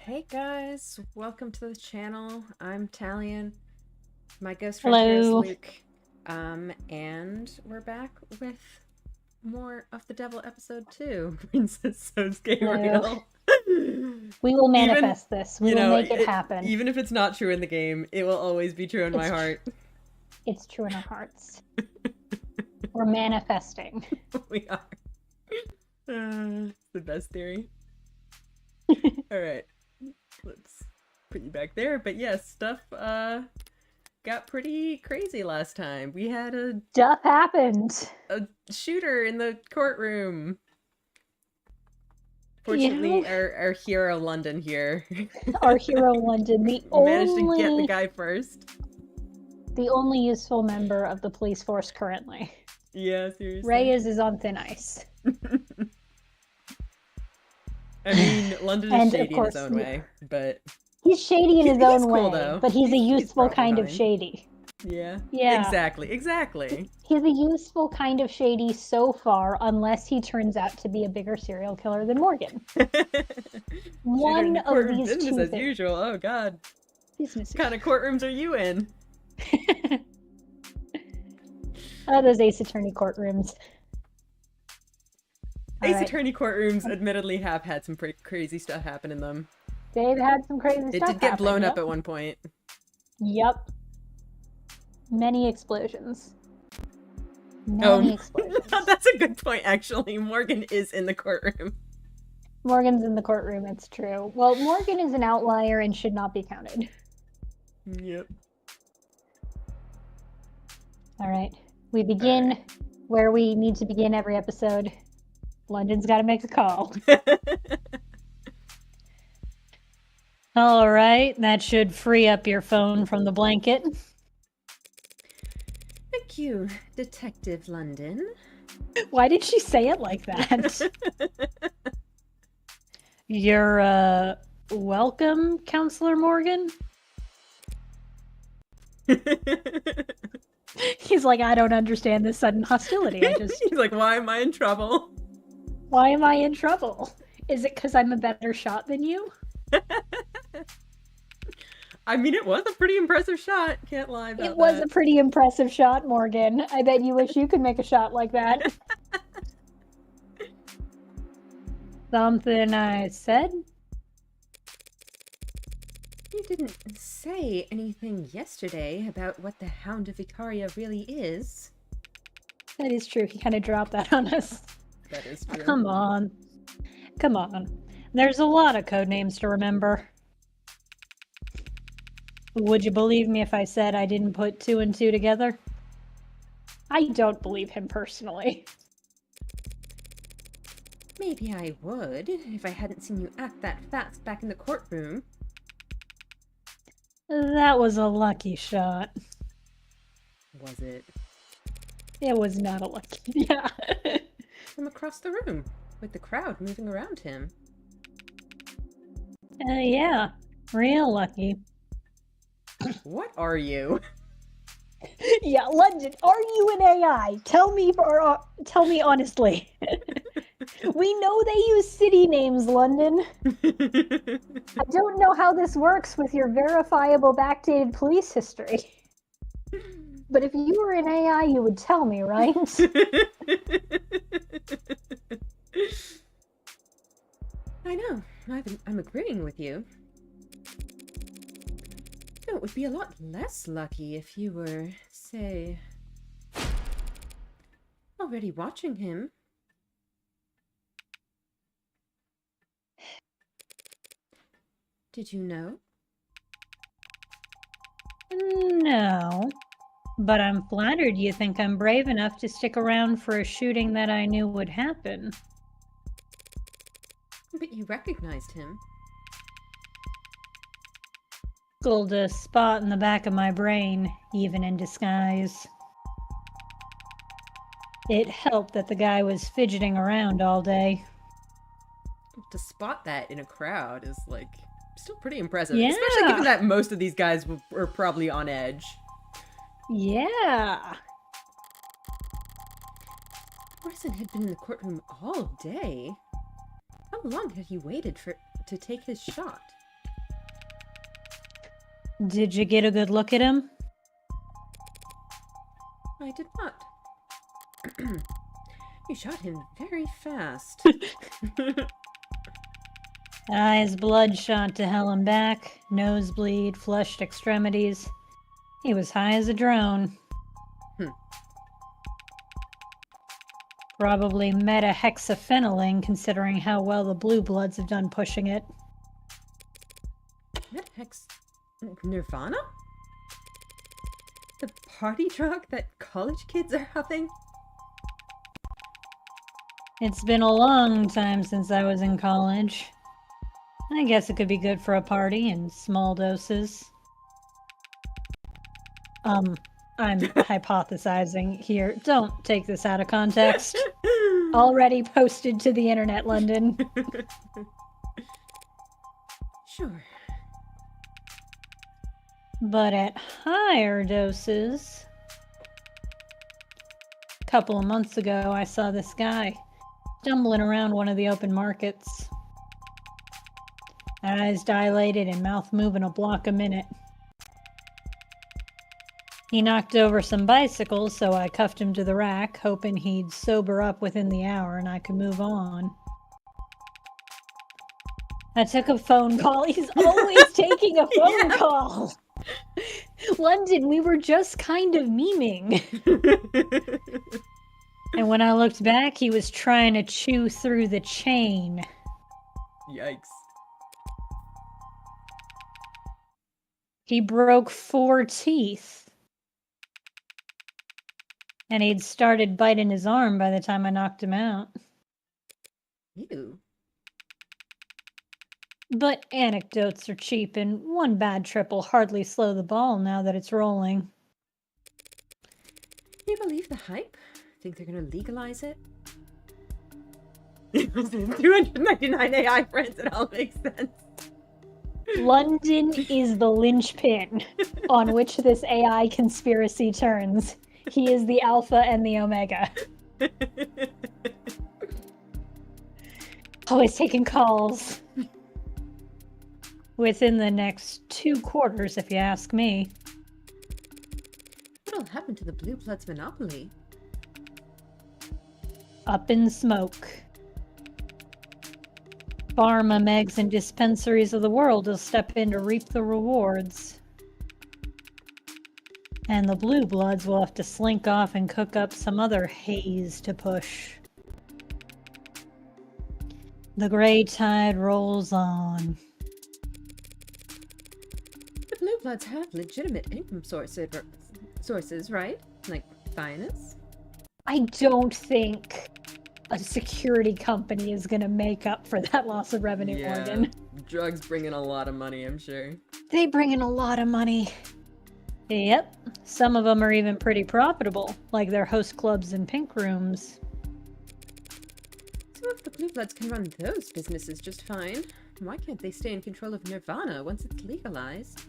Hey guys, welcome to the channel. I'm Talion. My ghost friend here is Hello. Luke. And we're back with more of the Devil episode 2. Princess So's Gabriel. We will manifest this. We will make it happen. Even if it's not true in the game, it will always be true in my heart. It's true in our hearts. We're manifesting. We are. The best theory. Alright. Let's put you back there. But yes, stuff got pretty crazy last time. We had Stuff happened. a shooter in the courtroom. Fortunately, our hero London here. Our hero London, managed to get the guy first. The only useful member of the police force currently. Yeah, seriously. Reyes is on thin ice. I mean, London is shady in his own way, but... He's shady in his own cool, way, though. but he's a useful kind of shady. Yeah. Yeah. Exactly. He's a useful kind of shady so far, unless he turns out to be a bigger serial killer than Morgan. One of these two business as things. usual. Oh, God. Business. What kind of courtrooms are you in? Oh, those Ace Attorney courtrooms. Ace Attorney courtrooms admittedly have had some pretty crazy stuff happen in them. They've had some crazy stuff. It did get blown yep. up at one point. Yep. Many explosions. Many explosions. That's a good point, actually. Morgan is in the courtroom. Morgan's in the courtroom, it's true. Well, Morgan is an outlier and should not be counted. Yep. Alright. We begin where we need to begin every episode. London's got to make a call. All right, that should free up your phone from the blanket. Thank you, Detective London. Why did she say it like that? You're, welcome, Counselor Morgan? He's like, I don't understand this sudden hostility. He's like, why am I in trouble? Why am I in trouble? Is it because I'm a better shot than you? I mean, it was a pretty impressive shot. Can't lie about that. It was a pretty impressive shot, Morgan. I bet you wish you could make a shot like that. Something I said? You didn't say anything yesterday about what the Hound of Icaria really is. That is true. He kind of dropped that on us. That is true. Come on. Come on. There's a lot of code names to remember. Would you believe me if I said I didn't put 2 and 2 together? I don't believe him personally. Maybe I would, if I hadn't seen you act that fast back in the courtroom. That was a lucky shot. Was it? It was not a lucky... Yeah. From across the room, with the crowd moving around him. Yeah. Real lucky. What are you? Yeah, London, are you an AI? Tell me honestly. We know they use city names, London. I don't know how this works with your verifiable backdated police history. But if you were an AI, you would tell me, right? I know. I'm agreeing with you. No, it would be a lot less lucky if you were, say, already watching him. Did you know? No. But I'm flattered you think I'm brave enough to stick around for a shooting that I knew would happen. But you recognized him. Tickled a spot in the back of my brain, even in disguise. It helped that the guy was fidgeting around all day. To spot that in a crowd is, like, still pretty impressive. Yeah. Especially given that most of these guys were probably on edge. Yeah. Morrison had been in the courtroom all day. How long had he waited to take his shot? Did you get a good look at him? I did not. You shot him very fast. Eyes bloodshot to hell and back, nosebleed, flushed extremities. He was high as a drone. Probably metahexafenyling, considering how well the Blue Bloods have done pushing it. Hex... Nirvana? The party drug that college kids are having? It's been a long time since I was in college. I guess it could be good for a party in small doses. I'm hypothesizing here. Don't take this out of context. Already posted to the internet, London. Sure. But at higher doses... A couple of months ago, I saw this guy stumbling around one of the open markets. Eyes dilated and mouth moving a block a minute. He knocked over some bicycles, so I cuffed him to the rack, hoping he'd sober up within the hour and I could move on. I took a phone call. He's always taking a phone call. London, we were just kind of memeing. And when I looked back, he was trying to chew through the chain. Yikes. He broke 4 teeth. And he'd started biting his arm by the time I knocked him out. Ew. But anecdotes are cheap, and one bad trip will hardly slow the ball now that it's rolling. You believe the hype? Think they're gonna legalize it? 299 AI friends, it all makes sense. London is the linchpin on which this AI conspiracy turns. He is the alpha and the omega. Always taking calls. Within the next 2 quarters, if you ask me. What'll happen to the Blue Bloods monopoly? Up in smoke. Pharma megs and dispensaries of the world will step in to reap the rewards. And the Blue Bloods will have to slink off and cook up some other haze to push. The gray tide rolls on. The Blue Bloods have legitimate income sources, right? Like finance? I don't think a security company is going to make up for that loss of revenue, Morgan. Drugs bring in a lot of money, I'm sure. They bring in a lot of money. Yep, some of them are even pretty profitable, like their host clubs and pink rooms. So if the Blue Bloods can run those businesses just fine, why can't they stay in control of Nirvana once it's legalized?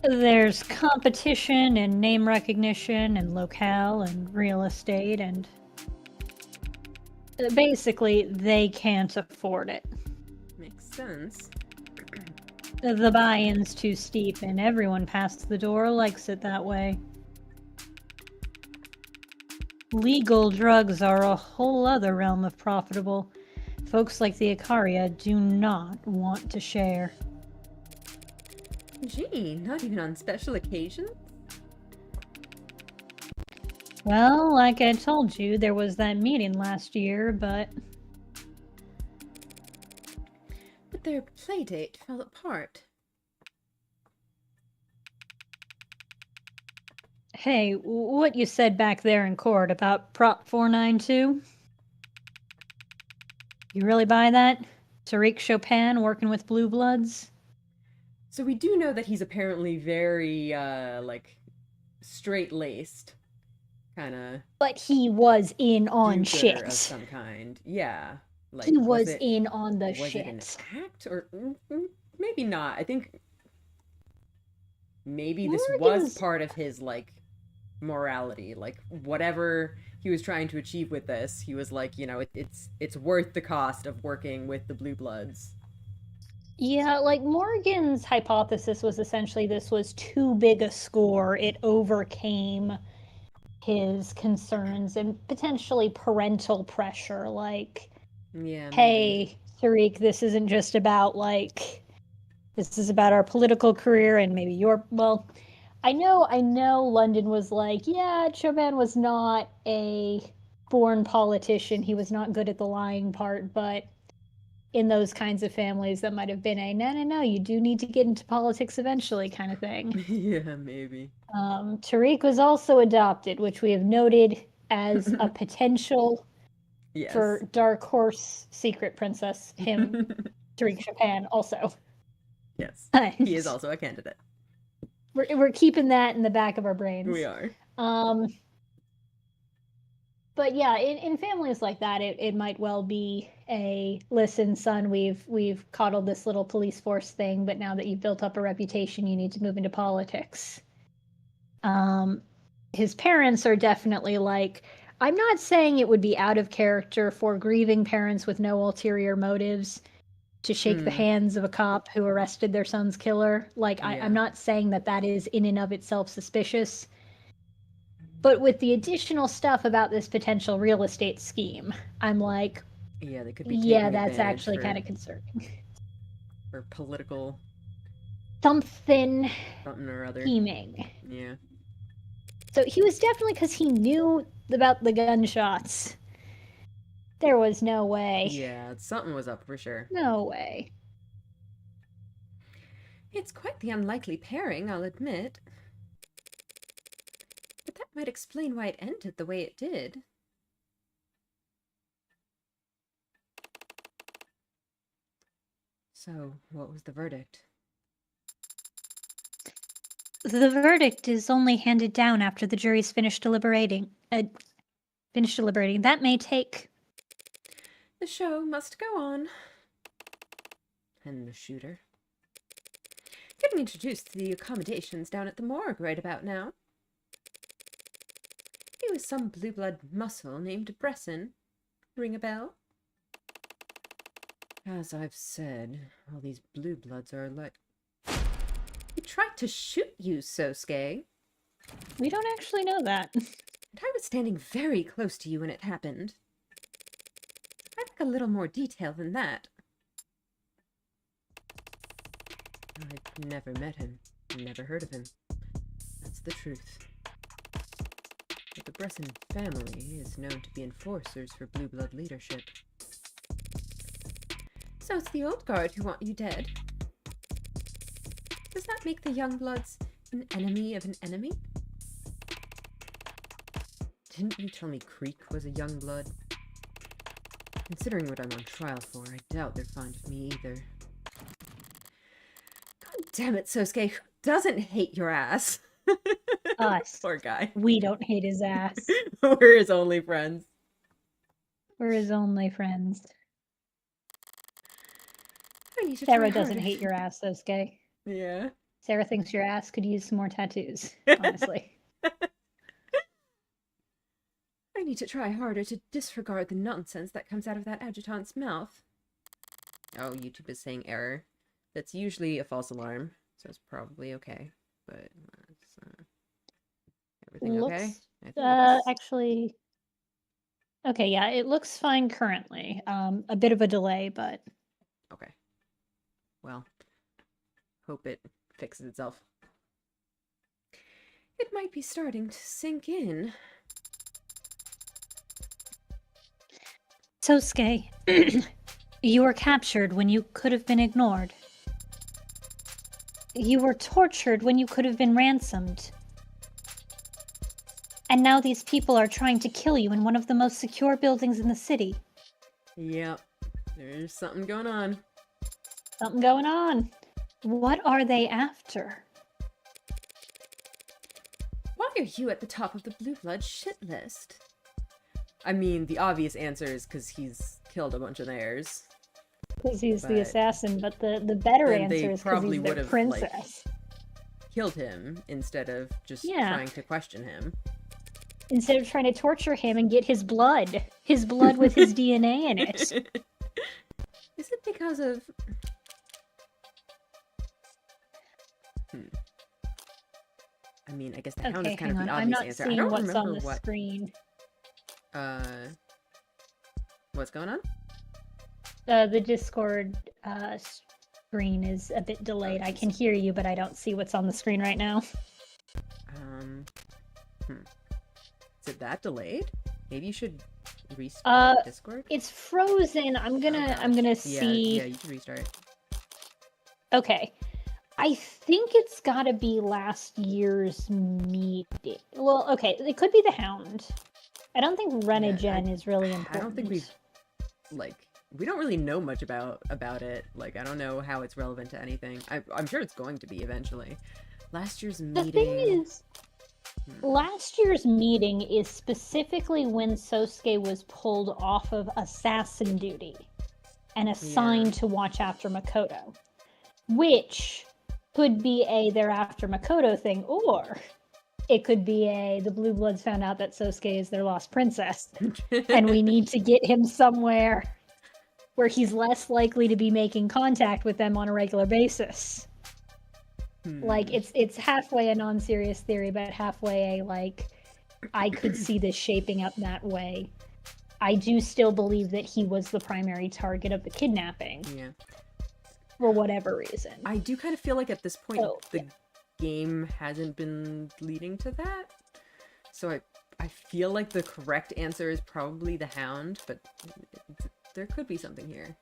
There's competition and name recognition and locale and real estate and... basically, they can't afford it. Makes sense. The buy-in's too steep and everyone past the door likes it that way. Legal drugs are a whole other realm of profitable. Folks like the Icaria do not want to share. Gee, not even on special occasions? Well, like I told you, there was that meeting last year, but Their playdate fell apart. hey, what you said back there in court about Prop 492? You really buy that? Tariq Chopin working with Blue Bloods? So we do know that he's apparently very, like, straight-laced. Kinda... But he was in on do-gooder of shit. some kind. Yeah. Like, He was it, in on the was shit. it an act? Or maybe not. I think maybe this was Morgan's- part of his, like, morality. Like, whatever he was trying to achieve with this, he was like, you know, it's worth the cost of working with the Blue Bloods. Yeah, like Morgan's hypothesis was essentially this was too big a score. It overcame his concerns and potentially parental pressure. Like, Yeah, maybe. hey, Tariq, this isn't just about like, this is about our political career and maybe your, well, I know London was like, yeah, Chauvin was not a born politician. He was not good at the lying part, but in those kinds of families, that might have been a no, you do need to get into politics eventually kind of thing. Yeah, maybe. Tariq was also adopted, which we have noted as a potential Yes. for Dark Horse Secret Princess, him, Tariq Chopin also. Yes. And He is also a candidate. we're keeping that in the back of our brains. We are. But yeah, in families like that, it might well be a listen, son, we've coddled this little police force thing, but now that you've built up a reputation, you need to move into politics. His parents are definitely like, I'm not saying it would be out of character for grieving parents with no ulterior motives to shake the hands of a cop who arrested their son's killer. Like, I'm not saying that is in and of itself suspicious. But with the additional stuff about this potential real estate scheme, I'm like, yeah, they could be that's actually kind of concerning. Or political something or other. Scheming. Yeah. So he was definitely, because he knew about the gunshots. There was no way. Yeah, something was up for sure. No way. It's quite the unlikely pairing, I'll admit. But that might explain why it ended the way it did. So, what was the verdict? The verdict is only handed down after the jury's finished deliberating. That may take... The show must go on. And the shooter. Getting introduced to the accommodations down at the morgue right about now. He was some blue blood muscle named Bresson. Ring a bell? As I've said, all these blue bloods are like... He tried to shoot you, Sosuke. We don't actually know that. And I was standing very close to you when it happened. I'd like a little more detail than that. I've never met him, never heard of him. That's the truth. But the Bresson family is known to be enforcers for blue blood leadership. So it's the old guard who want you dead? Does that make the young bloods an enemy of an enemy? Didn't you tell me Creek was a young blood? Considering what I'm on trial for, I doubt they're fond of me either. God damn it, Sosuke, who doesn't hate your ass? Us. Poor guy. We don't hate his ass. We're his only friends. We're his only friends. Sarah doesn't hate your ass, Sosuke. Yeah. Sarah thinks your ass could use some more tattoos, honestly. I need to try harder to disregard the nonsense that comes out of that adjutant's mouth. Oh, YouTube is saying error. That's usually a false alarm, so it's probably okay. But everything okay? Actually, okay, yeah, it looks fine currently. A bit of a delay, but okay. Well, hope it fixes itself. It might be starting to sink in. Sosuke, you were captured when you could have been ignored. You were tortured when you could have been ransomed. And now these people are trying to kill you in one of the most secure buildings in the city. Yep, there's something going on. Something going on. What are they after? Why are you at the top of the blue blood shit list? I mean, the obvious answer is because he's killed a bunch of theirs. Because he's the assassin, but the better answer is because he's the princess. Like, killed him instead of just trying to question him. Instead of trying to torture him and get his blood with his DNA in it. Is it because of... I mean, I guess the hound Okay, is kind hang of on. the I'm obvious not answer. I seeing don't what's on remember the what. screen. What's going on? The Discord screen is a bit delayed. Oh, I jeez. can hear you, but I don't see what's on the screen right now. Is it that delayed? Maybe you should restart Discord. It's frozen. I'm gonna see. Yeah, you can restart. Okay. I think it's gotta be last year's meeting. Well, okay, it could be the Hound. I don't think Renogen is really important. I don't think we don't really know much about it. Like, I don't know how it's relevant to anything. I'm sure it's going to be eventually. Last year's meeting. The thing is, last year's meeting is specifically when Sosuke was pulled off of assassin duty and assigned to watch after Makoto, which could be a they're after Makoto thing, or it could be the Blue Bloods found out that Sosuke is their lost princess and we need to get him somewhere where he's less likely to be making contact with them on a regular basis. Like, it's halfway a non-serious theory, but halfway a, like, I could see this shaping up that way. I do still believe that he was the primary target of the kidnapping. Yeah. For whatever reason. I do kind of feel like at this point the game hasn't been leading to that. So I feel like the correct answer is probably the Hound, but there could be something here.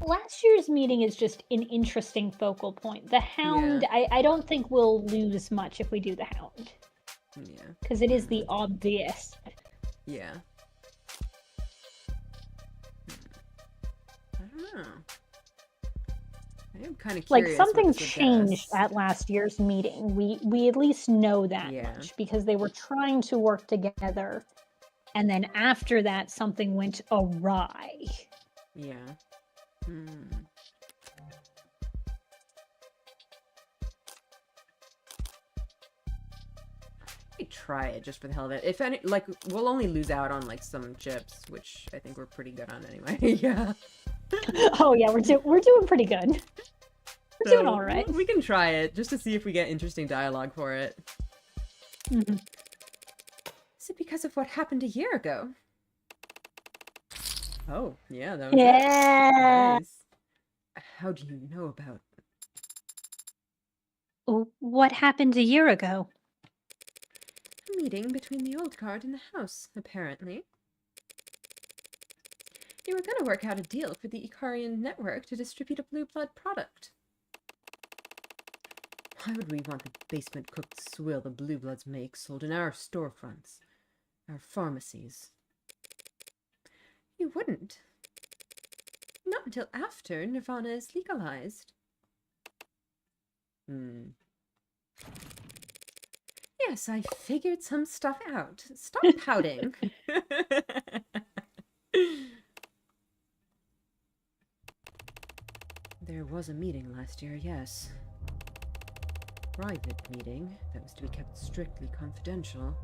Last year's meeting is just an interesting focal point. The Hound, I don't think we'll lose much if we do the Hound. Yeah. Because it is the obvious. Yeah. I don't know. I am kind of curious. Like, something changed at last year's meeting. We at least know that much, because they were trying to work together, and then after that, something went awry. Yeah. Try it just for the hell of it. If any, like, we'll only lose out on like some chips, which I think we're pretty good on anyway. Yeah. Oh yeah, we're doing pretty good. We're doing all right. We can try it just to see if we get interesting dialogue for it. Mm-hmm. Is it because of what happened a year ago? Oh, yeah, that was nice. How do you know about? What happened a year ago? A meeting between the old guard and the house, apparently. You were gonna work out a deal for the Ikarian network to distribute a blue blood product. Why would we want the basement-cooked swill the Blue Bloods make sold in our storefronts, our pharmacies? You wouldn't. Not until after Nirvana is legalized. Yes, I figured some stuff out. Stop pouting. There was a meeting last year, yes. Private meeting that was to be kept strictly confidential.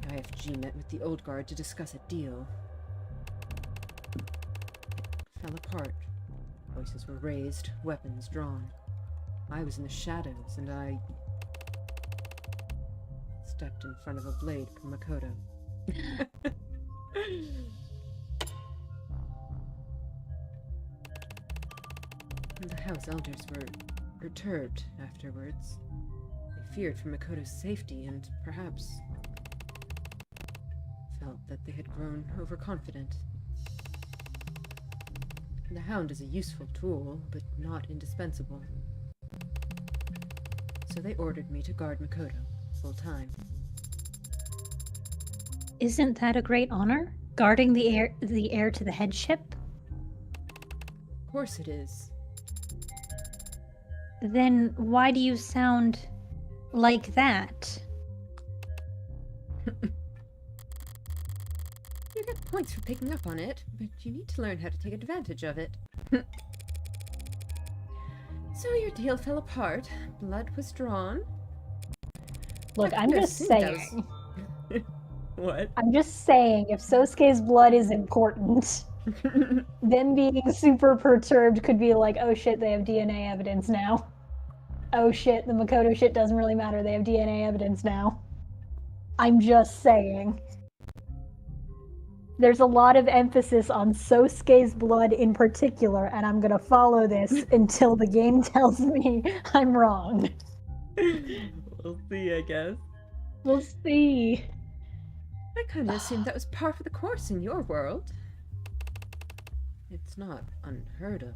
The IFG met with the old guard to discuss a deal. It fell apart. Voices were raised, weapons drawn. I was in the shadows, and I stepped in front of a blade from Makoto. The house elders were perturbed afterwards. They feared for Makoto's safety and perhaps felt that they had grown overconfident. The Hound is a useful tool, but not indispensable. So they ordered me to guard Makoto full time. Isn't that a great honor? Guarding the heir to the headship? Of course it is. Then why do you sound like that? You get points for picking up on it, but you need to learn how to take advantage of it. So your deal fell apart. Blood was drawn. Look, I'm just saying. What? I'm just saying, if Sosuke's blood is important, them being super perturbed could be like, oh shit, they have DNA evidence now. Oh shit, the Makoto shit doesn't really matter. They have DNA evidence now. I'm just saying. There's a lot of emphasis on Sosuke's blood in particular, and I'm gonna follow this until the game tells me I'm wrong. We'll see, I guess. We'll see. I kind of assumed that was par for the course in your world. It's not unheard of.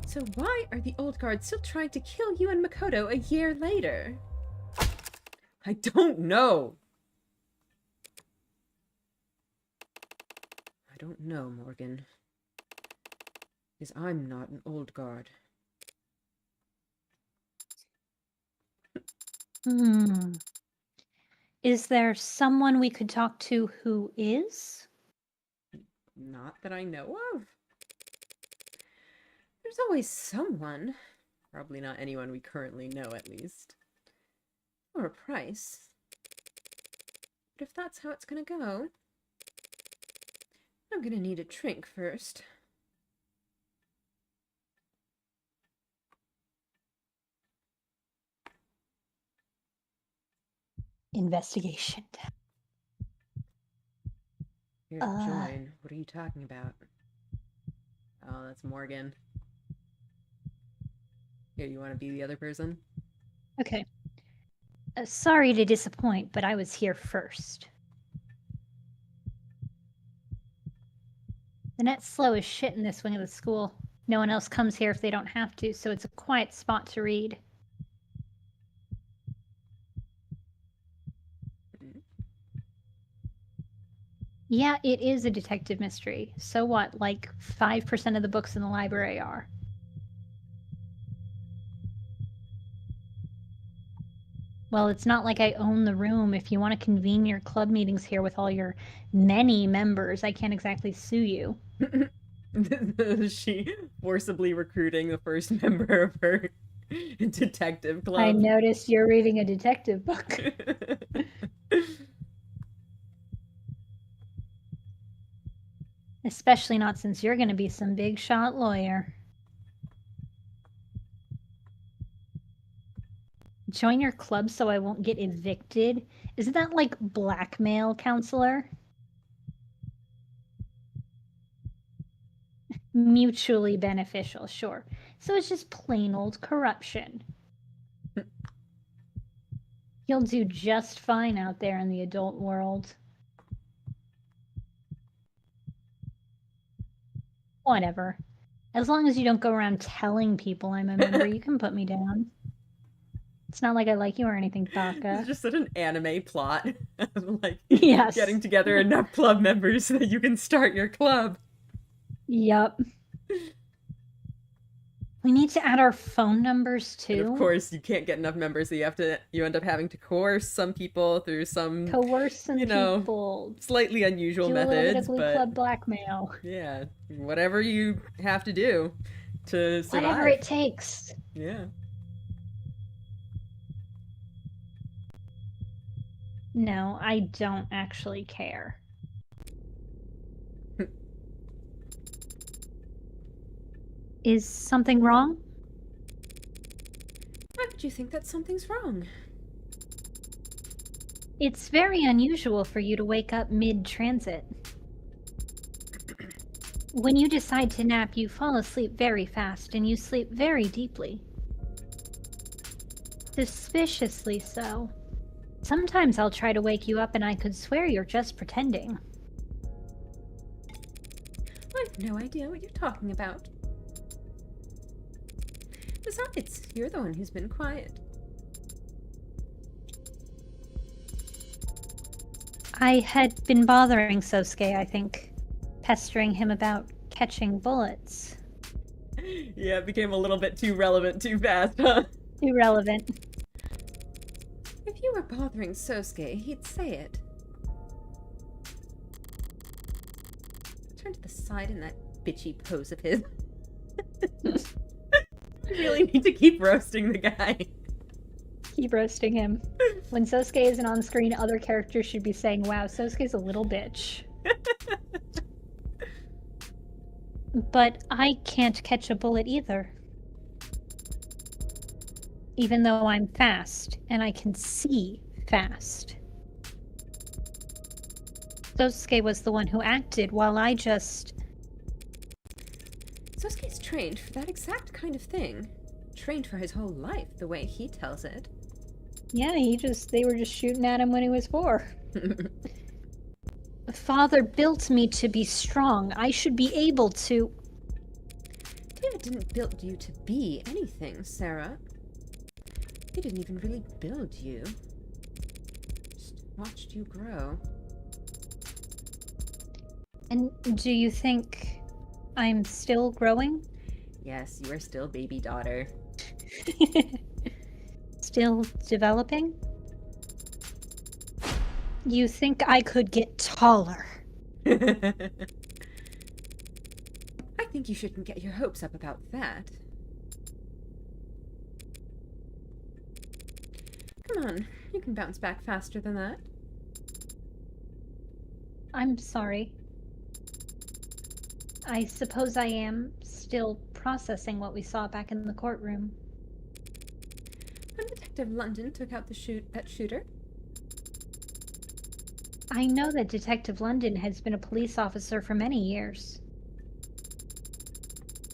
So why are the old guards still trying to kill you and Makoto a year later? I don't know. I don't know, Morgan. Because I'm not an old guard. Is there someone we could talk to who is? Not that I know of. There's always someone. Probably not anyone we currently know, at least. Or a price. But if that's how it's gonna go, I'm gonna need a drink first. Investigation. Here to join. What are you talking about? Oh, that's Morgan. Here, you want to be the other person? Okay. Sorry to disappoint, but I was here first. The net's slow as shit in this wing of the school. No one else comes here if they don't have to, so it's a quiet spot to read. Yeah, it is a detective mystery. So what? Like 5% of the books in the library are. Well, it's not like I own the room. If you want to convene your club meetings here with all your many members, I can't exactly sue you. Is she forcibly recruiting the first member of her detective club? I noticed you're reading a detective book. Especially not since you're going to be some big shot lawyer. Join your club so I won't get evicted? Isn't that like blackmail, counselor? Mutually beneficial, sure. So it's just plain old corruption. You'll do just fine out there in the adult world. Whatever. As long as you don't go around telling people I'm a member, you can put me down. It's not like I like you or anything, Baka. It's just such an anime plot. Like, Yes. getting together enough club members so that you can start your club. Yup. We need to add our phone numbers too. And of course, you can't get enough members, so you end up having to coerce some people through some Coerce some people. slightly unusual Do methods. a little bit of Glee but Club blackmail. yeah, whatever you have to do to survive. Whatever it takes. Yeah. No, I don't actually care. Is something wrong? Why would you think that something's wrong? It's very unusual for you to wake up mid-transit. When you decide to nap, you fall asleep very fast and you sleep very deeply. Suspiciously so. Sometimes I'll try to wake you up and I could swear you're just pretending. I have no idea what you're talking about. Besides, you're the one who's been quiet. I had been bothering Sosuke, I think. Pestering him about catching bullets. Yeah, it became a little bit too relevant too fast, huh? Irrelevant. If you were bothering Sosuke, he'd say it. Turn to the side in that bitchy pose of his. I really need to keep roasting the guy. Keep roasting him. When Sosuke isn't on screen, other characters should be saying, wow, Sosuke's a little bitch. But I can't catch a bullet either. even though I'm fast and I can see fast. Sosuke was the one who acted while I just... Sosuke's trained for that exact kind of thing. Trained for his whole life, the way he tells it. Yeah, they were just shooting at him when he was 4. Father built me to be strong. I should be able to... David didn't build you to be anything, Sarah. He didn't even really build you. Just watched you grow. And do you think I'm still growing? Yes, you are still baby daughter. Still developing? You think I could get taller? I think you shouldn't get your hopes up about that. Come on, you can bounce back faster than that. I'm sorry. I suppose I am still processing what we saw back in the courtroom. When Detective London took out that shooter. I know that Detective London has been a police officer for many years.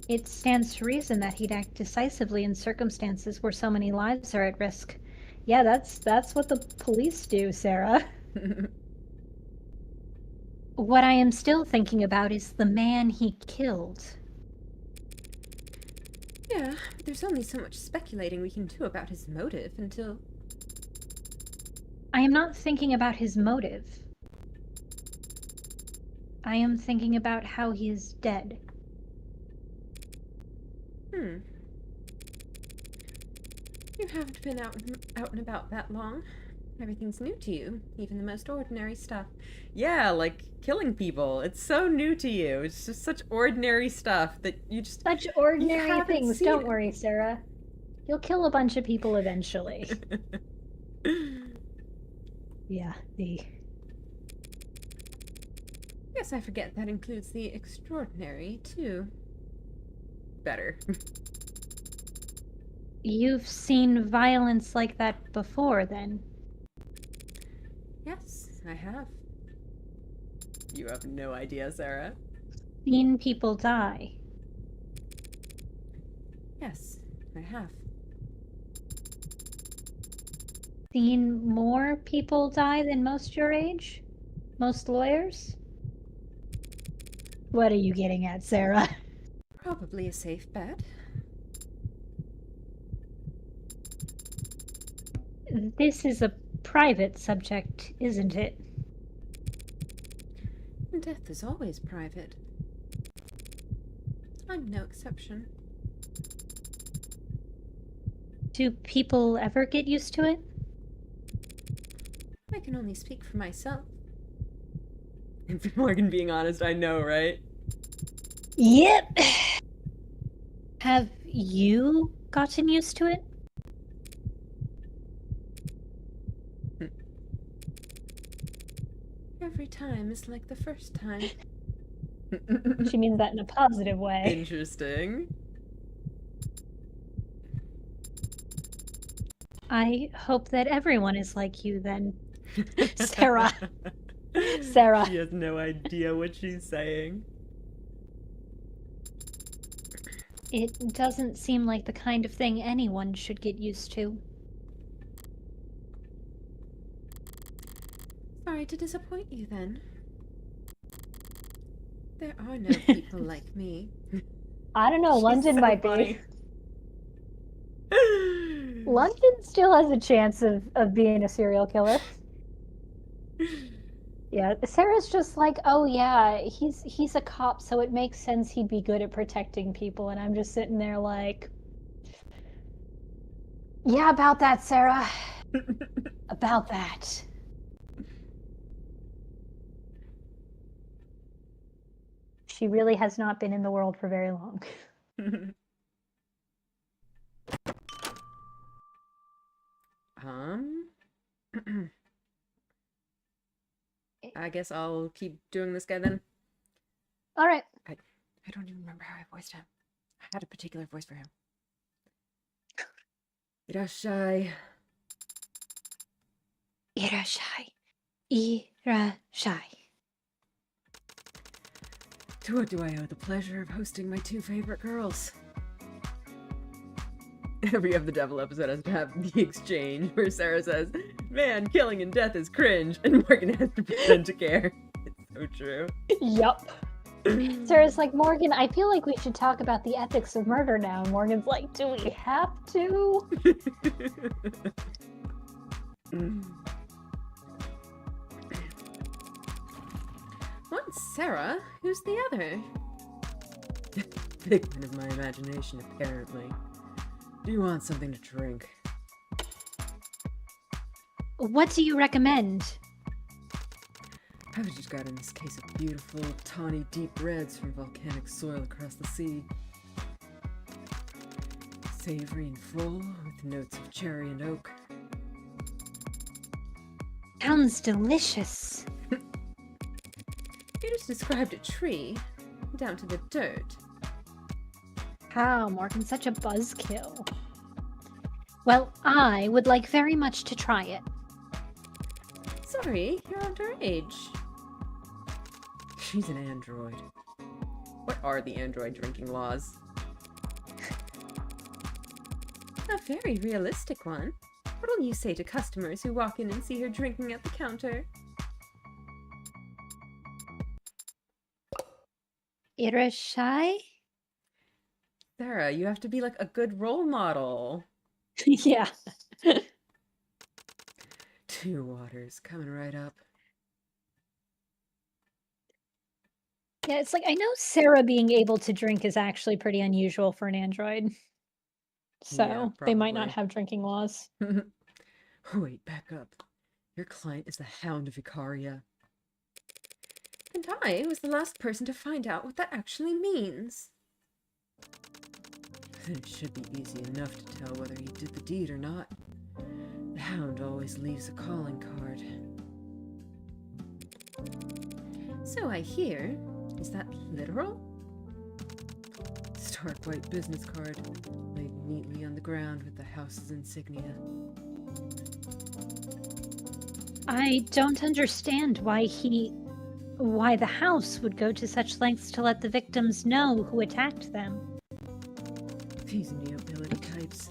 It stands to reason that he'd act decisively in circumstances where so many lives are at risk. Yeah, that's what the police do, Sarah. What I am still thinking about is the man he killed. Yeah, but there's only so much speculating we can do about his motive until... I am not thinking about his motive. I am thinking about how he is dead. You haven't been out and about that long. Everything's new to you, even the most ordinary stuff. Yeah, like killing people. It's so new to you. It's just such ordinary stuff that you just... Such ordinary haven't things. seen Don't it. worry, Sarah. You'll kill a bunch of people eventually. Yeah, Guess I forget that includes the extraordinary, too. Better. You've seen violence like that before, then? Yes, I have. You have no idea, Sarah. Seen people die? Yes, I have. Seen more people die than most your age? Most lawyers? What are you getting at, Sarah? Probably a safe bet. This is a private subject, isn't it? Death is always private. I'm no exception. Do people ever get used to it? I can only speak for myself. If Morgan being honest, I know, right? Yep. Have you gotten used to it? Every time is like the first time. She means that in a positive way. Interesting. I hope that everyone is like you then. Sarah. Sarah. She has no idea what she's saying. It doesn't seem like the kind of thing anyone should get used to. Sorry to disappoint you then. There are no people like me. I don't know. She's London so might funny. be. London still has a chance of being a serial killer. Yeah, Sarah's just like, oh yeah, he's a cop, so it makes sense he'd be good at protecting people, and I'm just sitting there like, yeah, about that, Sarah. About that. She really has not been in the world for very long. I guess I'll keep doing this guy then. All right. I don't even remember how I voiced him. I had a particular voice for him. Irashai. Irashai. Irashai. To what do I owe the pleasure of hosting my two favorite girls? Every Of the Devil episode has to have the exchange where Sarah says, "Man, killing and death is cringe," and Morgan has to pretend to care. It's so true. Yup. Sarah's like, Morgan, I feel like we should talk about the ethics of murder now. And Morgan's like, do we have to? One's Sarah, who's the other? Figment of my imagination, apparently. Do you want something to drink? What do you recommend? I've just gotten this case of beautiful, tawny, deep reds from volcanic soil across the sea. Savory and full, with notes of cherry and oak. Sounds delicious. You just described a tree, down to the dirt. How, Morgan's such a buzzkill. Well, I would like very much to try it. Sorry, you're underage. She's an android. What are the android drinking laws? A very realistic one. What will you say to customers who walk in and see her drinking at the counter? Irashai? Sarah, you have to be like a good role model. Yeah. 2 waters coming right up. Yeah, it's like, I know Sarah being able to drink is actually pretty unusual for an android. So, Yeah, they might not probably. have drinking laws. Wait, back up. Your client is the Hound of Icaria. And I was the last person to find out what that actually means. Then it should be easy enough to tell whether he did the deed or not. The Hound always leaves a calling card. So I hear. Is that literal? Stark white business card, laid neatly on the ground with the house's insignia. I don't understand why the house would go to such lengths to let the victims know who attacked them. These nobility types.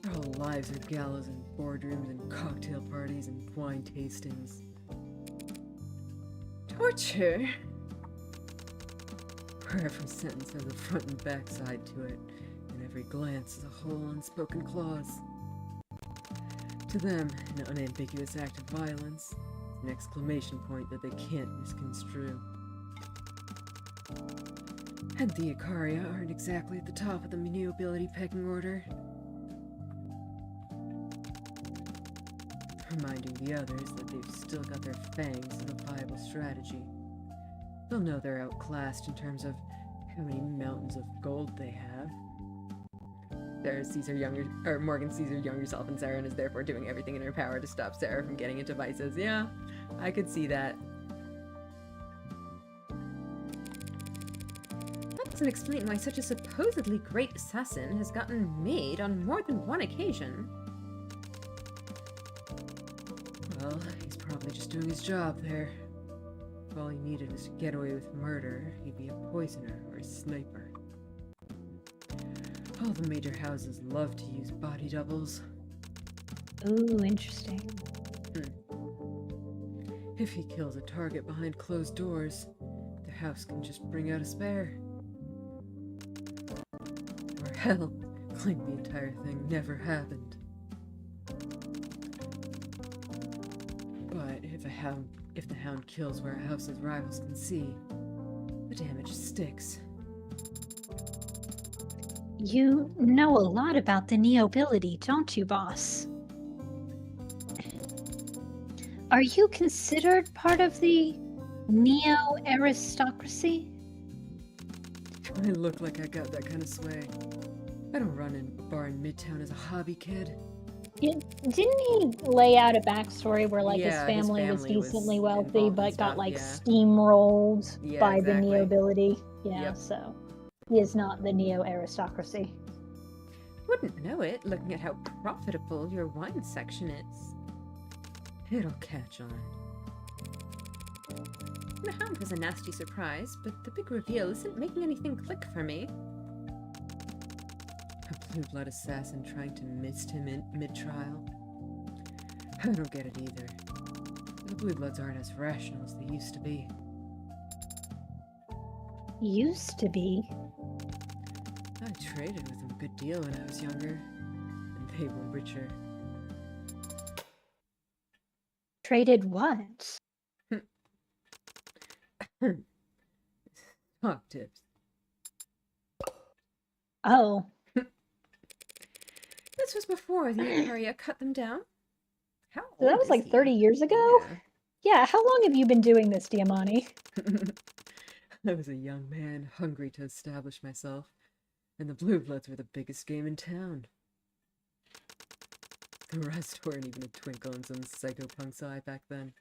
Their whole lives are galas and boardrooms and cocktail parties and wine tastings. Torture? Where every sentence has a front and back side to it, and every glance is a whole unspoken clause. To them, an unambiguous act of violence, an exclamation point that they can't misconstrue. And the Icaria aren't exactly at the top of the nobility pecking order. Reminding the others that they've still got their fangs in a viable strategy. They'll know they're outclassed in terms of how many mountains of gold they have. Morgan sees her younger self in Sarah and is therefore doing everything in her power to stop Sarah from getting into vices. Yeah, I could see that. That doesn't explain why such a supposedly great assassin has gotten made on more than one occasion. Well, he's probably just doing his job there. If all he needed was to get away with murder, he'd be a poisoner or a sniper. All the major houses love to use body doubles. Ooh, interesting. If he kills a target behind closed doors, the house can just bring out a spare. Or hell, claim the entire thing never happened. But if the hound kills where a house's rivals can see, the damage sticks. You know a lot about the nobility, don't you, boss? Are you considered part of the neo-aristocracy? I look like I got that kind of sway. I don't run in a bar in Midtown as a hobby kid. Didn't he lay out a backstory where like Yeah, his his family was family was decently wealthy involved in but got stuff, like yeah. steamrolled Yeah, by exactly. the nobility? Yeah, Yep. so he is not the neo-aristocracy. wouldn't know it, looking at how profitable your wine section is. It'll catch on. The hound was a nasty surprise, but the big reveal isn't making anything click for me. A blue-blood assassin trying to mist him in mid-trial. I don't get it either. The blue-bloods aren't as rational as they used to be. Used to be? I traded with them a good deal when I was younger, and they were richer. Traded what? Stock tips. Oh. This was before the Icaria cut them down. How So that old was is like he? 30 years ago? Yeah, how long have you been doing this, Diamani? I was a young man, hungry to establish myself, and the Blue Bloods were the biggest game in town. The rest weren't even a twinkle in some psychopunk's eye back then.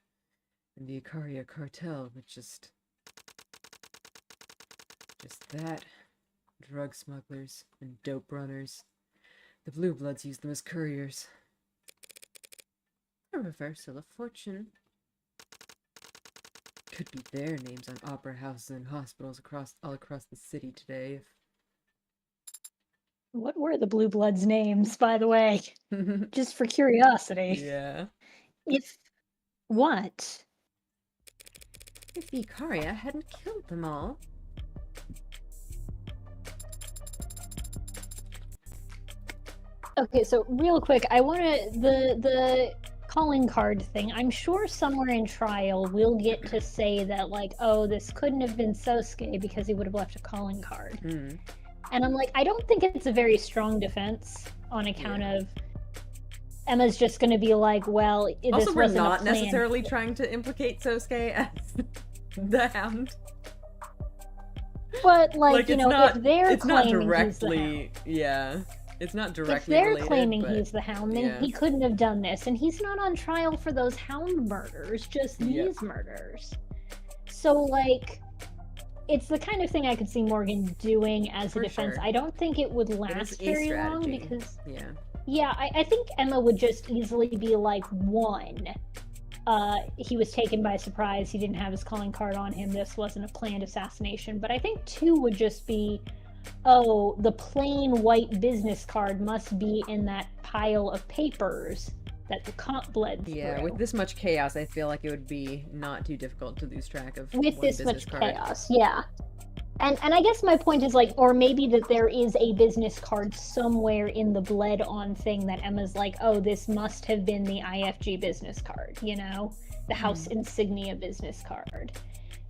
And the Icaria cartel were just that. Drug smugglers and dope runners. The Blue Bloods used them as couriers. A reversal of fortune. Could be their names on opera houses and hospitals all across the city today. What were the Blue Bloods' names, by the way? If... Just for curiosity. yeah. If what? If the Icaria hadn't killed them all. Okay, so real quick, I want to the calling card thing. I'm sure somewhere in trial we'll get to say that, like, oh, this couldn't have been Sosuke because he would have left a calling card. Mm. And I'm like, I don't think it's a very strong defense on account of Emma's just going to be like, well, this Also, we're wasn't not a plan. necessarily trying to implicate Sosuke as the Hound. But, like you it's know, not, if they're it's not claiming he's the directly, Hound, yeah, it's not if directly they're related, claiming but he's the Hound, then yeah. he couldn't have done this, and he's not on trial for those Hound murders, just Yep. these murders. So, like, it's the kind of thing I could see Morgan doing as For a defense. sure. I don't think it would It is last a very long strategy. because, Yeah. yeah, I think Emma would just easily be like, one, he was taken by surprise, he didn't have his calling card on him, this wasn't a planned assassination. But I think two would just be, oh, the plain white business card must be in that pile of papers that the comp bled Yeah, through. with this much chaos, I feel like it would be not too difficult to lose track of With one this business much card. chaos, yeah. And I guess my point is, like, or maybe that there is a business card somewhere in the bled on thing that Emma's like, oh, this must have been the IFG business card, you know? The house insignia business card.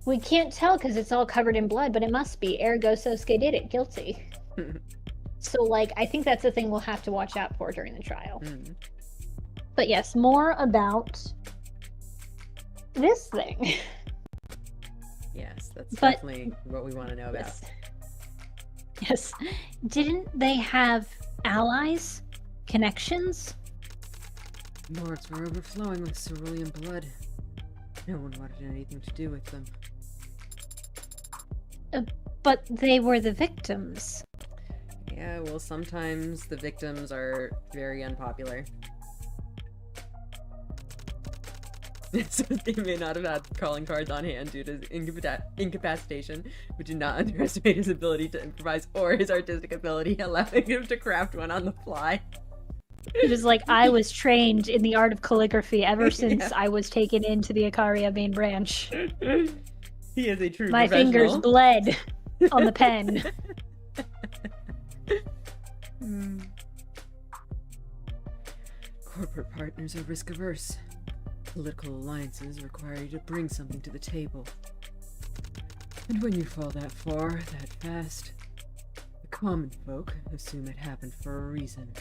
We can't tell because it's all covered in blood, but it must be. Ergo Sosuke did it. Guilty. So, like, I think that's a thing we'll have to watch out for during the trial. Mm. But yes, more about this thing. Yes, that's But- definitely what we want to know about. Yes. Yes. Didn't they have allies? Connections? Morgues were overflowing with cerulean blood. No one wanted anything to do with them. But they were the victims. Yeah, well, sometimes the victims are very unpopular. So they may not have had calling cards on hand due to incapacitation, but do not underestimate his ability to improvise or his artistic ability, allowing him to craft one on the fly. It is like, I was trained in the art of calligraphy ever since Yeah. I was taken into the Icaria main branch. He is a true My fingers professional. bled on the pen. Corporate partners are risk averse. Political alliances require you to bring something to the table. And when you fall that far, that fast, the common folk assume it happened for a reason.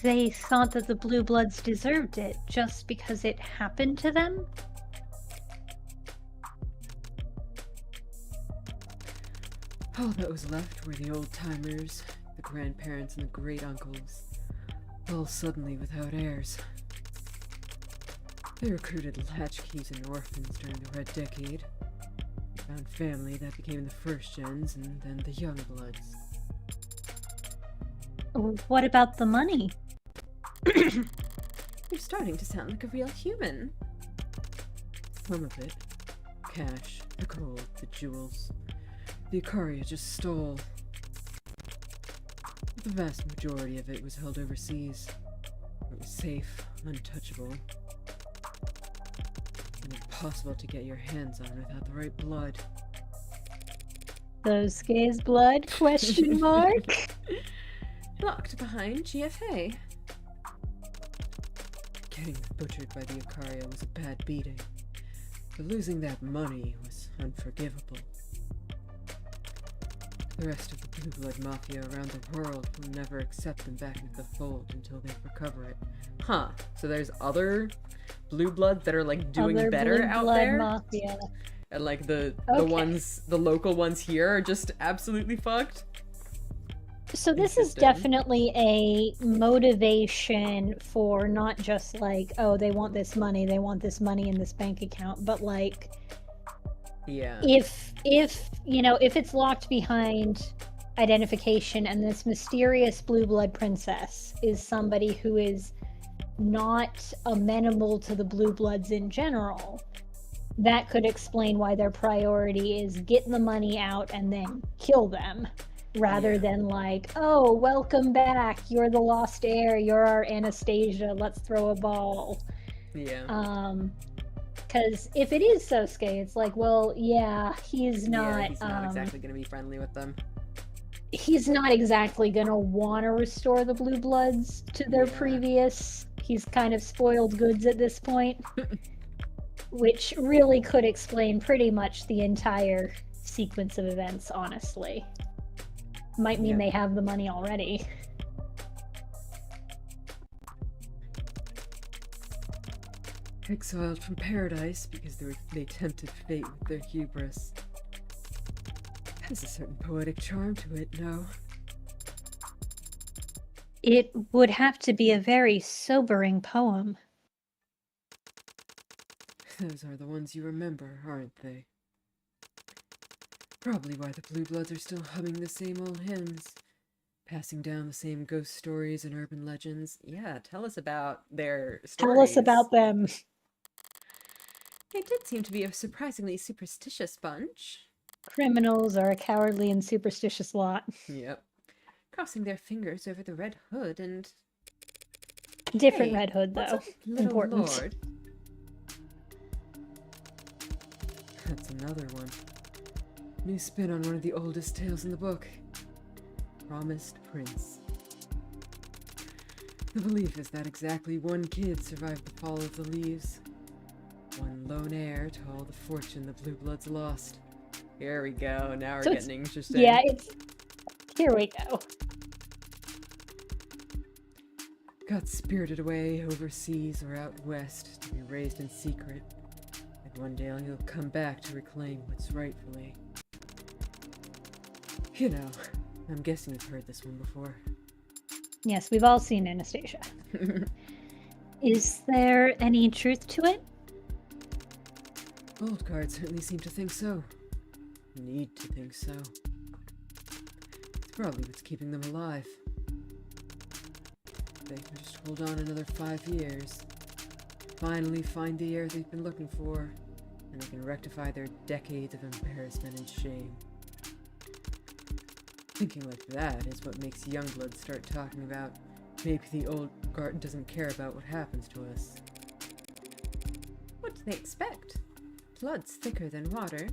They thought that the Blue Bloods deserved it just because it happened to them? All that was left were the old-timers, the grandparents and the great-uncles, all suddenly without heirs. They recruited latchkeys and orphans during the Red Decade. Found family that became the first gens and then the young bloods. What about the money? You're starting to sound like a real human. Some of it. Cash, the gold, the jewels. The Icaria just stole. The vast majority of it was held overseas. It was safe, untouchable, and impossible to get your hands on without the right blood. Those gays' blood? Question mark. Locked behind GFA. Getting butchered by the Icaria was a bad beating, but losing that money was unforgivable. The rest of the Blue Blood Mafia around the world will never accept them back into the fold until they recover it. Huh. So there's other blue bloods that are like doing Other better Blue out Blood there? Mafia. And like the Okay. local ones here are just absolutely fucked? So this is Interesting. definitely a motivation for not just like, oh, they want this money in this bank account, but like Yeah. if if it's locked behind identification and this mysterious blue blood princess is somebody who is not amenable to the blue bloods in general, that could explain why their priority is get the money out and then kill them, rather Yeah. than like, oh, welcome back, you're the lost heir, you're our Anastasia, let's throw a ball. Yeah. Because if it is Sosuke, it's like, well, yeah, he's not Yeah, he's not exactly gonna be friendly with them. he's not exactly gonna want to restore the blue bloods to their Yeah. previous. He's kind of spoiled goods at this point, which really could explain pretty much the entire sequence of events, honestly. Might mean Yeah. they have the money already. Exiled from paradise because they tempted fate with their hubris. Has a certain poetic charm to it, no? It would have to be a very sobering poem. Those are the ones you remember, aren't they? Probably why the Blue Bloods are still humming the same old hymns, passing down the same ghost stories and urban legends. Yeah, tell us about their stories. Tell us about them. They did seem to be a surprisingly superstitious bunch. Criminals are a cowardly and superstitious lot. Yep. Crossing their fingers over the Red Hood and... Different Hey, Red Hood, what's though. up, little Important. lord? That's another one. New spin on one of the oldest tales in the book. Promised Prince. The belief is that exactly one kid survived the fall of the leaves. One lone heir to all the fortune the Blue Bloods lost. Here we go. Now we're So it's- getting interesting. Yeah, it's. Here we go. Got spirited away overseas or out west to be raised in secret. And one day he'll come back to reclaim what's rightfully. You know, I'm guessing you've heard this one before. Yes, we've all seen Anastasia. Is there any truth to it? Old guards certainly seem to think so. Need to think so. It's probably what's keeping them alive. They can just hold on another 5 years. Finally find the heir they've been looking for, and they can rectify their decades of embarrassment and shame. Thinking like that is what makes Youngblood start talking about maybe the old guard doesn't care about what happens to us. What do they expect? Blood's thicker than water.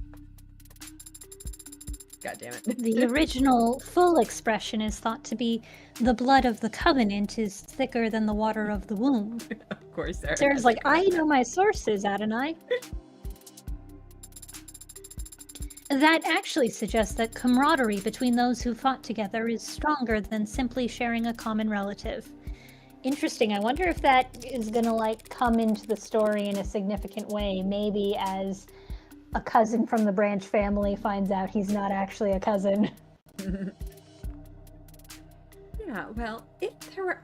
God damn it. The original full expression is thought to be the blood of the covenant is thicker than the water of the womb. Of course, Sarah. Sarah's like, I know my sources, Adonai. That actually suggests that camaraderie between those who fought together is stronger than simply sharing a common relative. Interesting. I wonder if that is gonna like come into the story in a significant way, maybe as a cousin from the Branch family finds out he's not actually a cousin. Yeah, well, if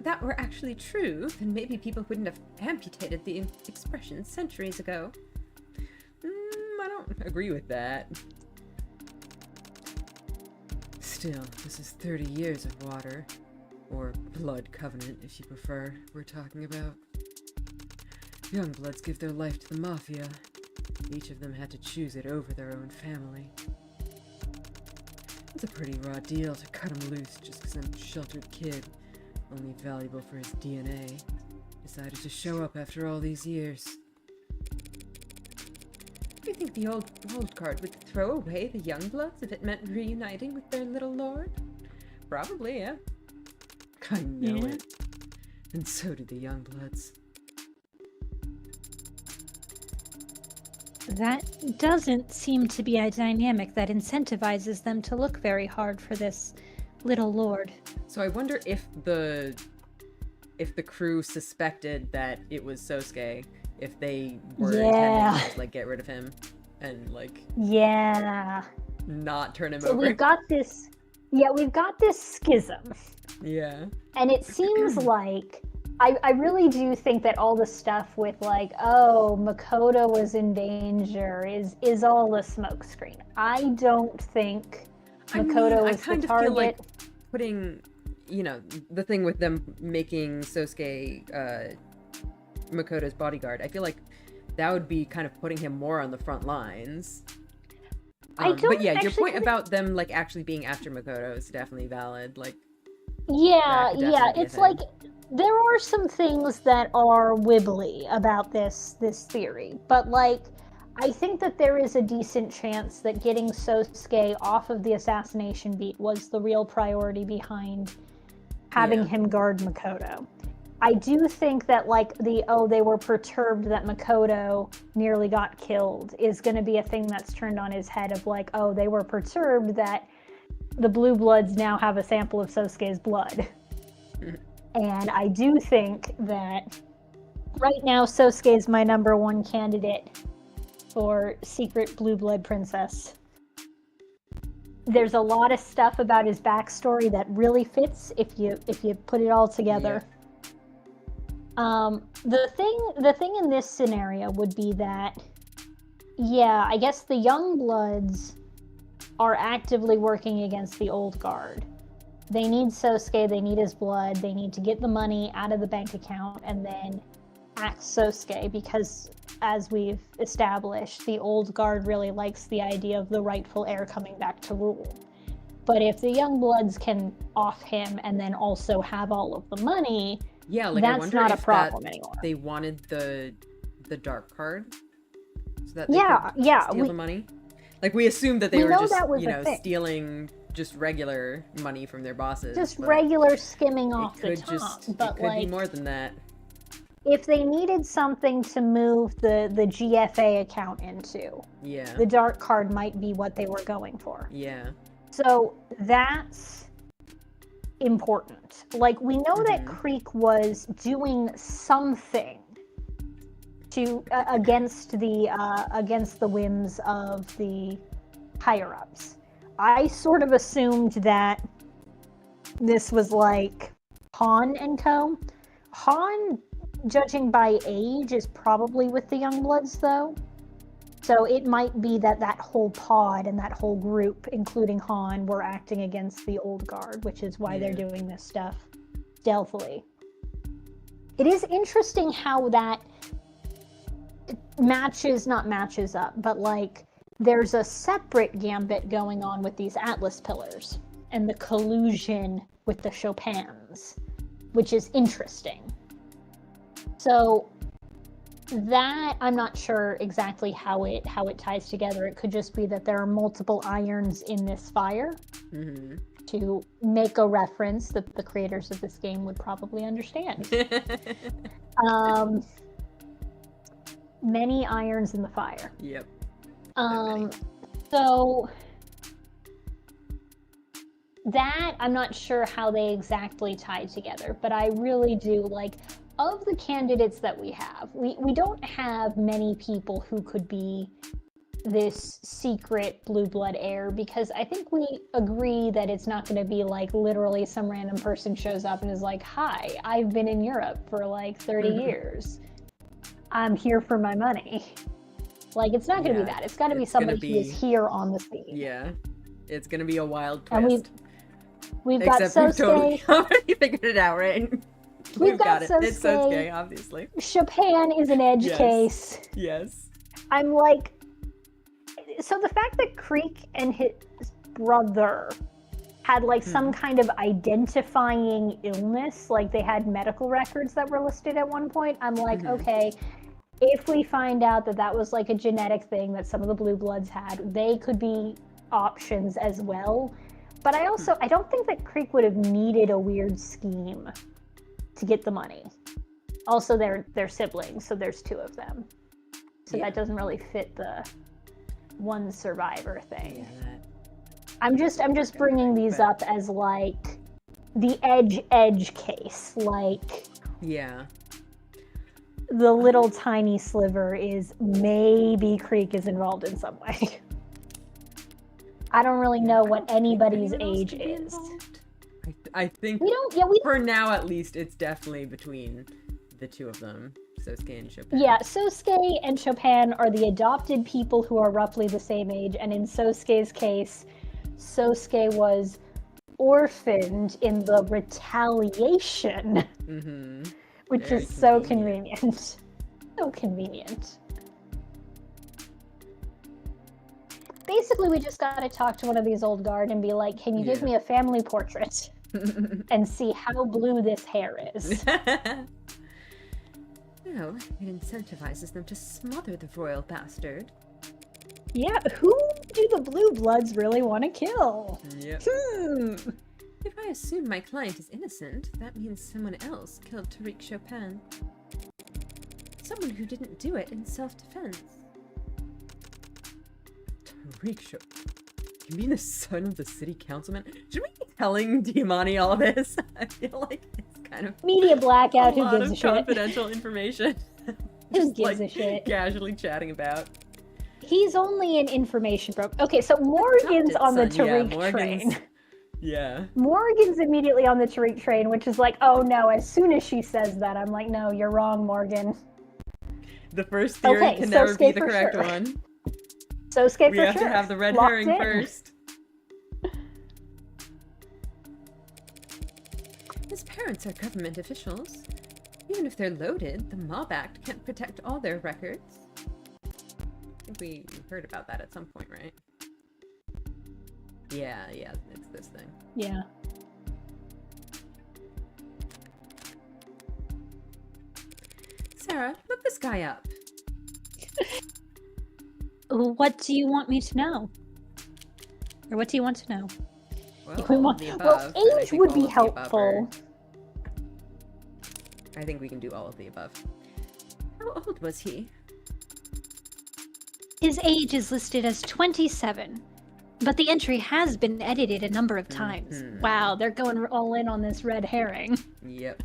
that were actually true, then maybe people wouldn't have amputated the expression centuries ago. I don't agree with that. Still, this is 30 years of water. Or blood covenant, if you prefer, we're talking about. Youngbloods give their life to the Mafia. Each of them had to choose it over their own family. It's a pretty raw deal to cut him loose just because some sheltered kid, only valuable for his DNA, decided to show up after all these years. Do you think the old guard would throw away the Youngbloods if it meant reuniting with their little lord? Probably, yeah. I know Yeah. it. And so did the Youngbloods. That doesn't seem to be a dynamic that incentivizes them to look very hard for this little lord. So I wonder if the crew suspected that it was Sosuke, if they were intending to just, like, get rid of him and, like, Yeah. not turn him So over. we've got this schism. Yeah. And it seems like I really do think that all the stuff with, like, oh, Makoto was in danger is all a smokescreen. I don't think Makoto is the target. Feel like putting, you know, the thing with them making Sosuke Makoto's bodyguard, I feel like that would be kind of putting him more on the front lines. But yeah, your point about them, like, actually being after Makoto is definitely valid. Like, Yeah, that could definitely be a it's thing. like there are some things that are wibbly about this theory, but, like, I think that there is a decent chance that getting Sosuke off of the assassination beat was the real priority behind having Yeah. him guard Makoto. I do think that, like, they were perturbed that Makoto nearly got killed is going to be a thing that's turned on his head of, like, oh, they were perturbed that the Blue Bloods now have a sample of Sosuke's blood. And I do think that right now Sosuke is my number one candidate for secret Blue Blood princess. There's a lot of stuff about his backstory that really fits if you put it all together. The thing in this scenario would be that, yeah, I guess the young bloods are actively working against the old guard. They need Sosuke, they need his blood, they need to get the money out of the bank account and then axe Sosuke, because as we've established, the old guard really likes the idea of the rightful heir coming back to rule. But if the young bloods can off him and then also have all of the money, yeah, like, I that's wonder not a if problem anymore. they wanted the dark card so that Yeah, they could yeah, steal the money. Like, we assumed that they we were know just, that was you a know, thing. stealing just regular money from their bosses. Just but regular skimming off it the could top. just, But it could like, be more than that. if they needed something to move the GFA account into, Yeah. the dark card might be what they were going for. Yeah. So that's important. Like, we know that Mhm. Creek was doing something to against the whims of the higher ups. I sort of assumed that this was like Han and co. Han, judging by age, is probably with the Youngbloods, though. So it might be that that whole pod and that whole group, including Han, were acting against the old guard, which is why they're doing this stuff stealthily. It is interesting how that not matches up, but like there's a separate gambit going on with these Atlas pillars and the collusion with the Chopins, which is interesting. So that, I'm not sure exactly how it ties together. It could just be that there are multiple irons in this fire. Mm-hmm. To make a reference that the creators of this game would probably understand. Many irons in the fire. Yep. So that, I'm not sure how they exactly tie together, but I really do like, of the candidates that we have, we don't have many people who could be this secret blue blood heir, because I think we agree that it's not going to be like literally some random person shows up and is like, hi, I've been in Europe for like 30 years. I'm here for my money. Like, it's not going to be that. It's got to be somebody who is here on the scene. Yeah. It's going to be a wild And twist. We've got Except we've totally Sosuke. already figured it out, right? We've got got it. It's Sosuke. Sosuke, obviously. Chopin is an edge Yes. case. Yes. I'm like, so the fact that Creek and his brother had like some kind of identifying illness, like they had medical records that were listed at one point, I'm like, okay, if we find out that that was like a genetic thing that some of the blue bloods had, they could be options as well. But I also, I don't think that Creek would have needed a weird scheme to get the money. Also, they're siblings, so there's two of them. So that doesn't really fit the one survivor thing. Yeah, I'm just bringing these up as like the edge case, like yeah. the little tiny sliver is maybe Creek is involved in some way. I don't really know what anybody's Anyone else age could be is. involved? I think We don't, yeah, we for now at least it's definitely between the two of them, Sosuke and Chopin. Yeah, Sosuke and Chopin are the adopted people who are roughly the same age, and in Sosuke's case, Sosuke was orphaned in the retaliation, which Very is so convenient. convenient. So convenient. Basically, we just gotta talk to one of these old guard and be like, can you give Yeah. me a family portrait and see how blue this hair is? No, it incentivizes them to smother the royal bastard. Yeah, who do the blue bloods really want to kill? Yep. If I assume my client is innocent, that means someone else killed Tariq Chopin. Someone who didn't do it in self-defense. Tariq Chopin? You mean the son of the city councilman? Should we be telling Diamani all this? I feel like it's kind of Media blackout, a who lot gives of a shit? confidential information. Who Just, gives like, a shit? Casually chatting about. He's only an information broker. Okay, so Morgan's Adopted on the son, yeah, Tariq Morgan's- train. Yeah. Morgan's immediately on the Tariq train, which is like, oh no, as soon as she says that, I'm like, no, you're wrong, Morgan. The first theory Okay, can never be Sosuke the for correct sure. one. Sosuke We for have sure. to have the red Locked herring in. first. His parents are government officials. Even if they're loaded, the Mob Act can't protect all their records. I think we heard about that at some point, right? Yeah, it's this thing. Yeah. Sarah, look this guy up. What do you want me to know? Or what do you want to know? Well, We all want- of the well, above, but I age think would all be of the above helpful. I think we can do all of the above. How old was he? His age is listed as 27, but the entry has been edited a number of times. Wow, they're going all in on this red herring. Yep.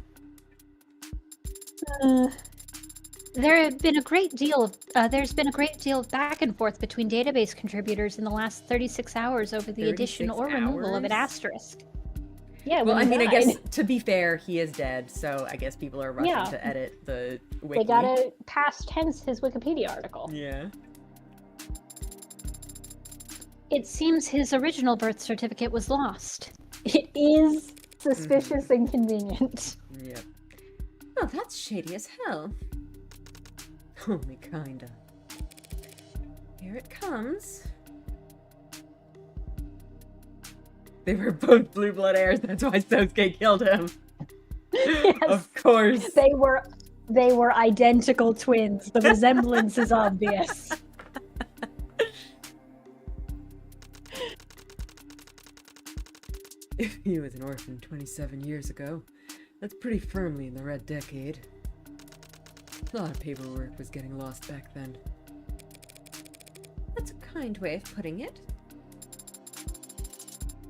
There's been a great deal of back and forth between database contributors in the last 36 hours over the addition 36 or removal of an hours? asterisk. Yeah, Well, when I he mean, I died, guess to be fair, he is dead, so I guess people are rushing Yeah. to edit the wiki. they gotta past tense his Wikipedia article. Yeah. It seems his original birth certificate was lost. It is suspicious and convenient. Yep. Oh, that's shady as hell. Only kinda. Here it comes. They were both blue blood heirs, that's why Sosuke killed him. Yes. Of course. They were identical twins. The resemblance is obvious. If he was an orphan 27 years ago, that's pretty firmly in the red decade. A lot of paperwork was getting lost back then. That's a kind way of putting it.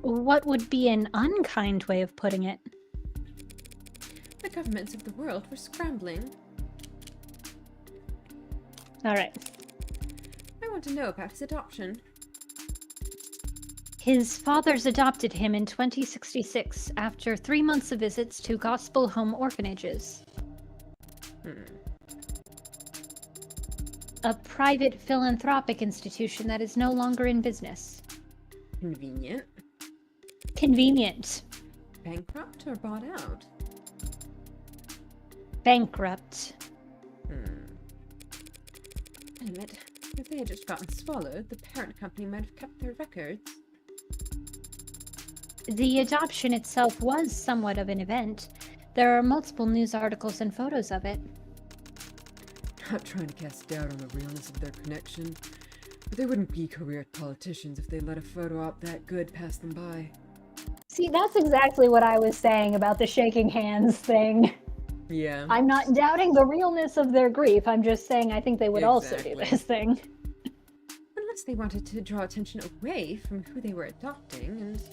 What would be an unkind way of putting it? The governments of the world were scrambling. All right. I want to know about his adoption. His fathers adopted him in 2066 after 3 months of visits to gospel home orphanages. A private philanthropic institution that is no longer in business. Convenient. Convenient. Bankrupt or bought out? Bankrupt. Damn it. If they had just gotten swallowed, the parent company might have kept their records. The adoption itself was somewhat of an event. There are multiple news articles and photos of it. Not trying to cast doubt on the realness of their connection, but they wouldn't be career politicians if they let a photo op that good pass them by. See, that's exactly what I was saying about the shaking hands thing. Yeah. I'm not doubting the realness of their grief. I'm just saying I think they would also do Exactly. this thing. Unless they wanted to draw attention away from who they were adopting, and...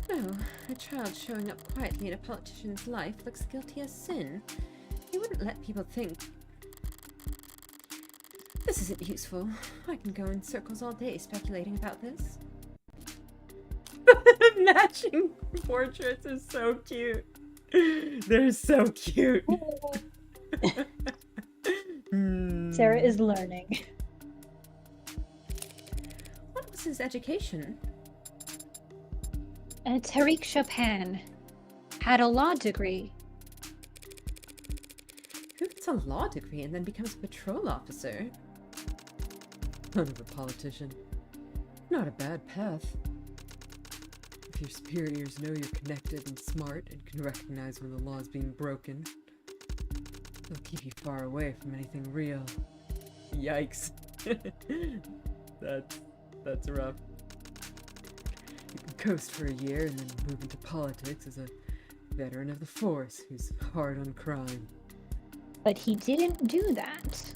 No, a child showing up quietly in a politician's life looks guilty as sin. You wouldn't let people think... This isn't useful. I can go in circles all day speculating about this. Matching portraits are so cute. They're so cute. Sarah is learning. What was his education? Tariq Chopin had a law degree. Who gets a law degree and then becomes a patrol officer? Son of a politician. Not a bad path. If your superiors know you're connected and smart and can recognize when the law is being broken, they'll keep you far away from anything real. Yikes. That's rough. You can coast for a year and then move into politics as a veteran of the force who's hard on crime. But he didn't do that.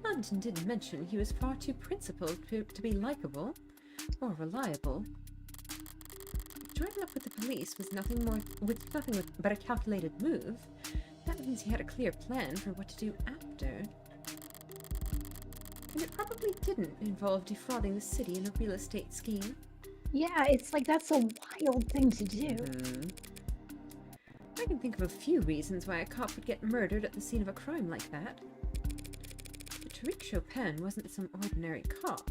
London didn't mention he was far too principled to be likable or reliable. If joining up with the police was nothing but a calculated move, that means he had a clear plan for what to do after. And it probably didn't involve defrauding the city in a real estate scheme. Yeah, it's like that's a wild thing to do. I can think of a few reasons why a cop would get murdered at the scene of a crime like that. But Tariq Chopin wasn't some ordinary cop.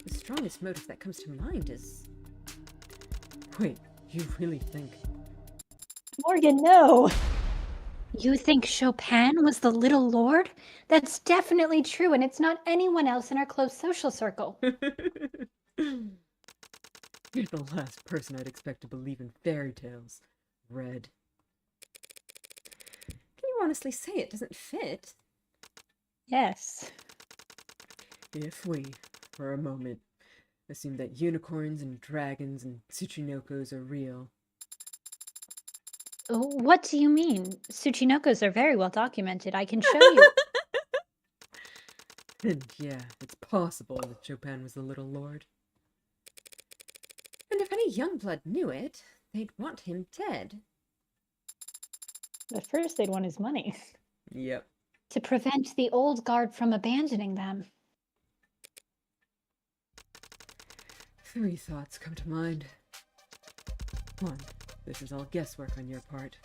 The strongest motive that comes to mind is... Wait, you really think? Morgan, no! You think Chopin was the little lord? That's definitely true, and it's not anyone else in our close social circle. You're the last person I'd expect to believe in fairy tales. Red. Can you honestly say it doesn't fit? Yes. If we, for a moment, assume that unicorns and dragons and Tsuchinokos are real, What do you mean? Tsuchinokos are very well documented. I can show you. then yeah, it's possible that Chopin was the little lord. And if any young blood knew it, they'd want him dead. But first they'd want his money. Yep. To prevent the old guard from abandoning them. 3 thoughts come to mind. 1. This is all guesswork on your part.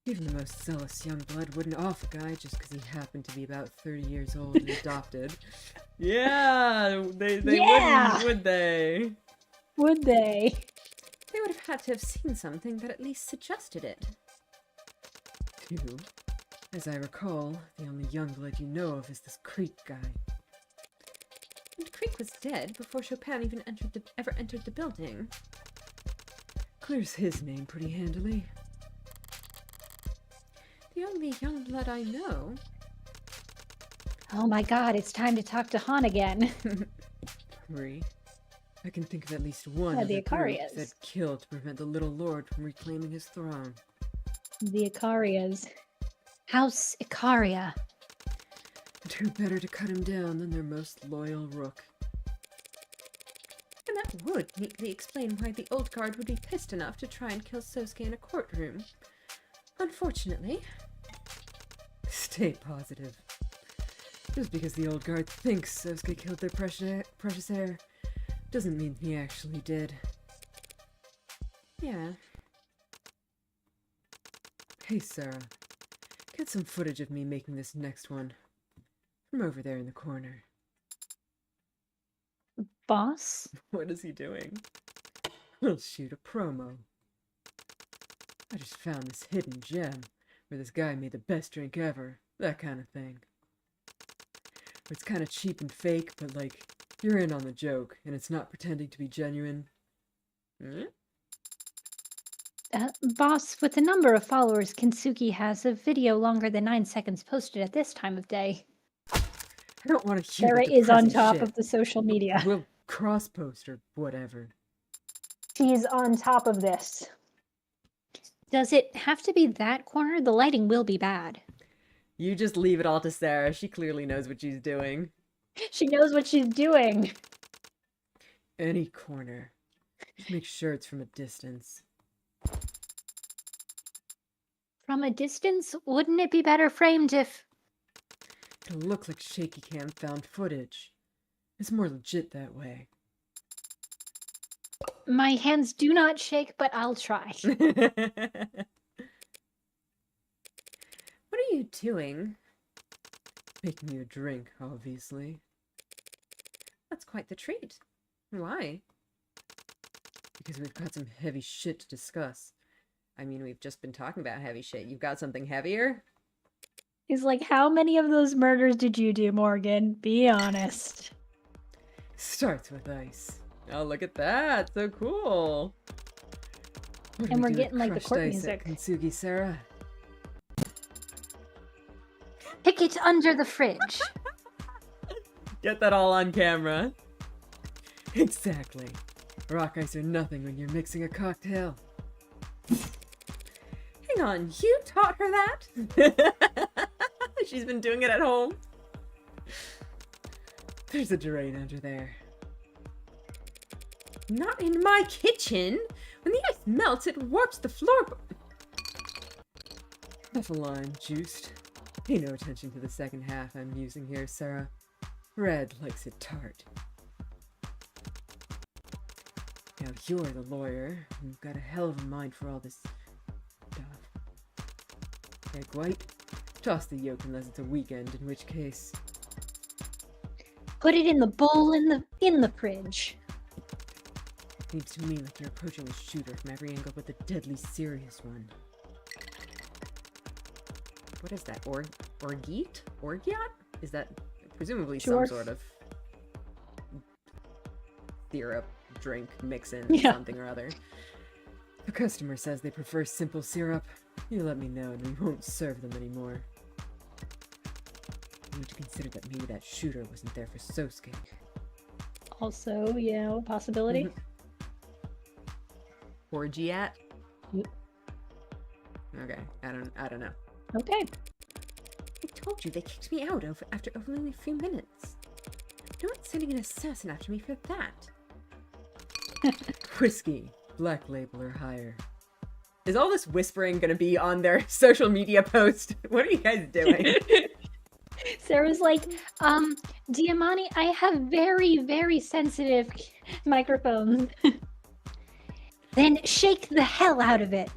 Even the most zealous young blood wouldn't off a guy just because he happened to be about 30 years old and adopted. Yeah, they Yeah! wouldn't, would they? Would they? They would have had to have seen something that at least suggested it. 2. As I recall, the only young blood you know of is this Creek guy. And Creek was dead before Chopin even ever entered the building. Clears his name pretty handily. The only young blood I know. Oh my god, it's time to talk to Han again. 3. I can think of at least one Yeah, of the the group Icarias. that killed to prevent the little lord from reclaiming his throne. The Icarias. House Icaria. And who better to cut him down than their most loyal rook? And that would neatly explain why the old guard would be pissed enough to try and kill Sosuke in a courtroom. Unfortunately. Stay positive. Just because the old guard thinks Sosuke killed their precious heir, doesn't mean he actually did. Yeah. Hey Sarah, get some footage of me making this next one. From over there in the corner. boss? What is he doing? We'll shoot a promo. I just found this hidden gem where this guy made the best drink ever. That kind of thing. It's kind of cheap and fake, but like, you're in on the joke, and it's not pretending to be genuine. Hmm? Boss, with the number of followers Kinsuki has, a video longer than 9 seconds posted at this time of day. I don't want to hear Sarah the is on depressing top shit. of the social media. We'll cross-post or whatever. She's on top of this. Does it have to be that corner? The lighting will be bad. You just leave it all to Sarah. She clearly knows what she's doing. She knows what she's doing. Any corner. Just make sure it's from a distance. From a distance, wouldn't it be better framed if... It'll look like shaky cam found footage. It's more legit that way. My hands do not shake, but I'll try. What are you doing? Making you a drink, obviously. That's quite the treat. Why? Because we've got some heavy shit to discuss. I mean, we've just been talking about heavy shit. You've got something heavier? He's like, how many of those murders did you do, Morgan? Be honest. Starts with ice. Oh, look at that. So cool. What do And we we're do with getting, like, the crushed court ice at music. Kintsugi, Sarah? Pick it under the fridge. Get that all on camera. Exactly. Rock ice or nothing when you're mixing a cocktail. Hang on, you taught her that? She's been doing it at home. There's a drain under there. Not in my kitchen. When the ice melts, it warps the floor. Methylene juiced. Pay no attention to the second half I'm using here, Sarah. Red likes it tart. Now you're the lawyer. You've got a hell of a mind for all this stuff. Egg white? Toss the yolk unless it's a weekend, in which case... Put it in the bowl in the fridge. Seems to me like you're approaching the shooter from every angle but the deadly serious one. What is that? Orgeat? Orgeat? Is that presumably Sure. some sort of syrup drink mix-in Yeah. something or other? The customer says they prefer simple syrup. You let me know and we won't serve them anymore. You need to consider that maybe that shooter wasn't there for Sosuke. Also, you know, possibility. Orgeat? Yep. Okay, I don't know. Okay. I told you they kicked me out after only a few minutes. No one's sending an assassin after me for that. Whiskey, black label or higher. Is all this whispering gonna be on their social media post? What are you guys doing? Sarah's like, Diamani, I have very, very sensitive microphones. Then shake the hell out of it.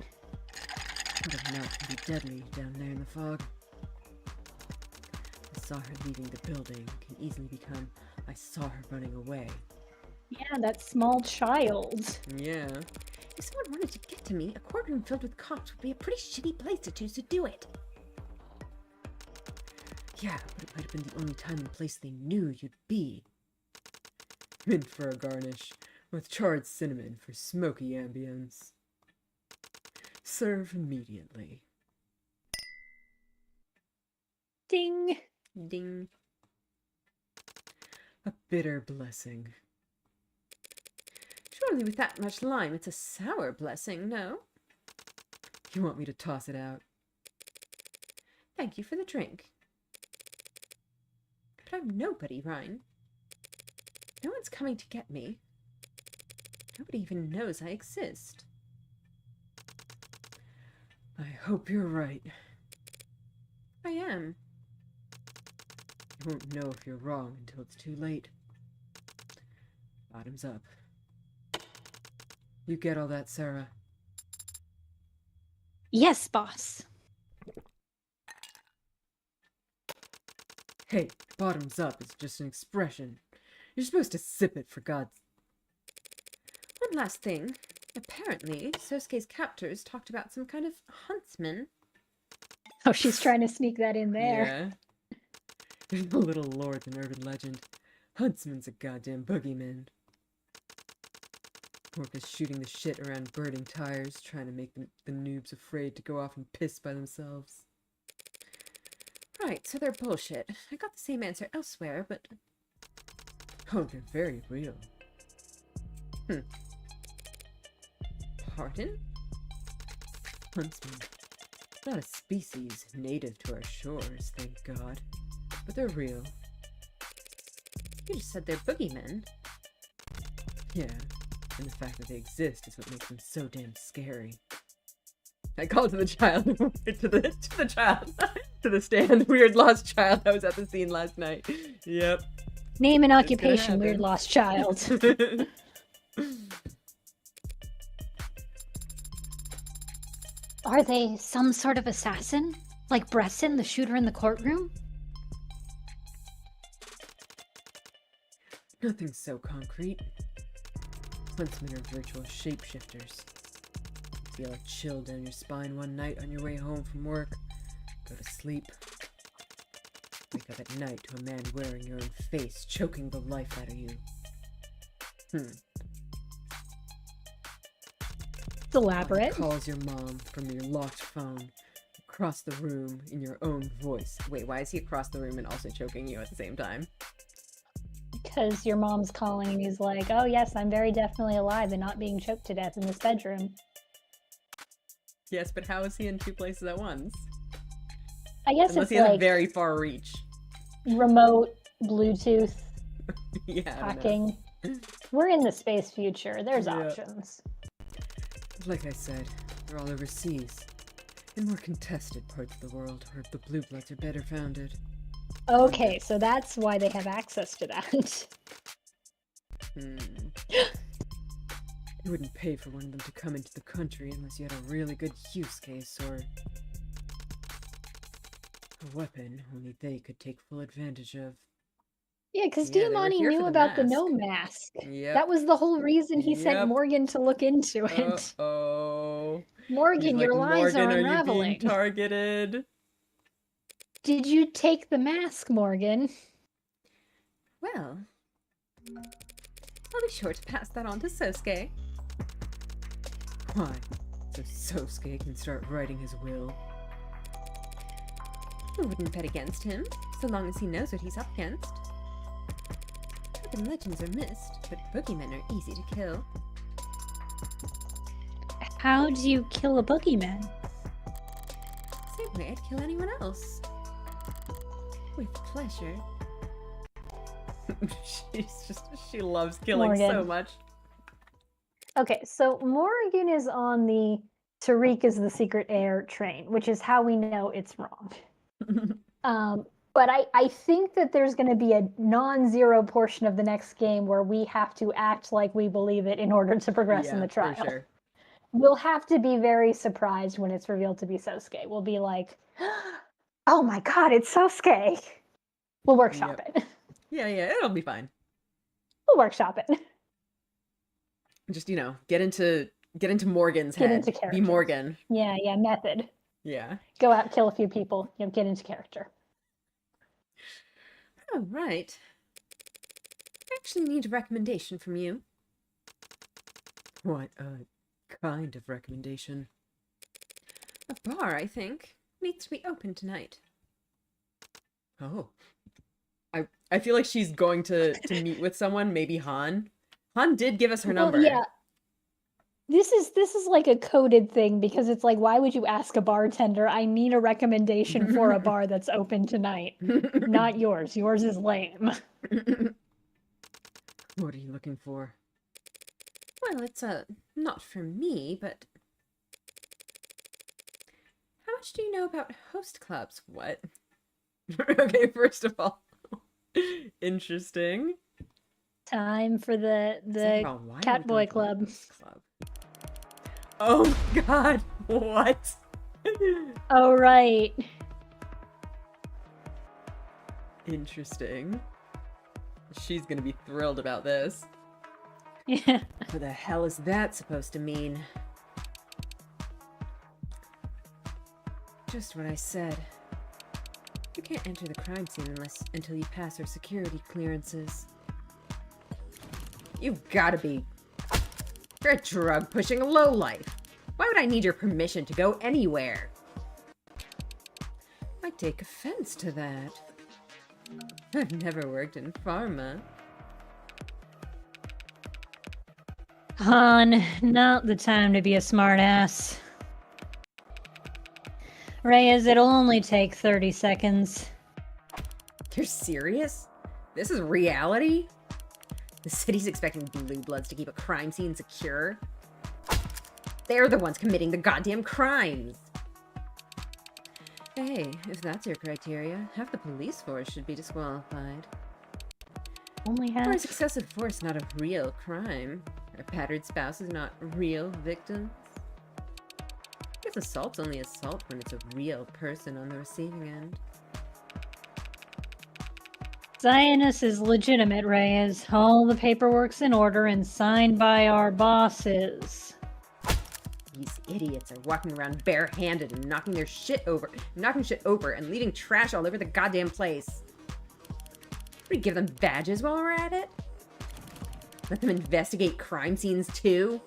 Word of mouth can be deadly down there in the fog. I saw her leaving the building can easily become I saw her running away. Yeah, that small child. Yeah. If someone wanted to get to me, a courtroom filled with cops would be a pretty shitty place to choose to do it. Yeah, but it might have been the only time and place they knew you'd be. Mint for a garnish, with charred cinnamon for smoky ambience. Serve immediately. Ding. Ding. A bitter blessing. Surely with that much lime, it's a sour blessing, no? You want me to toss it out? Thank you for the drink. But I'm nobody, Ryan. No one's coming to get me. Nobody even knows I exist. I hope you're right. I am. You won't know if you're wrong until it's too late. Bottoms up. You get all that, Sarah? Yes, boss. Hey, bottoms up is just an expression. You're supposed to sip it, for God's... One last thing. Apparently, Sosuke's captors talked about some kind of huntsman. Oh, she's trying to sneak that in there. Yeah. There's no little lore than urban legend. Huntsman's a goddamn boogeyman. Orca's shooting the shit around burning tires, trying to make the noobs afraid to go off and piss by themselves. Right, so they're bullshit. I got the same answer elsewhere, but... Oh, they're very real. Pardon? Huntsmen. Not a species native to our shores, thank God. But they're real. You just said they're boogeymen. Yeah, and the fact that they exist is what makes them so damn scary. I called to the child, to the child, to the stand, weird lost child that was at the scene last night. Yep. Name and It's gonna occupation, weird happen. lost child. Are they some sort of assassin? Like Bresson, the shooter in the courtroom? Nothing so concrete. Huntsmen are virtual shapeshifters. Feel a chill down your spine one night on your way home from work. Go to sleep. Wake up at night to a man wearing your own face, choking the life out of you. It's elaborate. Calls your mom from your locked phone across the room in your own voice. Wait, why is he across the room and also choking you at the same time? Because your mom's calling and he's like, oh yes, I'm very definitely alive and not being choked to death in this bedroom. Yes, but how is he in two places at once? I guess Unless it's he has a like very far reach. remote Bluetooth Yeah, I don't know. hacking. We're in the space future. There's Yeah. options. Like I said, they're all overseas. In more contested parts of the world, where the blue bloods are better founded. Okay, so that's why they have access to that. You wouldn't pay for one of them to come into the country unless you had a really good use case or a weapon only they could take full advantage of. Yeah, because Yeah, they were Diamante here for knew the about the mask. no mask. Yep. That was the whole reason he Yep. sent Morgan to look into it. Uh-oh. Morgan, He's your like, lies Morgan, are are unraveling. you being targeted? Did you take the mask, Morgan? Well, I'll be sure to pass that on to Sosuke. Why? So Sosuke can start writing his will. I wouldn't bet against him, so long as he knows what he's up against. Urban legends are missed, but boogeymen are easy to kill. How do you kill a boogeyman? Same way I'd kill anyone else. With pleasure. She loves killing so Morgan. much. Okay, so Morgan is on the Tariq is the secret heir train, which is how we know it's wrong. But I think that there's going to be a non-zero portion of the next game where we have to act like we believe it in order to progress in the trial. For sure. We'll have to be very surprised when it's revealed to be Sosuke. We'll be like, oh my god, it's Sosuke. We'll workshop it. Yeah, it'll be fine. We'll workshop it. Just, get into Morgan's head. Get into Be character. Morgan. Yeah, method. Yeah. Go out, kill a few people, get into character. Oh, right. I actually need a recommendation from you. What kind of recommendation? A bar, I think. Needs to be open tonight. Oh. I feel like she's going to meet with someone, maybe Han. Han did give us her number. Well, yeah. This is like a coded thing because it's like, why would you ask a bartender? I need a recommendation for a bar that's open tonight. Not yours. Yours is lame. What are you looking for? Well, it's not for me, but how much do you know about host clubs? What? Okay, first of all, interesting. Time for the Second of all, why are we Catboy going to a Club. host club? Oh my god, what? Oh right. Interesting. She's gonna be thrilled about this. Yeah. What the hell is that supposed to mean? Just what I said. You can't enter the crime scene until you pass our security clearances. You've gotta be... You're a drug-pushing lowlife. Why would I need your permission to go anywhere? I take offense to that. I've never worked in pharma. Han, not the time to be a smartass. Reyes, it'll only take 30 seconds. You're serious? This is reality? The city's expecting blue bloods to keep a crime scene secure? They're the ones committing the goddamn crimes! Hey, if that's your criteria, half the police force should be disqualified. Only Or half? is excessive force not a real crime? Are battered spouses not real victims? I guess assault's only assault when it's a real person on the receiving end. Zionist is legitimate, Reyes. All the paperwork's in order and signed by our bosses. These idiots are walking around barehanded and knocking shit over and leaving trash all over the goddamn place. What, do we give them badges while we're at it? Let them investigate crime scenes too?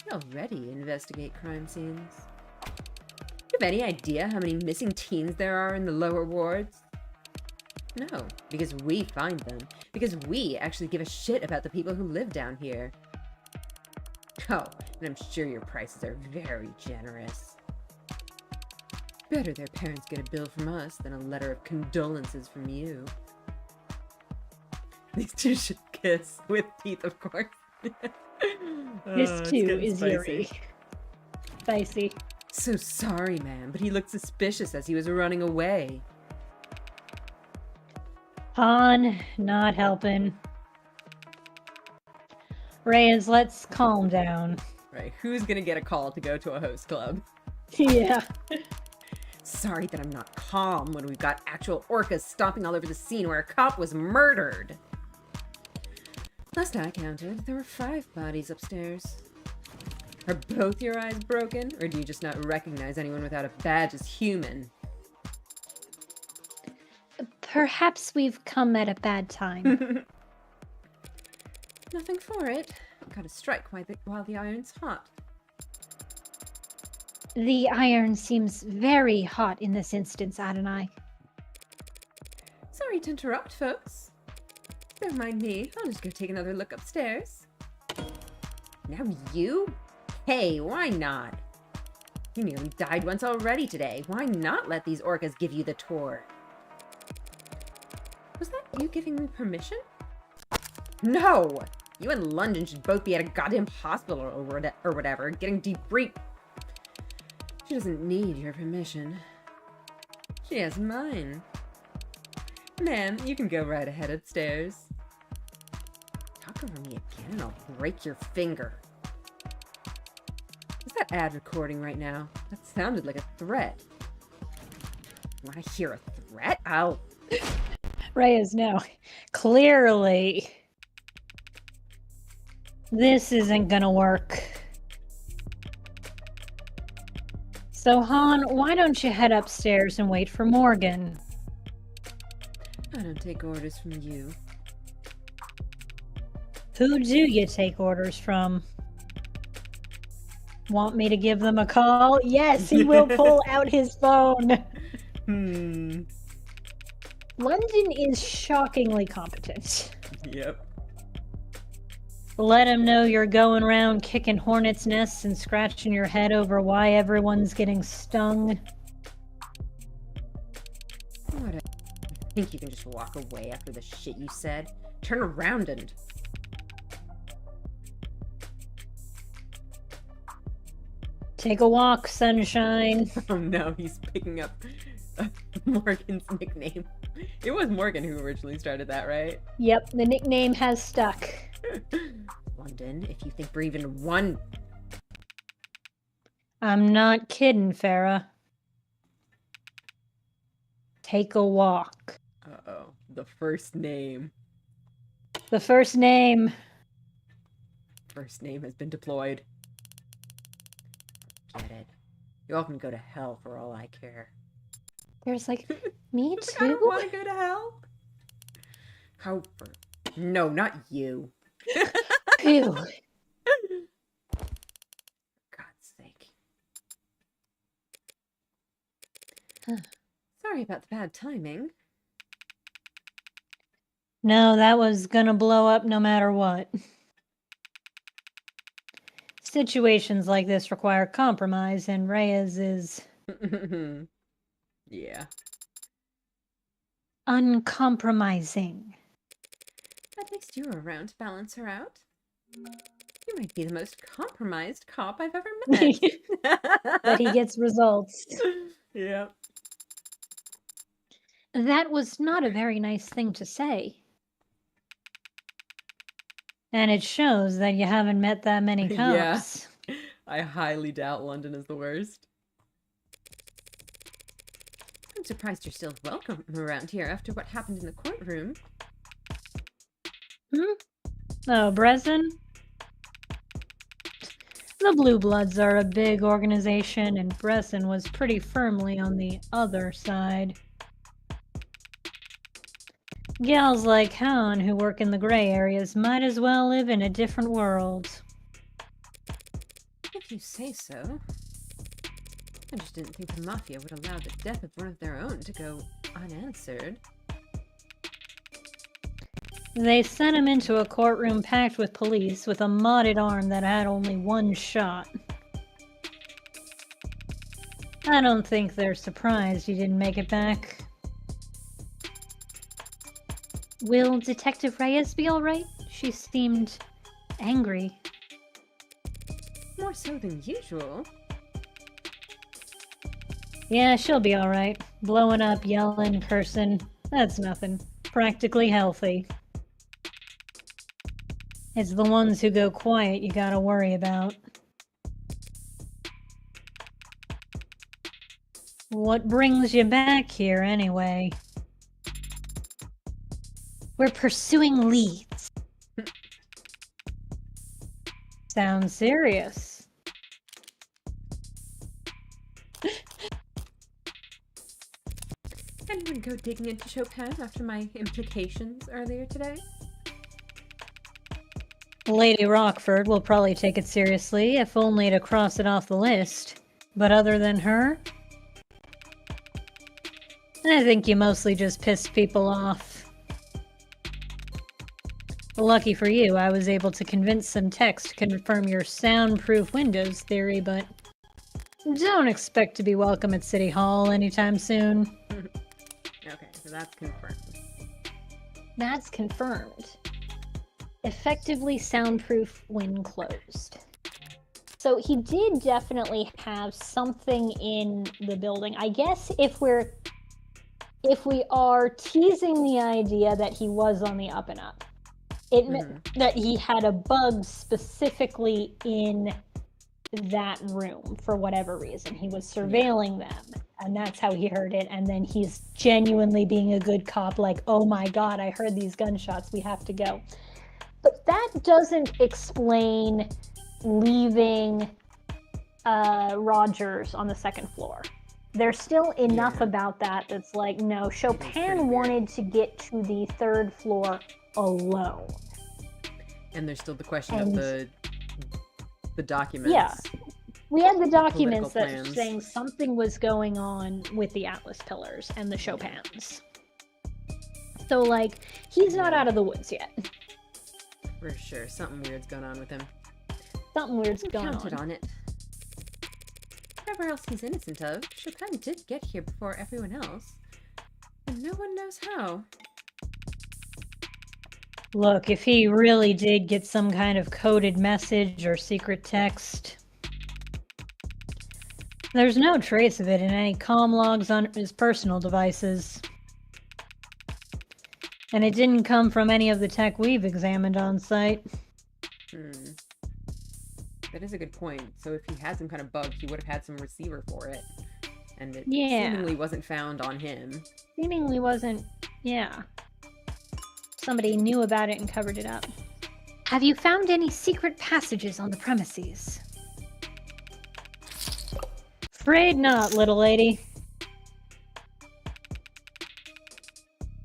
We already investigate crime scenes. Do you have any idea how many missing teens there are in the lower wards? No, because we find them. Because we actually give a shit about the people who live down here. Oh, and I'm sure your prices are very generous. Better their parents get a bill from us than a letter of condolences from you. These two should kiss, with teeth, of course. This too is Yuri. Spicy. So sorry, man, but he looked suspicious as he was running away. Han, not helping. Reyes, let's calm down. Right, who's gonna get a call to go to a host club? Yeah. Sorry that I'm not calm when we've got actual orcas stomping all over the scene where a cop was murdered. Last I counted, there were 5 bodies upstairs. Are both your eyes broken, or do you just not recognize anyone without a badge as human? Perhaps we've come at a bad time. Nothing for it. Gotta strike while the iron's hot. The iron seems very hot in this instance, Adonai. Sorry to interrupt, folks. Don't mind me. I'll just go take another look upstairs. Now you? Hey, why not? You nearly died once already today. Why not let these orcas give you the tour? Was that you giving me permission? No! You and London should both be at a goddamn hospital or whatever, getting debriefed. She doesn't need your permission. She has mine. Ma'am, you can go right ahead upstairs. Talk over me again and I'll break your finger. Is that ad recording right now? That sounded like a threat. When I hear a threat, I'll... Reyes, no. Clearly. This isn't gonna work. So, Han, why don't you head upstairs and wait for Morgan? I don't take orders from you. Who do you take orders from? Want me to give them a call? Yes, he will pull out his phone. London is shockingly competent. Yep. Let him know you're going around kicking hornets' nests and scratching your head over why everyone's getting stung. Whatever. Think you can just walk away after the shit you said? Turn around and... Take a walk, sunshine. Oh no, he's picking up Morgan's nickname. It was Morgan who originally started that, right? Yep, the nickname has stuck. London, if you think we're even one... I'm not kidding, Farah. Take a walk. Uh-oh. the first name. The first name. First name has been deployed. Get it. You all can go to hell for all I care. There's like, me Like, I don't too? want to go to hell. How? No, not you. Phew. God's sake. Huh. Sorry about the bad timing. No, that was gonna blow up no matter what. Situations like this require compromise, and Reyes is Yeah. uncompromising. At least you were around to balance her out. You might be the most compromised cop I've ever met. But he gets results. Yeah. That was not a very nice thing to say. And it shows that you haven't met that many Yeah. cops. I highly doubt London is the worst. I'm surprised you're still welcome around here after what happened in the courtroom. Oh, Brezen? The Blue Bloods are a big organization, and Brezen was pretty firmly on the other side. Gals like Han who work in the gray areas might as well live in a different world. If you say so. I just didn't think the Mafia would allow the death of one of their own to go unanswered. They sent him into a courtroom packed with police with a modded arm that had only one shot. I don't think they're surprised he didn't make it back. Will Detective Reyes be alright? She seemed angry. More so than usual. Yeah, she'll be alright. Blowing up, yelling, cursing. That's nothing. Practically healthy. It's the ones who go quiet you gotta worry about. What brings you back here, anyway? We're pursuing leads. Sounds serious. Anyone go digging into Chopin after my implications earlier today? Lady Rockford will probably take it seriously, if only to cross it off the list. But other than her, I think you mostly just pissed people off. Lucky for you, I was able to convince some techs to confirm your soundproof windows theory, but don't expect to be welcome at City Hall anytime soon. Okay, so that's confirmed. That's confirmed. Effectively soundproof when closed. So he did definitely have something in the building. I guess if we are teasing the idea that he was on the up and up, it meant that he had a bug specifically in that room for whatever reason. He was surveilling them, and that's how he heard it. And then he's genuinely being a good cop, like, oh my god, I heard these gunshots, we have to go. But that doesn't explain leaving Rogers on the second floor. There's still enough about that that's like, no, Chopin wanted to get to the third floor alone. And there's still the question of the documents. Yeah. We had the documents that plans. were saying something was going on with the Atlas pillars and the Chopins. So, like, he's not out of the woods yet. For sure, something weird's going on with him. Something weird's We going counted on. on it. Whatever else he's innocent of, Chopin did get here before everyone else. And no one knows how. Look, if he really did get some kind of coded message or secret text, there's no trace of it in any comm logs on his personal devices. And it didn't come from any of the tech we've examined on site. That is a good point. So if he had some kind of bug, he would have had some receiver for it. And it Yeah. seemingly wasn't found on him. Seemingly wasn't, yeah. Somebody knew about it and covered it up. Have you found any secret passages on the premises? Afraid not, little lady.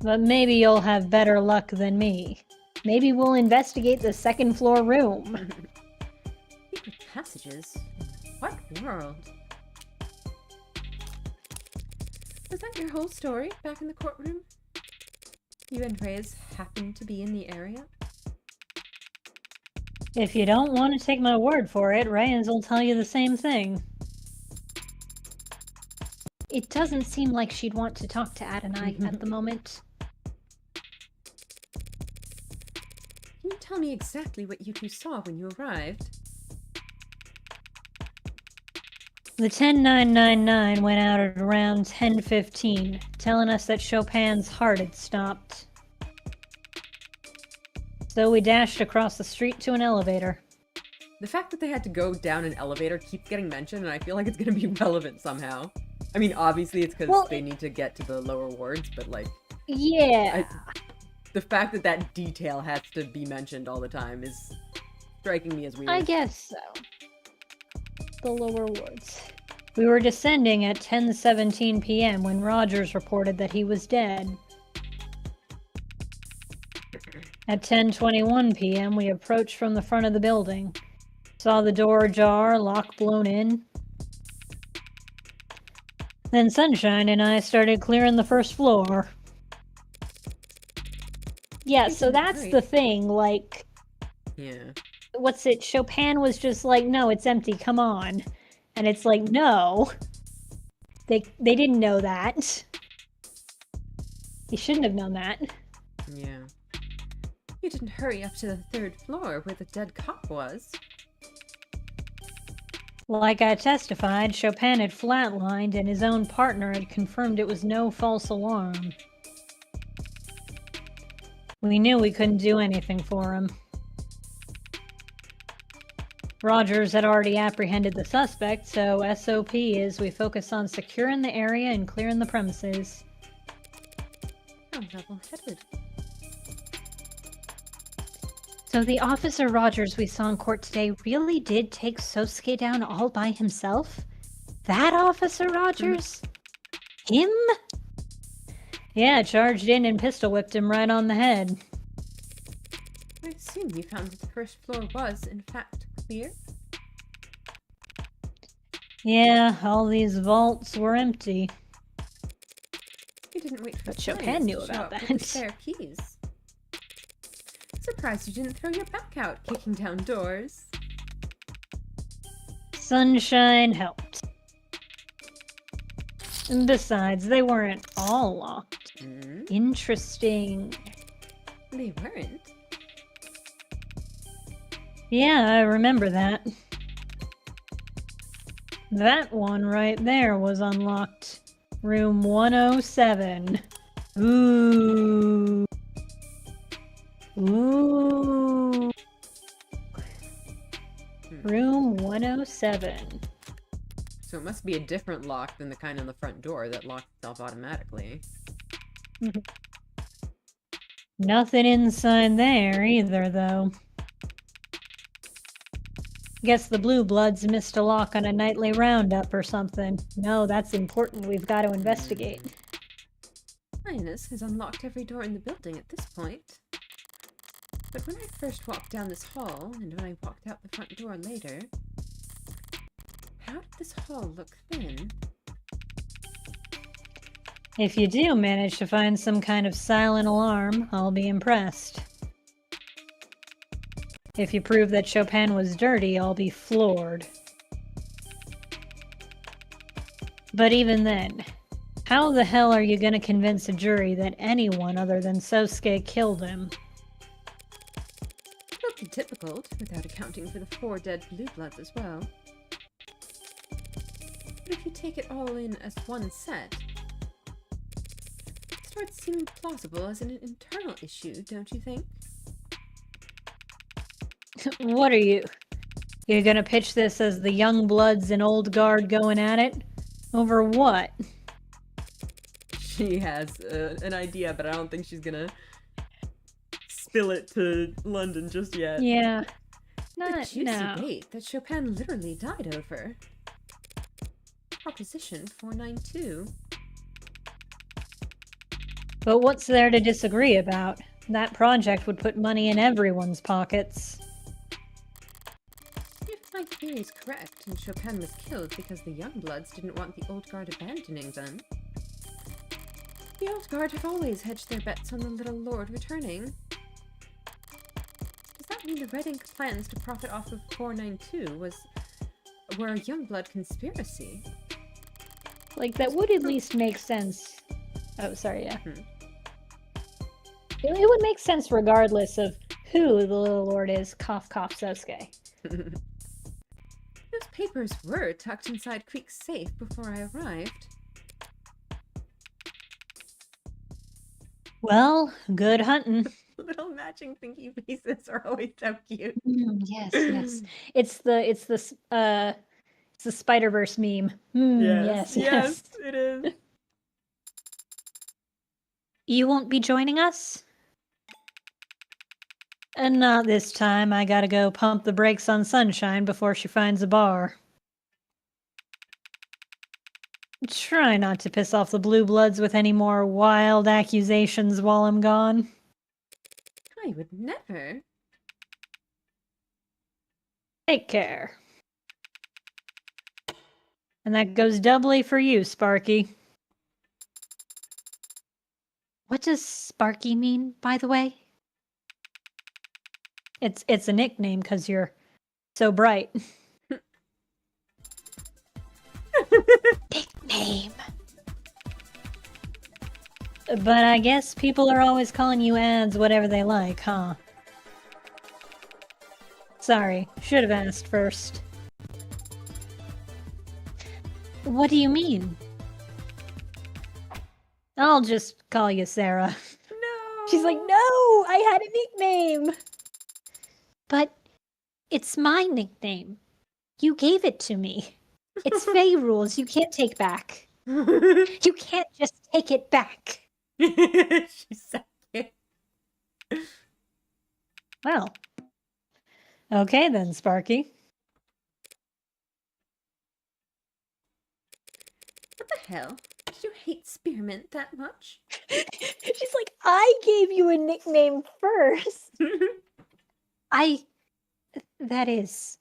But maybe you'll have better luck than me. Maybe we'll investigate the second floor room. Secret passages? What world? Was that your whole story back in the courtroom? You and Reyes happened to be in the area? If you don't want to take my word for it, Reyes will tell you the same thing. It doesn't seem like she'd want to talk to Adonai at the moment. Can you tell me exactly what you two saw when you arrived? The 10999 went out at around 10:15, telling us that Chopin's heart had stopped. So we dashed across the street to an elevator. The fact that they had to go down an elevator keeps getting mentioned, and I feel like it's going to be relevant somehow. I mean, obviously it's because they need to get to the lower wards, but like... Yeah. The fact that that detail has to be mentioned all the time is striking me as weird. I guess so. The lower wards. We were descending at 10:17 p.m. when Rogers reported that he was dead. At 10:21 p.m. we approached from the front of the building. Saw the door ajar, lock blown in. Then Sunshine and I started clearing the first floor. Yeah, so that's the thing, like... Yeah. What's it? Chopin was just like, no, it's empty, come on. And it's like, no. They didn't know that. You shouldn't have known that. Yeah. You didn't hurry up to the third floor where the dead cop was. Like I testified, Chopin had flatlined and his own partner had confirmed it was no false alarm. We knew we couldn't do anything for him. Rogers had already apprehended the suspect, so SOP is we focus on securing the area and clearing the premises. How level-headed. So the Officer Rogers we saw in court today really did take Sosuke down all by himself? That Officer Rogers? Him? Yeah, charged in and pistol whipped him right on the head. I assume you found that the first floor was, in fact, clear? Yeah, all these vaults were empty. You didn't wait for But science Chopin knew to show about up with that. the spare keys. Surprised you didn't throw your back out kicking down doors. Sunshine helped. And besides, they weren't all locked. Hmm? Interesting. They weren't. Yeah, I remember that. That one right there was unlocked. Room 107. Ooh. Ooh. Room 107. So it must be a different lock than the kind on the front door that locks itself automatically. Nothing inside there either, though. Guess the Blue Bloods missed a lock on a nightly roundup or something. No, that's important. We've got to investigate. Lioness has unlocked every door in the building at this point. But when I first walked down this hall, and when I walked out the front door later, how did this hall look then? If you do manage to find some kind of silent alarm, I'll be impressed. If you prove that Chopin was dirty, I'll be floored. But even then, how the hell are you gonna convince a jury that anyone other than Sosuke killed him? It would be difficult, without accounting for the 4 dead Blue Bloods as well. But if you take it all in as one set, it starts seeming plausible as an internal issue, don't you think? What are you? You're gonna pitch this as the young bloods and old guard going at it? Over what? She has an idea, but I don't think she's gonna spill it to London just yet. Yeah. The Not juicy no. bait that Chopin literally died over. Proposition 492. But what's there to disagree about? That project would put money in everyone's pockets. If my theory is correct, and Chopin was killed because the Youngbloods didn't want the Old Guard abandoning them, the Old Guard have always hedged their bets on the Little Lord returning. Does that mean the Red Ink plans to profit off of 492 were a Youngblood conspiracy? Like, that would at least make sense. Oh, sorry, yeah. It would make sense regardless of who the Little Lord is. Cough, cough, Sosuke. Those papers were tucked inside Creek's safe before I arrived. Well, good hunting. Little matching thinky faces are always so cute. Yes, yes. It's the Spider-Verse meme. Yes, yes. It is. You won't be joining us? And not this time. I gotta go pump the brakes on Sunshine before she finds a bar. Try not to piss off the Blue Bloods with any more wild accusations while I'm gone. I would never. Take care. And that goes doubly for you, Sparky. What does Sparky mean, by the way? It's a nickname because you're so bright. Nickname. But I guess people are always calling you ads whatever they like, huh? Sorry, should have asked first. What do you mean? I'll just call you Sarah. No. She's like, no, I had a nickname. But it's my nickname. You gave it to me. It's Fae rules you can't take back. You can't just take it back. She's so cute. Well. Okay then, Sparky. What the hell? Did you hate spearmint that much? She's like, I gave you a nickname first. That is...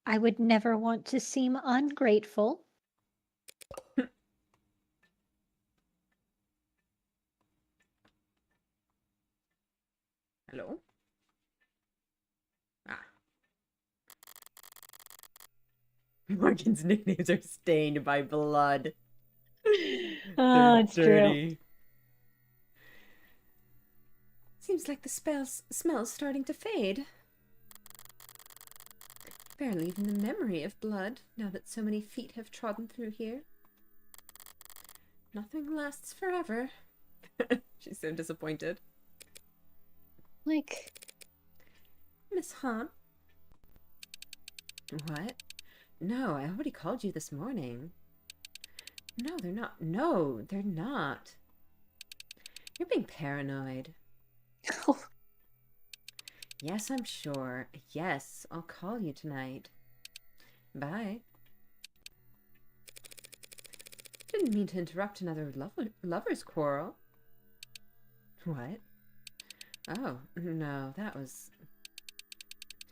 I would never want to seem ungrateful. Hello? Ah. Morgan's nicknames are stained by blood. Oh, it's dirty. Seems like the smell's starting to fade. Barely even the memory of blood, now that so many feet have trodden through here. Nothing lasts forever. She's so disappointed. Like... Miss Hunt? What? No, I already called you this morning. No, they're not. No, they're not. You're being paranoid. Yes, I'm sure. Yes, I'll call you tonight. Bye. Didn't mean to interrupt another lover's quarrel. What? Oh, no, that was...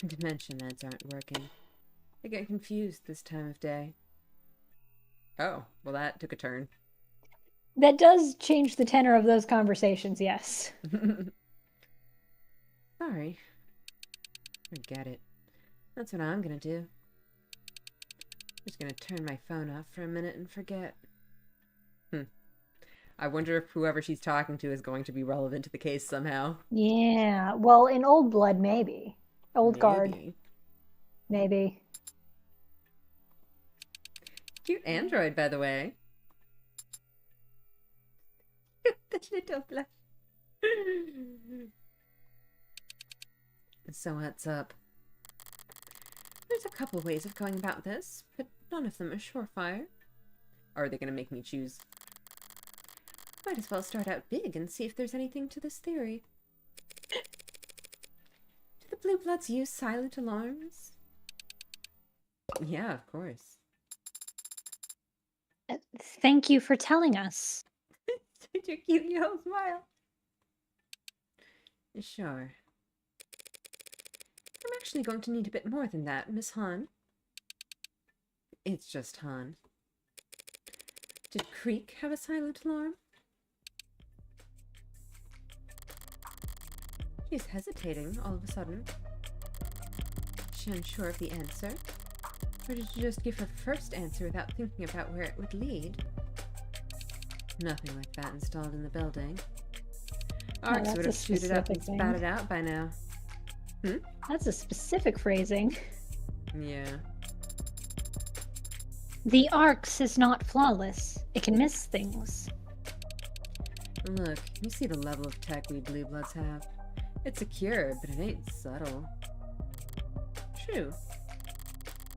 Dimension meds aren't working. I get confused this time of day. Oh, well that took a turn. That does change the tenor of those conversations, yes. Sorry. Forget it. That's what I'm gonna do. Just gonna turn my phone off for a minute and forget. I wonder if whoever she's talking to is going to be relevant to the case somehow. Yeah, well, in Old Blood, maybe. Old Guard, Maybe. maybe. Cute android, by the way. The little blush. So what's up? There's a couple ways of going about this, but none of them are surefire. Or are they going to make me choose? Might as well start out big and see if there's anything to this theory. Do the Blue Bloods use silent alarms? Yeah, of course. Thank you for telling us. Such a cute little smile. Sure. I'm actually going to need a bit more than that, Miss Han. It's just Han. Did Creek have a silent alarm? She's hesitating all of a sudden. Is she unsure of the answer? Or did you just give her first answer without thinking about where it would lead? Nothing like that installed in the building. Arcs that's would a have chewed it up and specific thing. spat it out by now. That's a specific phrasing. Yeah. The Arcs is not flawless. It can miss things. Look, you see the level of tech we Blue Bloods have. It's secure, but it ain't subtle. True.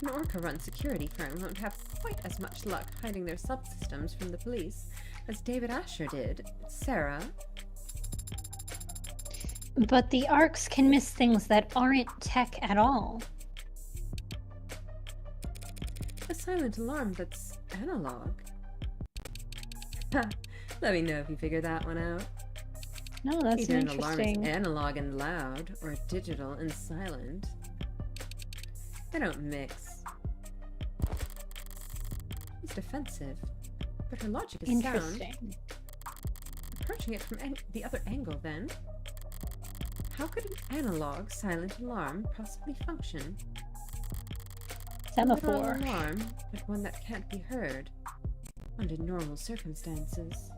An Orca-run security firm won't have quite as much luck hiding their subsystems from the police as David Asher did. Sarah? But the Arcs can miss things that aren't tech at all. A silent alarm that's analog. Ha! Let me know if you figure that one out. No, that's Either an alarm is interesting. analog and loud, or digital and silent. They don't mix. She's defensive, but her logic is sound. Interesting. Approaching it from the other angle, then. How could an analog silent alarm possibly function? A literal Semaphore. alarm, but one that can't be heard under normal circumstances.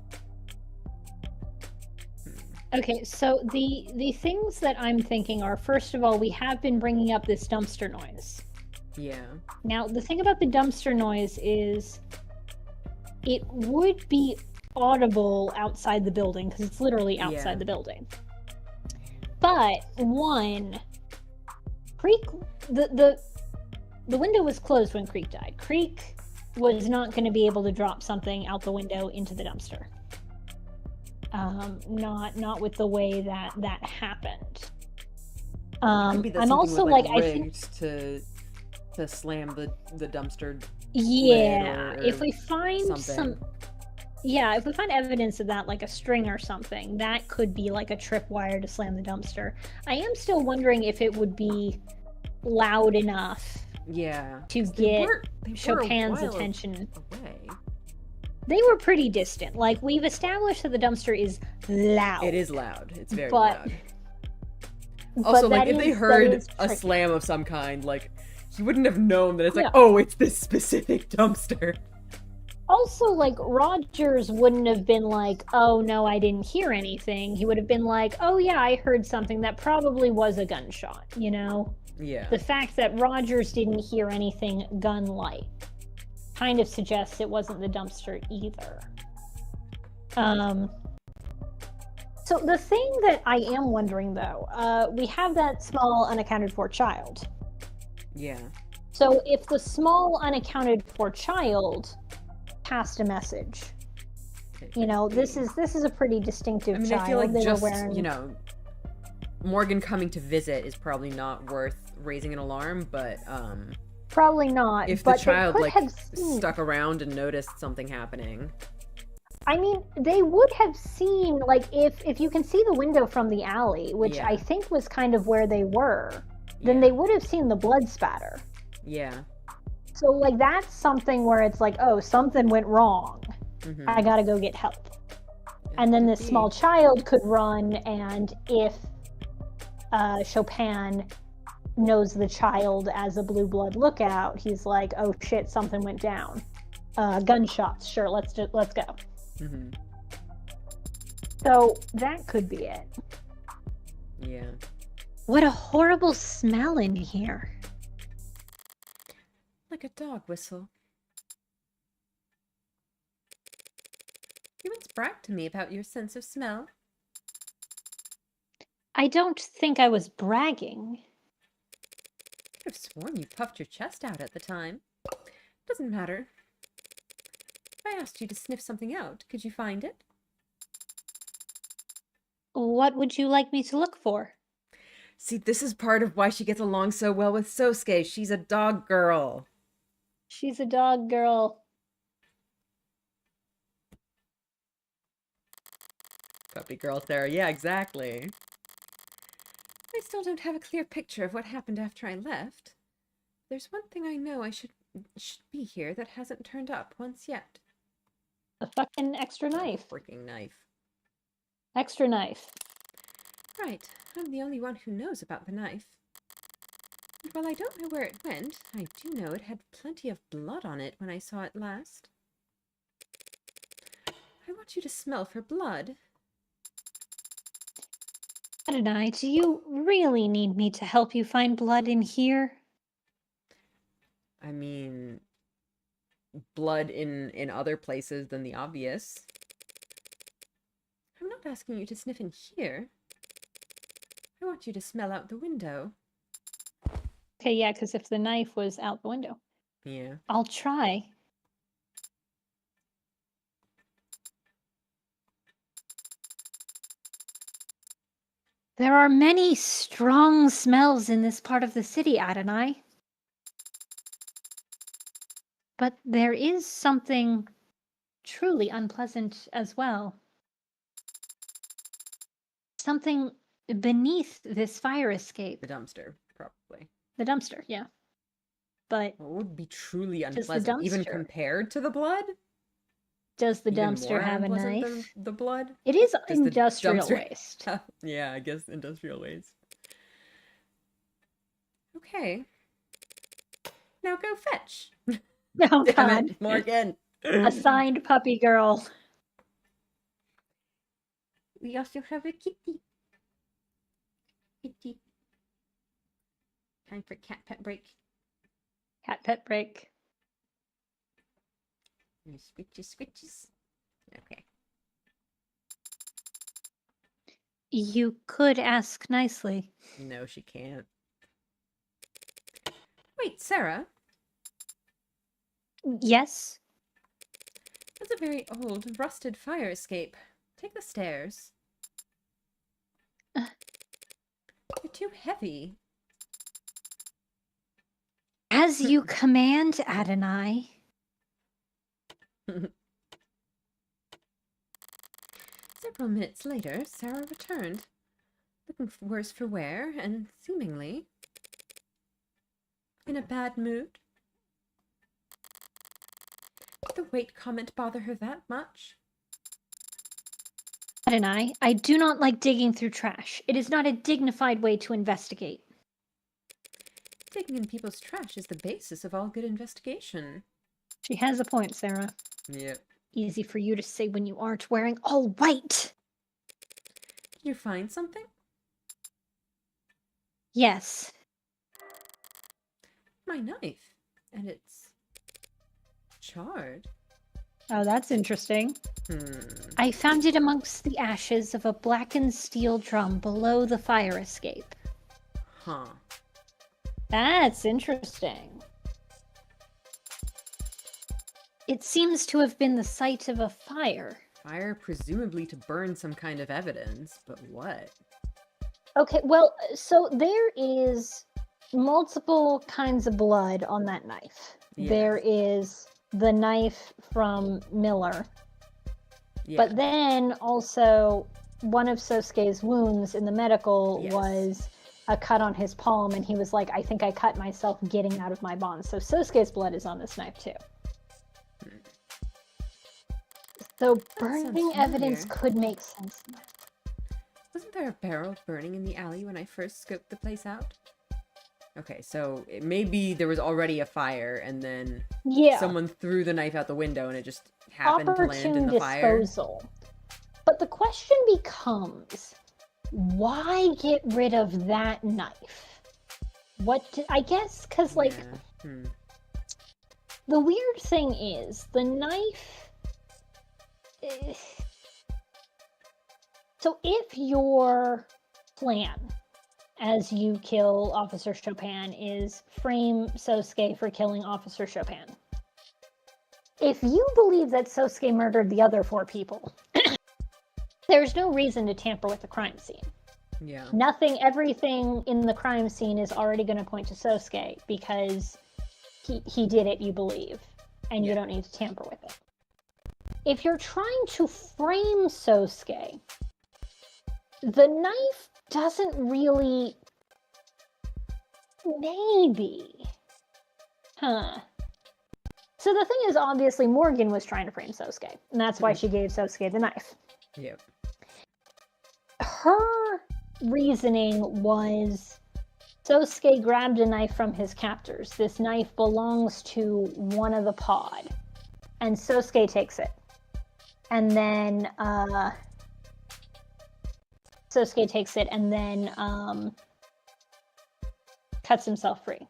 Okay, so the things that I'm thinking are, first of all, we have been bringing up this dumpster noise. Yeah. Now, the thing about the dumpster noise is it would be audible outside the building because it's literally outside Yeah. the building. But one, Creek, the window was closed when Creek died. Creek was not going to be able to drop something out the window into the dumpster. Not with the way that happened. Could be that I'm something also was, like I think rigged to slam the dumpster. yeah, lid or if we find something. if we find evidence of that, like a string or something, that could be like a tripwire to slam the dumpster. I am still wondering if it would be loud enough Yeah. to 'Cause get they were a Chopin's while attention. away. They were pretty distant. Like, we've established that the dumpster is loud. It is loud. It's very But- loud. but Also, like, that if they is- that heard is a tricky. slam of some kind, like, he wouldn't have known that it's like, Yeah. oh, it's this specific dumpster. Also, like, Rogers wouldn't have been like, oh no, I didn't hear anything. He would have been like, oh yeah, I heard something that probably was a gunshot, you know? Yeah. The fact that Rogers didn't hear anything gun-like kind of suggests it wasn't the dumpster either. So the thing that I am wondering, though, we have that small unaccounted for child. Yeah. So if the small unaccounted for child passed a message, you know, this is a pretty distinctive I mean, child. I feel like They were just, wearing... you know, Morgan coming to visit is probably not worth raising an alarm, but, Probably not. if the but they child, could like, have seen... stuck around and noticed something happening. I mean, they would have seen, like, if you can see the window from the alley, which Yeah. I think was kind of where they were, then Yeah. they would have seen the blood spatter. Yeah. So, like, that's something where it's like, oh, something went wrong. Mhm. I gotta go get help. It And then could this be. small child could run, and if Chopin knows the child as a blue blood lookout, he's like, oh shit, something went down. Gunshots, sure, let's go. Mhm. So that could be it. Yeah. What a horrible smell in here. Like a dog whistle. You once bragged to me about your sense of smell. I don't think I was bragging. I could have sworn you puffed your chest out at the time. Doesn't matter. If I asked you to sniff something out, could you find it? What would you like me to look for? See, this is part of why she gets along so well with Sosuke. She's a dog girl. She's a dog girl. Puppy girl Sarah. Yeah, exactly. I still don't have a clear picture of what happened after I left. There's one thing I know I should be here that hasn't turned up once yet. A fucking extra A knife. freaking knife. Extra knife. Right, I'm the only one who knows about the knife. And while I don't know where it went, I do know it had plenty of blood on it when I saw it last. I want you to smell for blood. Adonai, do you really need me to help you find blood in here? I mean, blood in other places than the obvious. I'm not asking you to sniff in here. I want you to smell out the window. Okay, yeah, because if the knife was out the window. Yeah. I'll try. There are many strong smells in this part of the city, Adonai. But there is something truly unpleasant as well. Something beneath this fire escape. The dumpster, probably. The dumpster, yeah. But What would be truly Does the unpleasant, even dumpster- compared to the blood? does the Even dumpster more have a unpleasant than knife? the blood? It is Does the industrial dumpster- waste. Yeah, I guess industrial waste. Okay. Now go fetch. Oh, Damn God. it, Morgan. Assigned puppy girl. We also have a kitty. Kitty. Time for cat pet break. Cat pet break. Switches, switches. Okay. You could ask nicely. No, she can't. Wait, Sarah. Yes? That's a very old, rusted fire escape. Take the stairs. They're too heavy. As you command, Adonai. Several minutes later, Sarah returned, looking worse for wear and seemingly in a bad mood. Did the weight comment bother her that much? Adonai, I do not like digging through trash. It is not a dignified way to investigate. Digging in people's trash is the basis of all good investigation. She has a point, Sarah. Yep. Easy for you to say when you aren't wearing all white. Did you find something? Yes. My knife. And it's charred. Oh, that's interesting. Hmm. I found it amongst the ashes of a blackened steel drum below the fire escape. Huh. That's interesting. It seems to have been the site of a fire. Fire, presumably to burn some kind of evidence, but what? Okay, well, so there is multiple kinds of blood on that knife. Yeah. There is the knife from Miller, Yeah. but then also one of Sosuke's wounds in the medical Yes. was a cut on his palm, and he was like, I think I cut myself getting out of my bonds. So Sosuke's blood is on this knife too. So sounds burning evidence familiar. could make sense. Wasn't there a barrel burning in the alley when I first scoped the place out? Okay, so maybe there was already a fire, and then Yeah. someone threw the knife out the window, and it just happened to land in Opportune the fire. disposal. But the question becomes, why get rid of that knife? I guess because like Yeah. the weird thing is the knife. So if your plan as you kill Officer Chopin is frame Sosuke for killing Officer Chopin, if you believe that Sosuke murdered the other 4 people, There's no reason to tamper with the crime scene. Yeah. Everything in the crime scene is already going to point to Sosuke because he did it, you believe, and you don't need to tamper with it. If you're trying to frame Sosuke, the knife doesn't really... Maybe. Huh. So the thing is, obviously, Morgan was trying to frame Sosuke, and that's why she gave Sosuke the knife. Yep. Her reasoning was Sosuke grabbed a knife from his captors. This knife belongs to one of the pod. And Sosuke takes it. And then, Sosuke takes it and then, cuts himself free.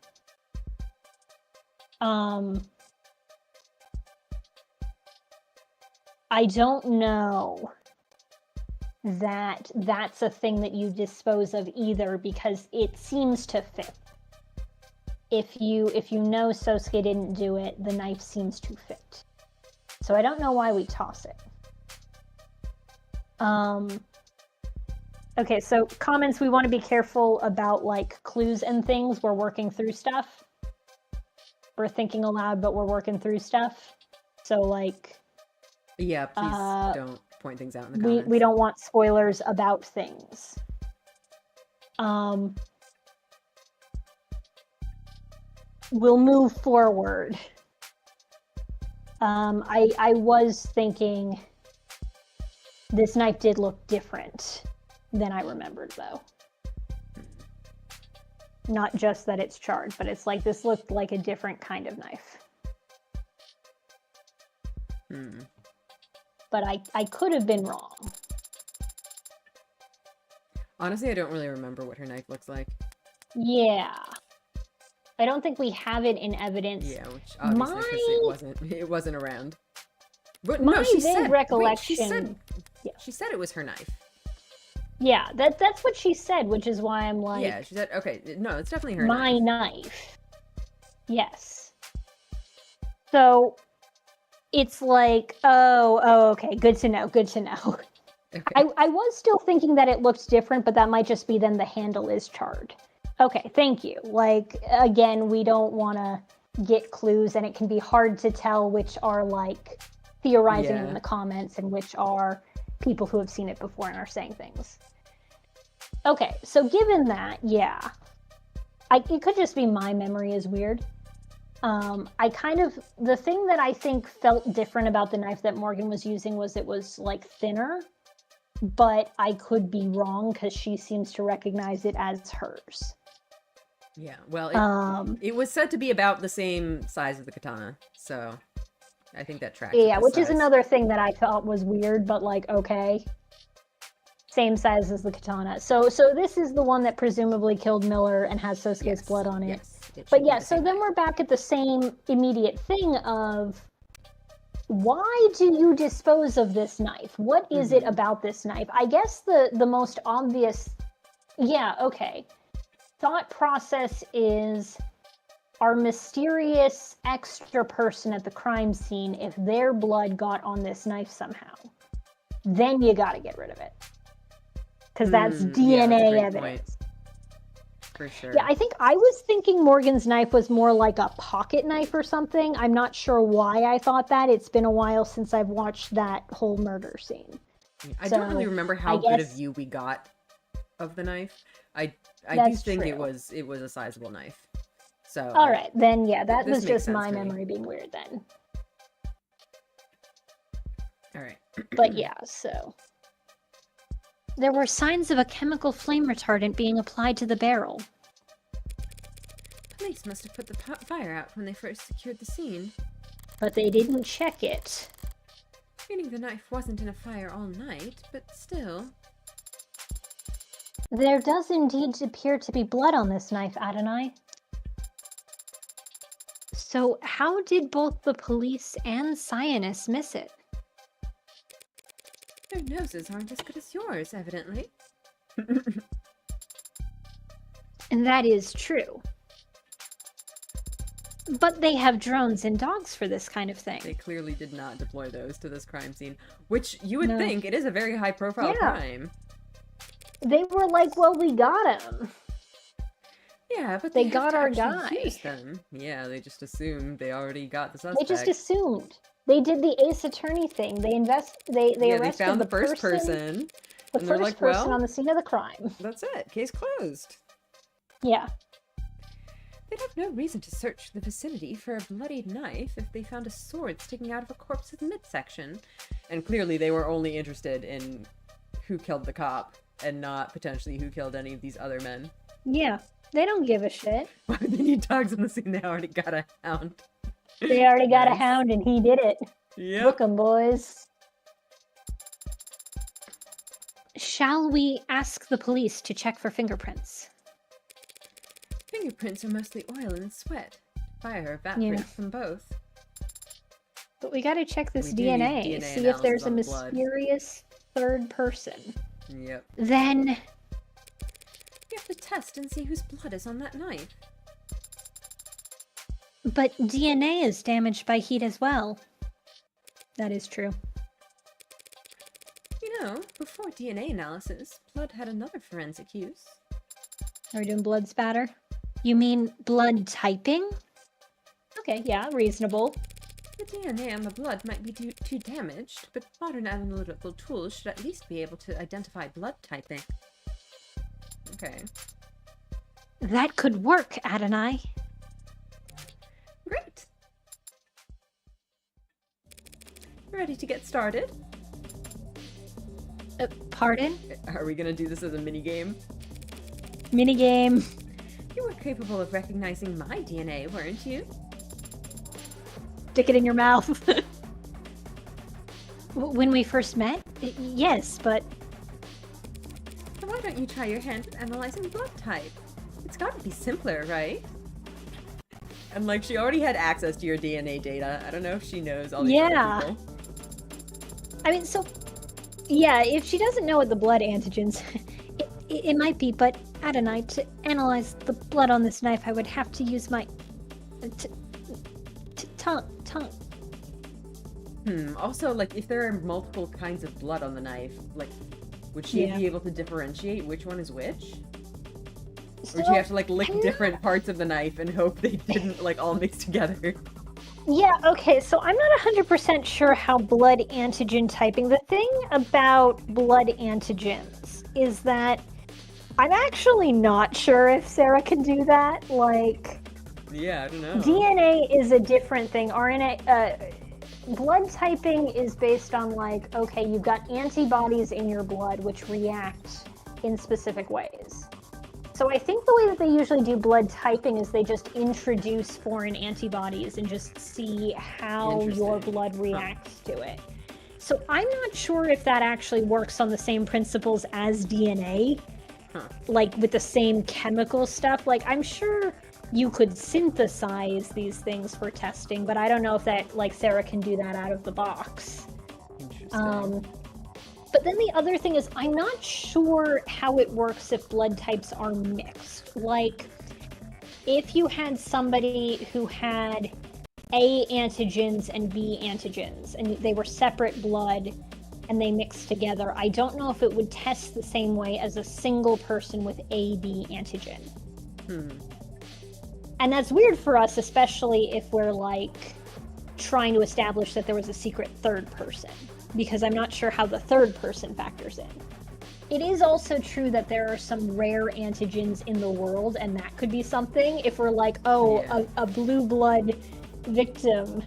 I don't know that that's a thing that you dispose of either, because it seems to fit. If you know Sosuke didn't do it, the knife seems to fit. So I don't know why we toss it. Okay, so comments, we want to be careful about like clues and things. We're working through stuff. We're thinking aloud, but we're working through stuff. So like... Yeah, please don't point things out in the comments. We don't want spoilers about things. We'll move forward. I was thinking this knife did look different than I remembered, though. Not just that it's charred, but it's like this looked like a different kind of knife. But I could have been wrong. Honestly, I don't really remember what her knife looks like. Yeah. I don't think we have it in evidence. Yeah, which obviously because it wasn't around. But no, she said recollection. She said it was her knife. Yeah, that's what she said, which is why I'm like... Yeah, she said, okay, no, it's definitely her my knife. Yes. So, it's like, oh, okay, good to know. Okay. I was still thinking that it looked different, but that might just be then the handle is charred. Okay, thank you. Like, again, we don't want to get clues, and it can be hard to tell which are, like, theorizing in the comments and which are people who have seen it before and are saying things. Okay, so given that, yeah. It could just be my memory is weird. The thing that I think felt different about the knife that Morgan was using was it was, like, thinner. But I could be wrong because she seems to recognize it as hers. Yeah, well, it was said to be about the same size as the katana, so I think that tracks. Yeah, which is another thing that I thought was weird, but like, okay. Same size as the katana. So this is the one that presumably killed Miller and has Sosuke's blood on it. Yes, but yeah, so then we're back at the same immediate thing of, why do you dispose of this knife? What is it about this knife? I guess the most obvious, thought process is our mysterious extra person at the crime scene, if their blood got on this knife somehow, then you gotta get rid of it. Because that's DNA evidence. Point. For sure. Yeah, I think I was thinking Morgan's knife was more like a pocket knife or something. I'm not sure why I thought that. It's been a while since I've watched that whole murder scene. I don't really remember how good a view we got of the knife. I do think it was a sizable knife. So all right, then yeah, that was just my memory being weird then. All right. But yeah, so there were signs of a chemical flame retardant being applied to the barrel. Police must have put the fire out when they first secured the scene. But they didn't check it. Meaning the knife wasn't in a fire all night, but still. There does indeed appear to be blood on this knife, Adonai. So how did both the police and Cyanus miss it? Their noses aren't as good as yours, evidently. And that is true. But they have drones and dogs for this kind of thing. They clearly did not deploy those to this crime scene, which you would No. think it is a very high-profile Yeah. crime. They were like, well, we got him. Yeah, but They have got to our actually guy. use them. Yeah, they just assumed they already got the They suspect. just assumed. They did the Ace Attorney thing. They Yeah, they arrested found the the first person. the and they're first like, person well- on the scene of the crime. That's it. Case closed. Yeah. They'd have no reason to search the vicinity for a bloodied knife if they found a sword sticking out of a corpse's midsection. And clearly they were only interested in who killed the cop, and not potentially who killed any of these other men. Yeah, they don't give a shit. Why would they need dogs in the scene? They already got a hound. They already got a Nice. hound and he did it. Yep. Book 'em, boys. Shall we ask the police to check for fingerprints? Fingerprints are mostly oil and sweat. Fire Yeah. evaporates them both. But we gotta check this We do need DNA, DNA see if there's a analysis on blood. mysterious third person. Yep. Then, You have to test and see whose blood is on that knife. but DNA is damaged by heat as well. That is true. You know, before DNA analysis, blood had another forensic use. Are we doing blood spatter? You mean blood typing? Okay, yeah, reasonable. The DNA on the blood might be too damaged, but modern analytical tools should at least be able to identify blood typing. Okay. That could work, Adonai. Great! Ready to get started? Pardon? Are we gonna do this as a minigame? Minigame. You were capable of recognizing my DNA, weren't you? Stick it in your mouth. When we first met? Yes, but So why don't you try your hand at analyzing blood type? It's gotta be simpler, right? And like, she already had access to your DNA data. I don't know if she knows all these Yeah. other people. I mean, so yeah, if she doesn't know what the blood antigens, it might be. But Adonai, to analyze the blood on this knife, I would have to use my tongue. Also, like, if there are multiple kinds of blood on the knife, like, would she Yeah. be able to differentiate which one is which? Or So, would she have to, like, lick I'm different parts of the knife and hope they didn't, like, all mix together? yeah, okay, so I'm not 100% sure how blood antigen typing. The thing about blood antigens is that I'm actually not sure if Sarah can do that. Like, Yeah, I don't know. DNA is a different thing. Blood typing is based on, like, okay, you've got antibodies in your blood which react in specific ways. So I think the way that they usually do blood typing is they just introduce foreign antibodies and just see how your Interesting. blood reacts to it. So I'm not sure if that actually works on the same principles as DNA, like with the same chemical stuff. Like, I'm sure you could synthesize these things for testing, but I don't know if that, like, Sarah can do that out of the box. Interesting. But then the other thing is, I'm not sure how it works if blood types are mixed. Like, if you had somebody who had A antigens and B antigens, and they were separate blood and they mixed together, I don't know if it would test the same way as a single person with AB antigen. And that's weird for us, especially if we're, like, trying to establish that there was a secret third person, because I'm not sure how the third person factors in. It is also true that there are some rare antigens in the world, and that could be something. If we're like, oh, Yeah. a blue blood victim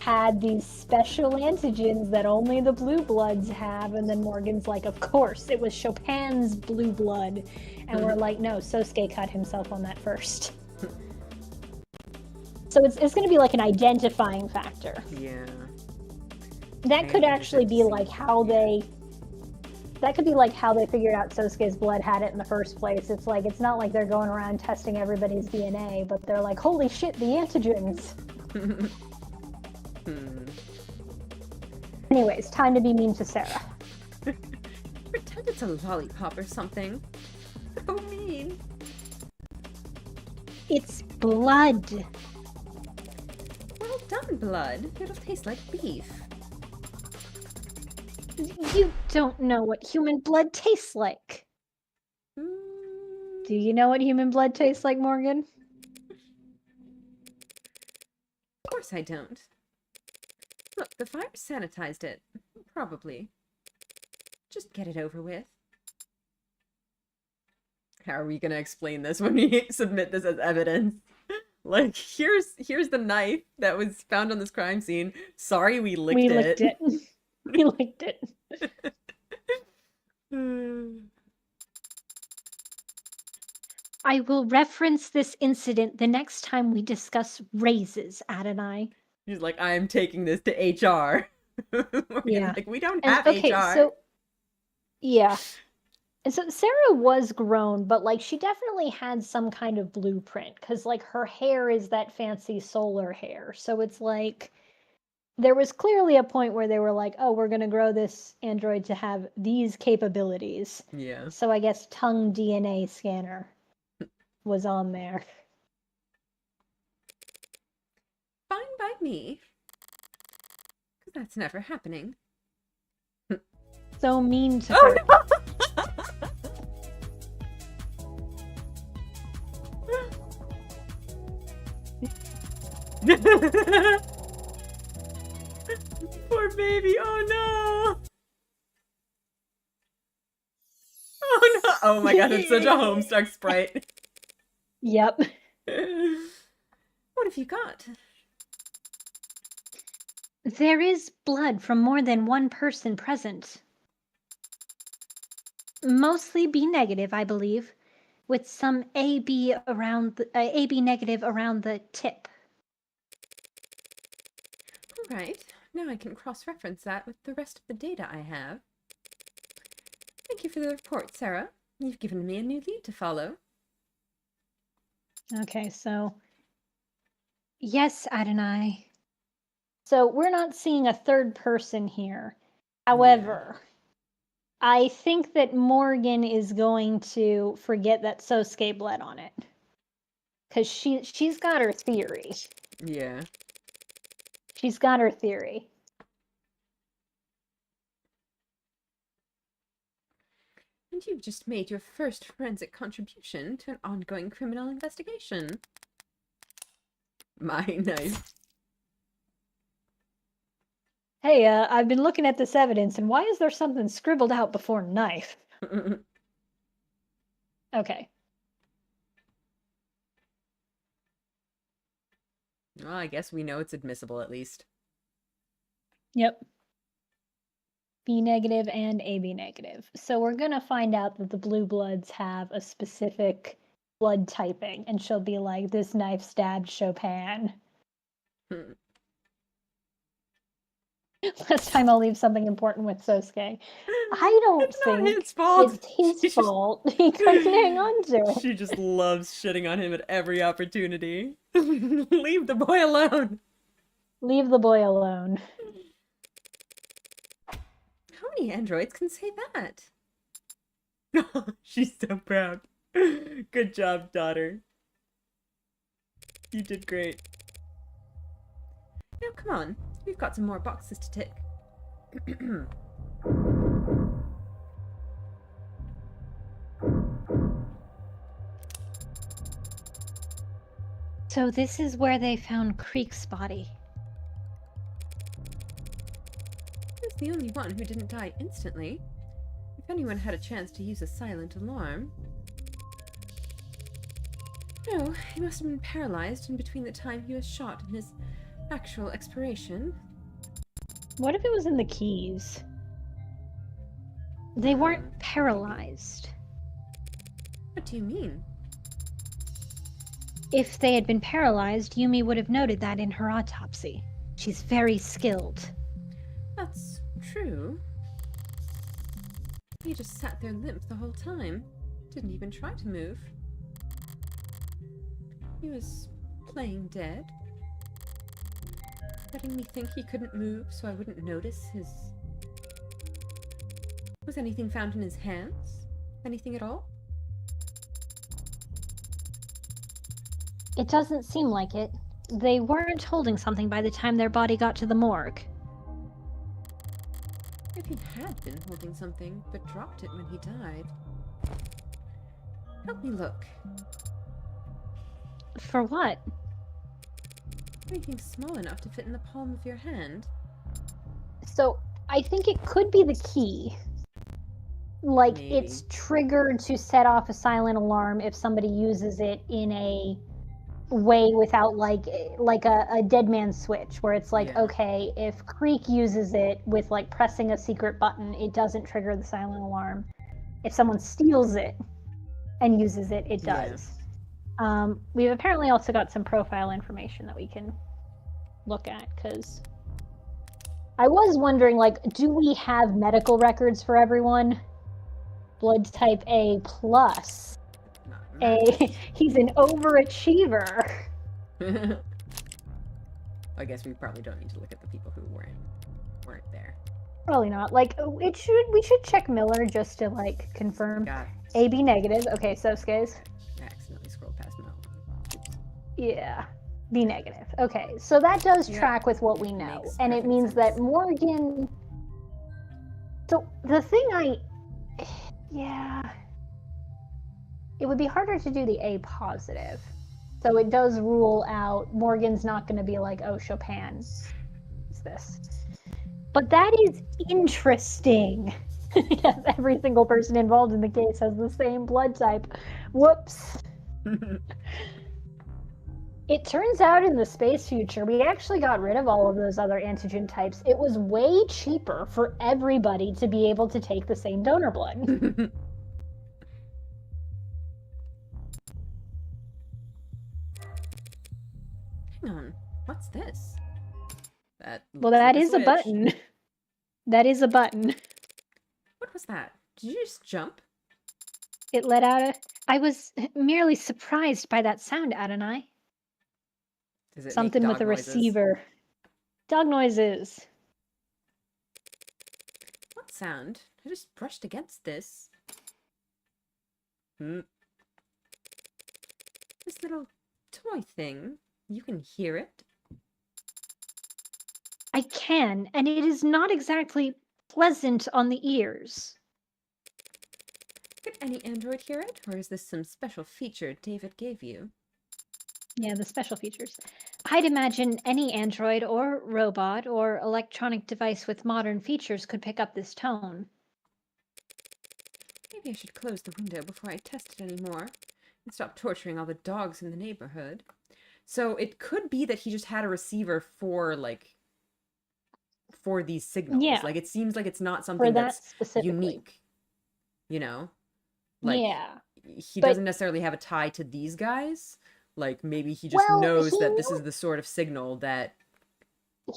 had these special antigens that only the blue bloods have, and then Morgan's like, of course, it was Chopin's blue blood. And we're like, no, Sosuke cut himself on that first. So it's going to be like an identifying factor. Yeah. That could Maybe actually be it's- like how they. That could be like how they figured out Sosuke's blood had it in the first place. It's like, it's not like they're going around testing everybody's DNA, but they're like, holy shit, the antigens. Anyways, time to be mean to Sarah. Pretend it's a lollipop or something. So mean. It's blood. human blood, it'll taste like beef. You don't know what human blood tastes like. Mm, Do you know what human blood tastes like, Morgan? of course I don't. Look, the fire sanitized it. Probably. Just get it over with. How are we gonna explain this when we submit this as evidence? Like, here's the knife that was found on this crime scene. Sorry, we licked We it. licked it. We licked it. I will reference this incident the next time we discuss raises, Adonai. He's like, I'm taking this to HR. Yeah. Like, we don't And have okay, HR. so yeah. And so Sarah was grown, but like she definitely had some kind of blueprint because like her hair is that fancy solar hair. So it's like there was clearly a point where they were like, oh, we're going to grow this android to have these capabilities. Yeah. So I guess tongue DNA scanner was on there. Fine by me. Because that's never happening. So mean to Oh, her. no! Poor baby, oh no! Oh no! Oh my god, it's such a Homestuck sprite. Yep. What have you got? There is blood from more than one person present. Mostly B negative, I believe, with some AB AB negative around the tip. All right, now I can cross-reference that with the rest of the data I have. Thank you for the report, Sarah. You've given me a new lead to follow. Okay, so yes, Adonai. So we're not seeing a third person here. However, I think that Morgan is going to forget that Sosuke bled on it. Because she's got her theory. Yeah. She's got her theory. And you've just made your first forensic contribution to an ongoing criminal investigation. My nice. Hey, I've been looking at this evidence, and why is there something scribbled out before knife? Okay. Well, I guess we know it's admissible at least. Yep. B negative and AB negative. So we're gonna find out that the blue bloods have a specific blood typing, and she'll be like, this knife stabbed Chopin. Last time I'll leave something important with Sosuke. I don't It's not think his fault. it's his She just- fault. He couldn't hang on to it. She just loves shitting on him at every opportunity. Leave the boy alone. Leave the boy alone. How many androids can say that? She's so proud. Good job, daughter. You did great. Now, come on. We've got some more boxes to tick. So this is where they found Creek's body. He's the only one who didn't die instantly. If anyone had a chance to use a silent alarm. No, he must have been paralyzed in between the time he was shot and his actual expiration. What if it was in the keys? They weren't paralyzed. What do you mean? If they had been paralyzed, Yumi would have noted that in her autopsy. She's very skilled. That's true. He just sat there limp the whole time. Didn't even try to move. He was playing dead. Letting me think he couldn't move so I wouldn't notice his... Was anything found in his hands? Anything at all? It doesn't seem like it. they weren't holding something by the time their body got to the morgue. If he had been holding something, but dropped it when he died. Help me look. For what? Anything small enough to fit in the palm of your hand? So, I think it could be the key. Like, Maybe. it's triggered to set off a silent alarm if somebody uses it in a way without, like a dead man's switch, where it's like, Yeah. okay, if Creek uses it with, like, pressing a secret button, it doesn't trigger the silent alarm. If someone steals it and uses it, it Yeah. does. We've apparently also got some profile information that we can look at, because I was wondering, like, do we have medical records for everyone? Blood type A plus. He's an overachiever. I guess we probably don't need to look at the people who weren't there. Probably not. Like, we should check Miller just to, like, confirm. Got AB negative. Okay, so Skaze. I accidentally scrolled past Mel. Oops. Yeah. B negative. Okay, so that does Yeah. track with what we know. Makes And it perfect means that sense. Morgan... So, the thing Yeah. It would be harder to do the A positive. So it does rule out Morgan's not going to be like, oh, Chopin is this. But that is interesting. Yes, every single person involved in the case has the same blood type. Whoops. It turns out in the space future, we actually got rid of all of those other antigen types. It was way cheaper for everybody to be able to take the same donor blood. Hang on. What's this? That Well, looks that like is a switch. button. That is a button. What was that? Did you just jump? It let out a... I was merely surprised by that sound, Adonai. Does it make Something with dog a noises? receiver. Dog noises. What sound? I just brushed against this. This little toy thing. You can hear it. I can, and it is not exactly pleasant on the ears. Could any android hear it? Or is this some special feature David gave you? Yeah, the special features. I'd imagine any android or robot or electronic device with modern features could pick up this tone. Maybe I should close the window before I test it anymore. And stop torturing all the dogs in the neighborhood. So it could be that he just had a receiver for, like, for these signals. Yeah. Like, it seems like it's not For something that that's specifically. unique. You know? Like, Yeah. he but- doesn't necessarily have a tie to these guys. Like, maybe he just Well, knows he that this knew- is the sort of signal that...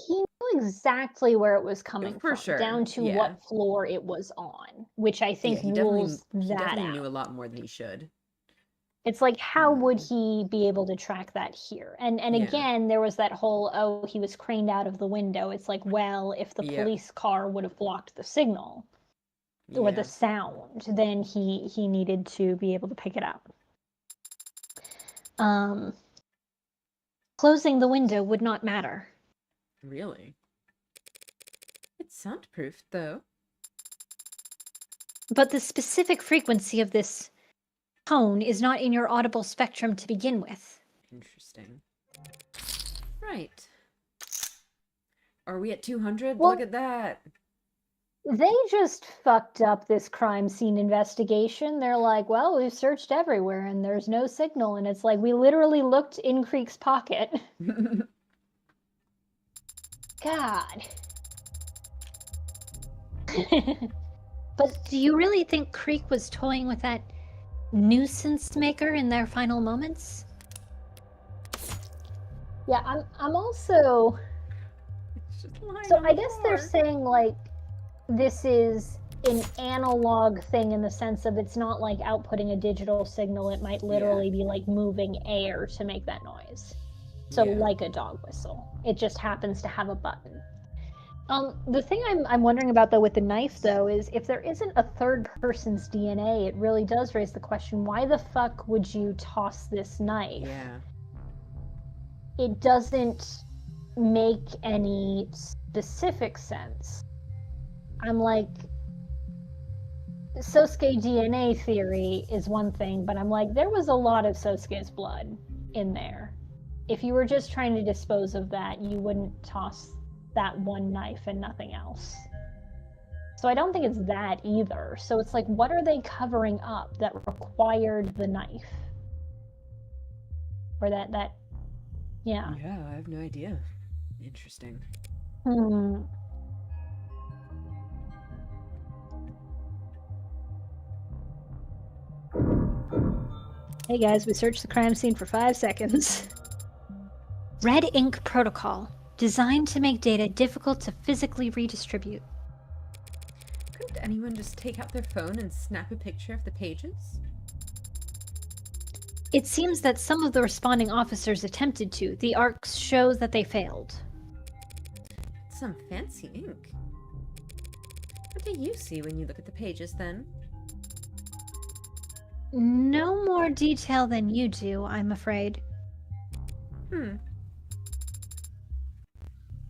He knew exactly where it was coming For from, sure, down to yeah. what floor it was on, which I think he rules definitely, that he definitely out. knew a lot more than he should. It's like, how would he be able to track that here? And Yeah. again, there was that whole, oh, he was craned out of the window. It's like, well, if the Yep. police car would have blocked the signal or the sound, then he needed to be able to pick it up. Closing the window would not matter. Really? It's soundproofed, though. But the specific frequency of this tone is not in your audible spectrum to begin with. Interesting. Right. Are we at 200? Well- Look at that. They just fucked up this crime scene investigation. They're like, well, we've searched everywhere and there's no signal. And it's like, we literally looked in Creek's pocket. God. But do you really think Creek was toying with that nuisance maker in their final moments? Yeah, I'm also... It's just lying So on I the guess they're floor. saying, like, this is an analog thing in the sense of it's not like outputting a digital signal. It might literally be like moving air to make that noise. So Yeah. like a dog whistle. It just happens to have a button. The thing I'm wondering about though with the knife though is if there isn't a third person's DNA, it really does raise the question, why the fuck would you toss this knife? Yeah. it doesn't make any specific sense. I'm like, Sosuke DNA theory is one thing, but I'm like, there was a lot of Sosuke's blood in there. If you were just trying to dispose of that, you wouldn't toss that one knife and nothing else. So I don't think it's that either. So it's like, what are they covering up that required the knife? Or yeah. Yeah, I have no idea. Interesting. Hey guys, we searched the crime scene for 5 seconds. Red ink protocol, designed to make data difficult to physically redistribute. Couldn't anyone just take out their phone and snap a picture of the pages? It seems that some of the responding officers attempted to. The arcs show that they failed. Some fancy ink. What do you see when you look at the pages, then? No more detail than you do, I'm afraid.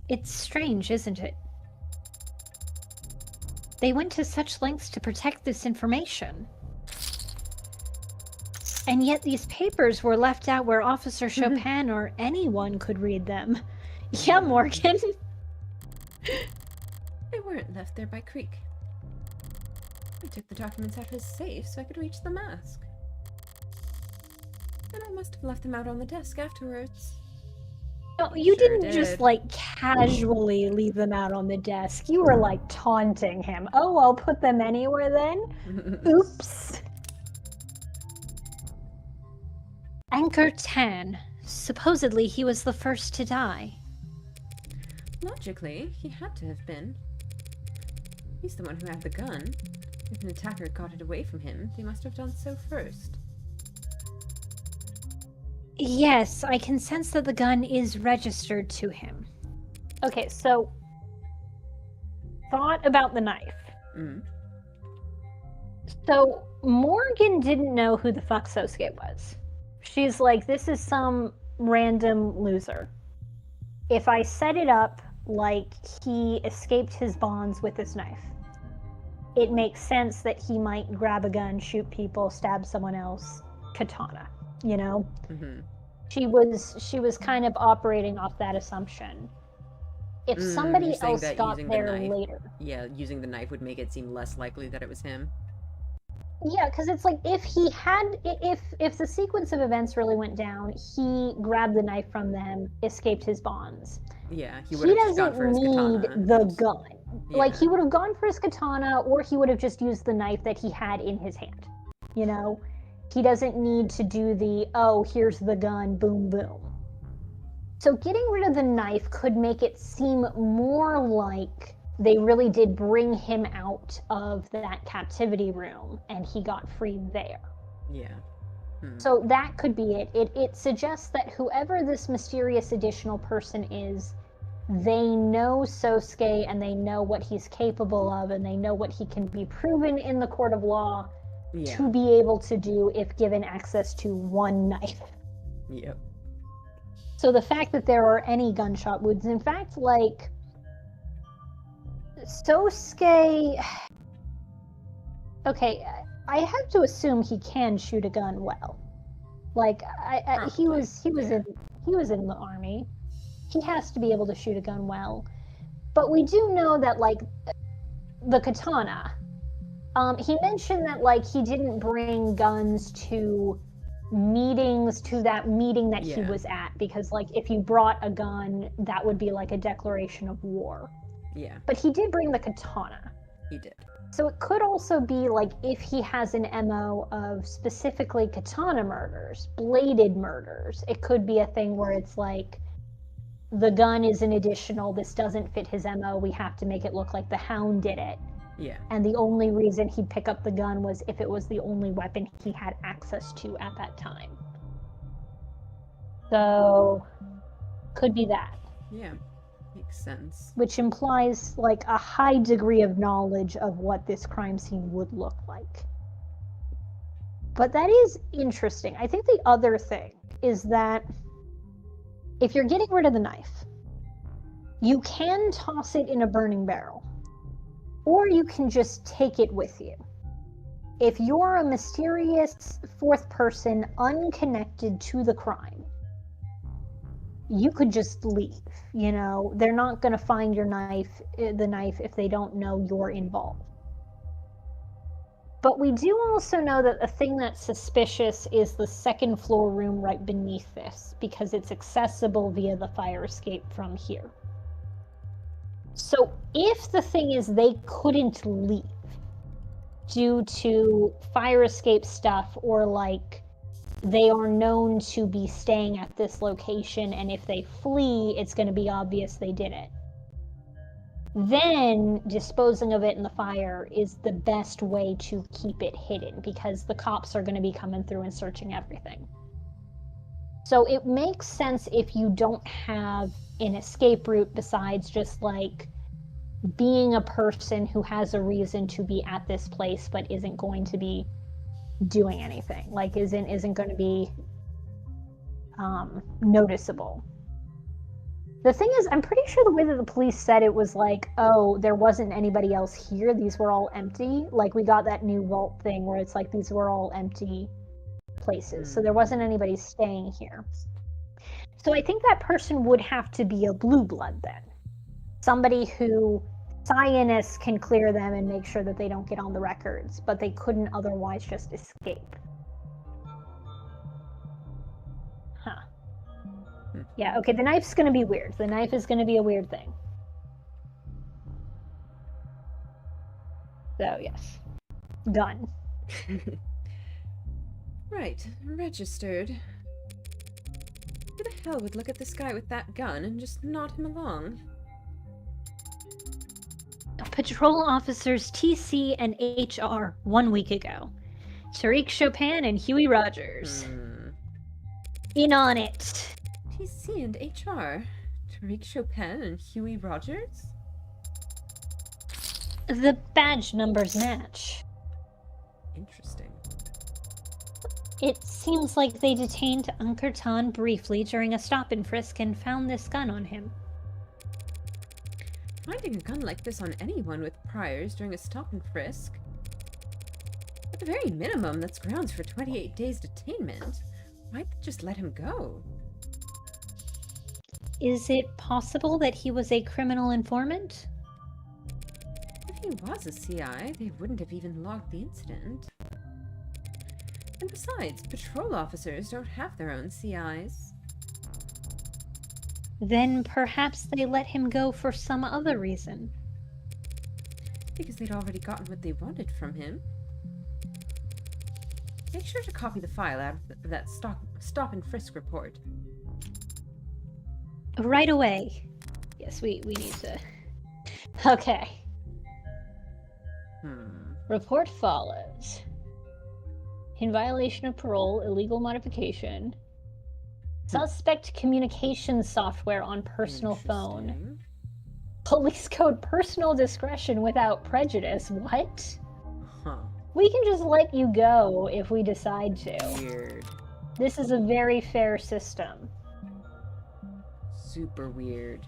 It's strange, isn't it? They went to such lengths to protect this information. And yet these papers were left out where Officer Chopin or anyone could read them. Yeah, Morgan. They weren't left there by Creek. I took the documents out of his safe so I could reach the mask. And I must have left them out on the desk afterwards. No, you Sure didn't just, did. like, casually leave them out on the desk. You were, like, taunting him. Oh, I'll put them anywhere then? Oops. Anchor 10. Supposedly he was the first to die. Logically, he had to have been. He's the one who had the gun. If an attacker got it away from him, they must have done so first. Yes, I can sense that the gun is registered to him. Okay, so... thought about the knife. So, Morgan didn't know who the fuck Sosuke was. She's like, this is some random loser. If I set it up like he escaped his bonds with this knife, it makes sense that he might grab a gun, shoot people, stab someone else, katana, you know? She was kind of operating off that assumption. If somebody you're saying else that got using the there knife- later. Yeah, using the knife would make it seem less likely that it was him. Yeah, because it's like if the sequence of events really went down, he grabbed the knife from them, escaped his bonds. Yeah, He he would have just gone doesn't for his need katana. the gun. Like, Yeah. he would have gone for his katana, or he would have just used the knife that he had in his hand. You know? He doesn't need to do the, oh, here's the gun, boom, boom. So getting rid of the knife could make it seem more like they really did bring him out of that captivity room, and he got free there. Yeah. So that could be it. It suggests that whoever this mysterious additional person is, they know Sosuke and they know what he's capable of and they know what he can be proven in the court of law to be able to do if given access to one knife. Yep. So the fact that there are any gunshot wounds, in fact, like, Sosuke... Okay, I have to assume he can shoot a gun well. Like, he was in the army. He has to be able to shoot a gun well. But we do know that, like, the katana. He mentioned that, like, he didn't bring guns to meetings, to that meeting that he was at, because, like, if you brought a gun, that would be like a declaration of war. Yeah, But he did bring the katana. he did. So it could also be like if he has an MO of specifically katana murders, bladed murders, it could be a thing where it's like the gun is an additional, this doesn't fit his MO, we have to make it look like the Hound did it. Yeah. And the only reason he'd pick up the gun was if it was the only weapon he had access to at that time. So, could be that. Yeah. Makes sense. Which implies like a high degree of knowledge of what this crime scene would look like. But that is interesting. I think the other thing is that if you're getting rid of the knife, you can toss it in a burning barrel, or you can just take it with you. If you're a mysterious fourth person unconnected to the crime, you could just leave. You know, they're not going to find the knife, if they don't know you're involved. But we do also know that the thing that's suspicious is the second floor room right beneath this, because it's accessible via the fire escape from here. So if the thing is they couldn't leave due to fire escape stuff, or like they are known to be staying at this location, and if they flee, it's going to be obvious they did it, then disposing of it in the fire is the best way to keep it hidden, because the cops are going to be coming through and searching everything. So it makes sense if you don't have an escape route besides just like being a person who has a reason to be at this place but isn't going to be doing anything, like isn't going to be noticeable. The thing is, I'm pretty sure the way that the police said it was like, oh, there wasn't anybody else here, these were all empty. Like, we got that new vault thing where it's like these were all empty places, so there wasn't anybody staying here. So I think that person would have to be a blue blood then. Somebody who scientists can clear them and make sure that they don't get on the records, but they couldn't otherwise just escape. Huh. Yeah, okay, the knife's gonna be weird. The knife is gonna be a weird thing. So, yes. Gun. Right, registered. Who the hell would look at this guy with that gun and just nod him along? Patrol officers TC and HR 1 week ago. Tariq Chopin and Huey Rogers. In on it. TC and HR? Tariq Chopin and Huey Rogers? The badge numbers match. Interesting. It seems like they detained Unkerton briefly during a stop and frisk and found this gun on him. Finding a gun like this on anyone with priors during a stop and frisk? At the very minimum, that's grounds for 28 days detainment. Why'd they just let him go? Is it possible that he was a criminal informant? If he was a CI, they wouldn't have even logged the incident. And besides, patrol officers don't have their own CIs. Then perhaps they let him go for some other reason. Because they'd already gotten what they wanted from him. Make sure to copy the file out of that stop and frisk report. Right away. Yes, we need to... Okay. Report follows. In violation of parole, illegal modification. Suspect communication software on personal phone. Police code personal discretion without prejudice. What? Huh. We can just let you go if we decide to. Weird. This is a very fair system. Super weird.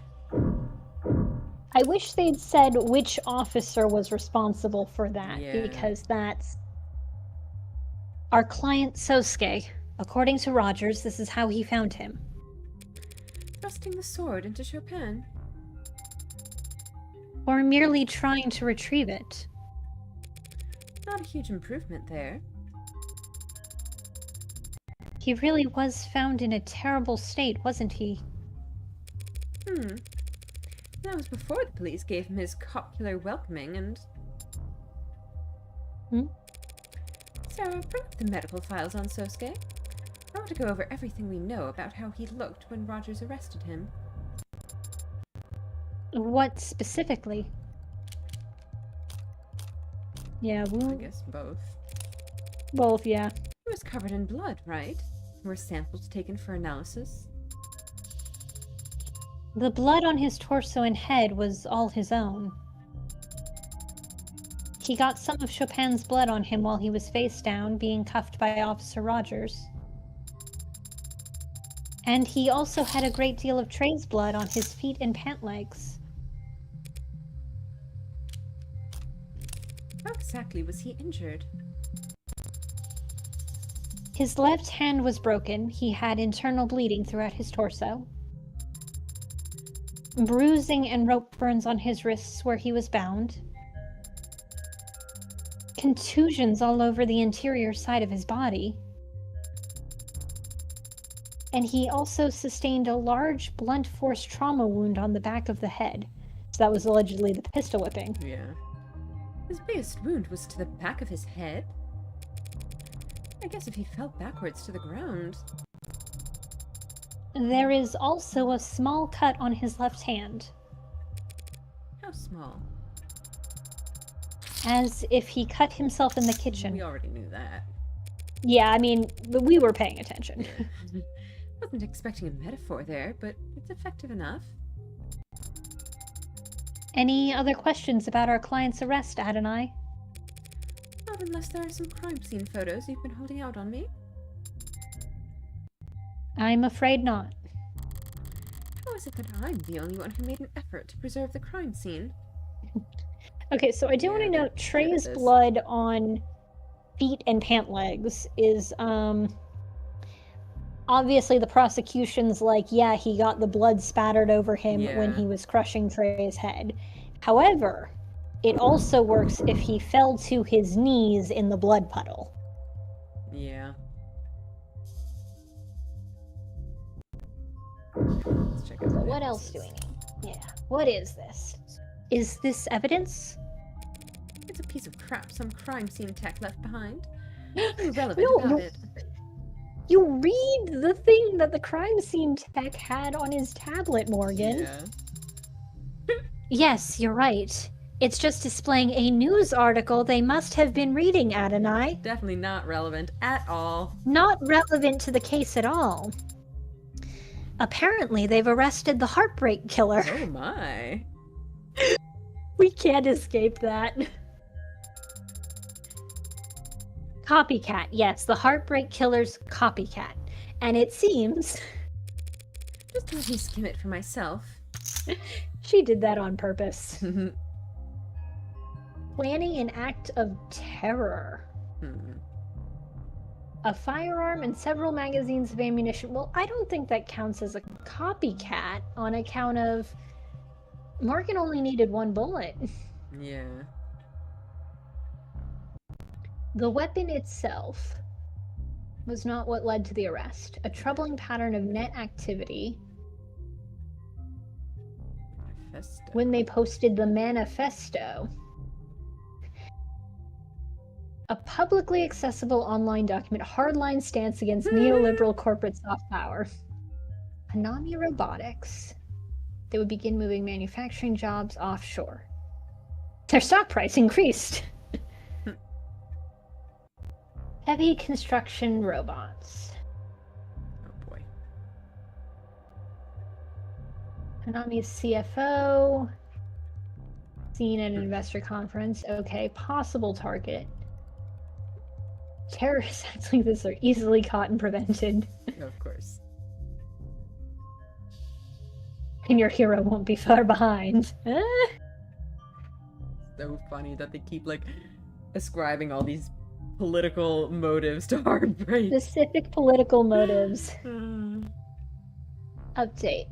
I wish they'd said which officer was responsible for that, Yeah. because that's... Our client Sosuke. According to Rogers, this is how he found him. Thrusting the sword into Chopin. Or merely trying to retrieve it. Not a huge improvement there. He really was found in a terrible state, wasn't he? That was before the police gave him his copular welcoming and... Sarah, bring up the medical files on Sosuke. I want to go over everything we know about how he looked when Rogers arrested him. What specifically? Yeah, I guess both. both, yeah. He was covered in blood, right? Were samples taken for analysis? The blood on his torso and head was all his own. He got some of Chopin's blood on him while he was face down, being cuffed by Officer Rogers. And he also had a great deal of Trey's blood on his feet and pant legs. How exactly was he injured? His left hand was broken. He had internal bleeding throughout his torso. Bruising and rope burns on his wrists where he was bound. Contusions all over the interior side of his body. And he also sustained a large blunt force trauma wound on the back of the head. So that was allegedly the pistol whipping. Yeah. His biggest wound was to the back of his head? I guess if he fell backwards to the ground. There is also a small cut on his left hand, How small? as if he cut himself in the kitchen. We already knew that. Yeah, I mean, but we were paying attention. Wasn't expecting a metaphor there, but it's effective enough. Any other questions about our client's arrest, Adonai? Not unless there are some crime scene photos you've been holding out on me. I'm afraid not. How is it that I'm the only one who made an effort to preserve the crime scene? Okay, so I do want to Yeah, note Trey's this. blood on feet and pant legs is, obviously the prosecution's like, yeah, he got the blood spattered over him when Yeah. he was crushing Trey's head. However, it also works if he fell to his knees in the blood puddle. Yeah. Let's check out So the what else do we necklaces. need? Yeah. What is this? Is this evidence? It's a piece of crap some crime scene tech left behind. Nothing relevant No, about you- it. You read the thing that the crime scene tech had on his tablet, Morgan. Yeah. Yes, you're right. It's just displaying a news article they must have been reading, Adonai. Definitely not relevant at all. Not relevant to the case at all. Apparently, they've arrested the Heartbreak Killer. Oh my. We can't escape that. Copycat, yes, the Heartbreak Killer's copycat. And it seems Just let me skim it for myself. she did that on purpose. Planning an act of terror. A firearm and several magazines of ammunition. Well, I don't think that counts as a copycat on account of Morgan only needed one bullet. Yeah. The weapon itself was not what led to the arrest. A troubling pattern of net activity Manifesto. when they posted the manifesto. A publicly accessible online document, hardline stance against neoliberal corporate soft power. Hanami Robotics. They would begin moving manufacturing jobs offshore. Their stock price increased. Heavy construction robots. Oh boy. Hanami's CFO. Seen at an investor conference. Okay, possible target. Terrorist acts like this are easily caught and prevented. Of course. And your hero won't be far behind. So funny that they keep like ascribing all these political motives to Heartbreak. Specific political motives. Hmm. Update.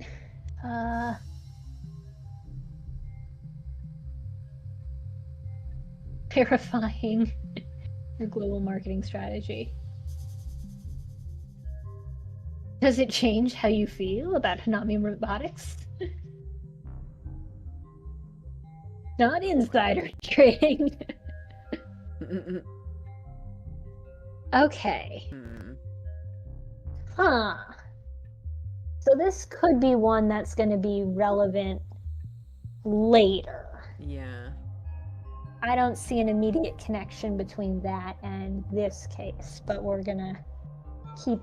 Verifying your global marketing strategy. Does it change how you feel about Hanami Robotics? Not insider trading. Okay. Hmm. Huh. So this could be one that's going to be relevant later. Yeah. I don't see an immediate connection between that and this case, but we're going to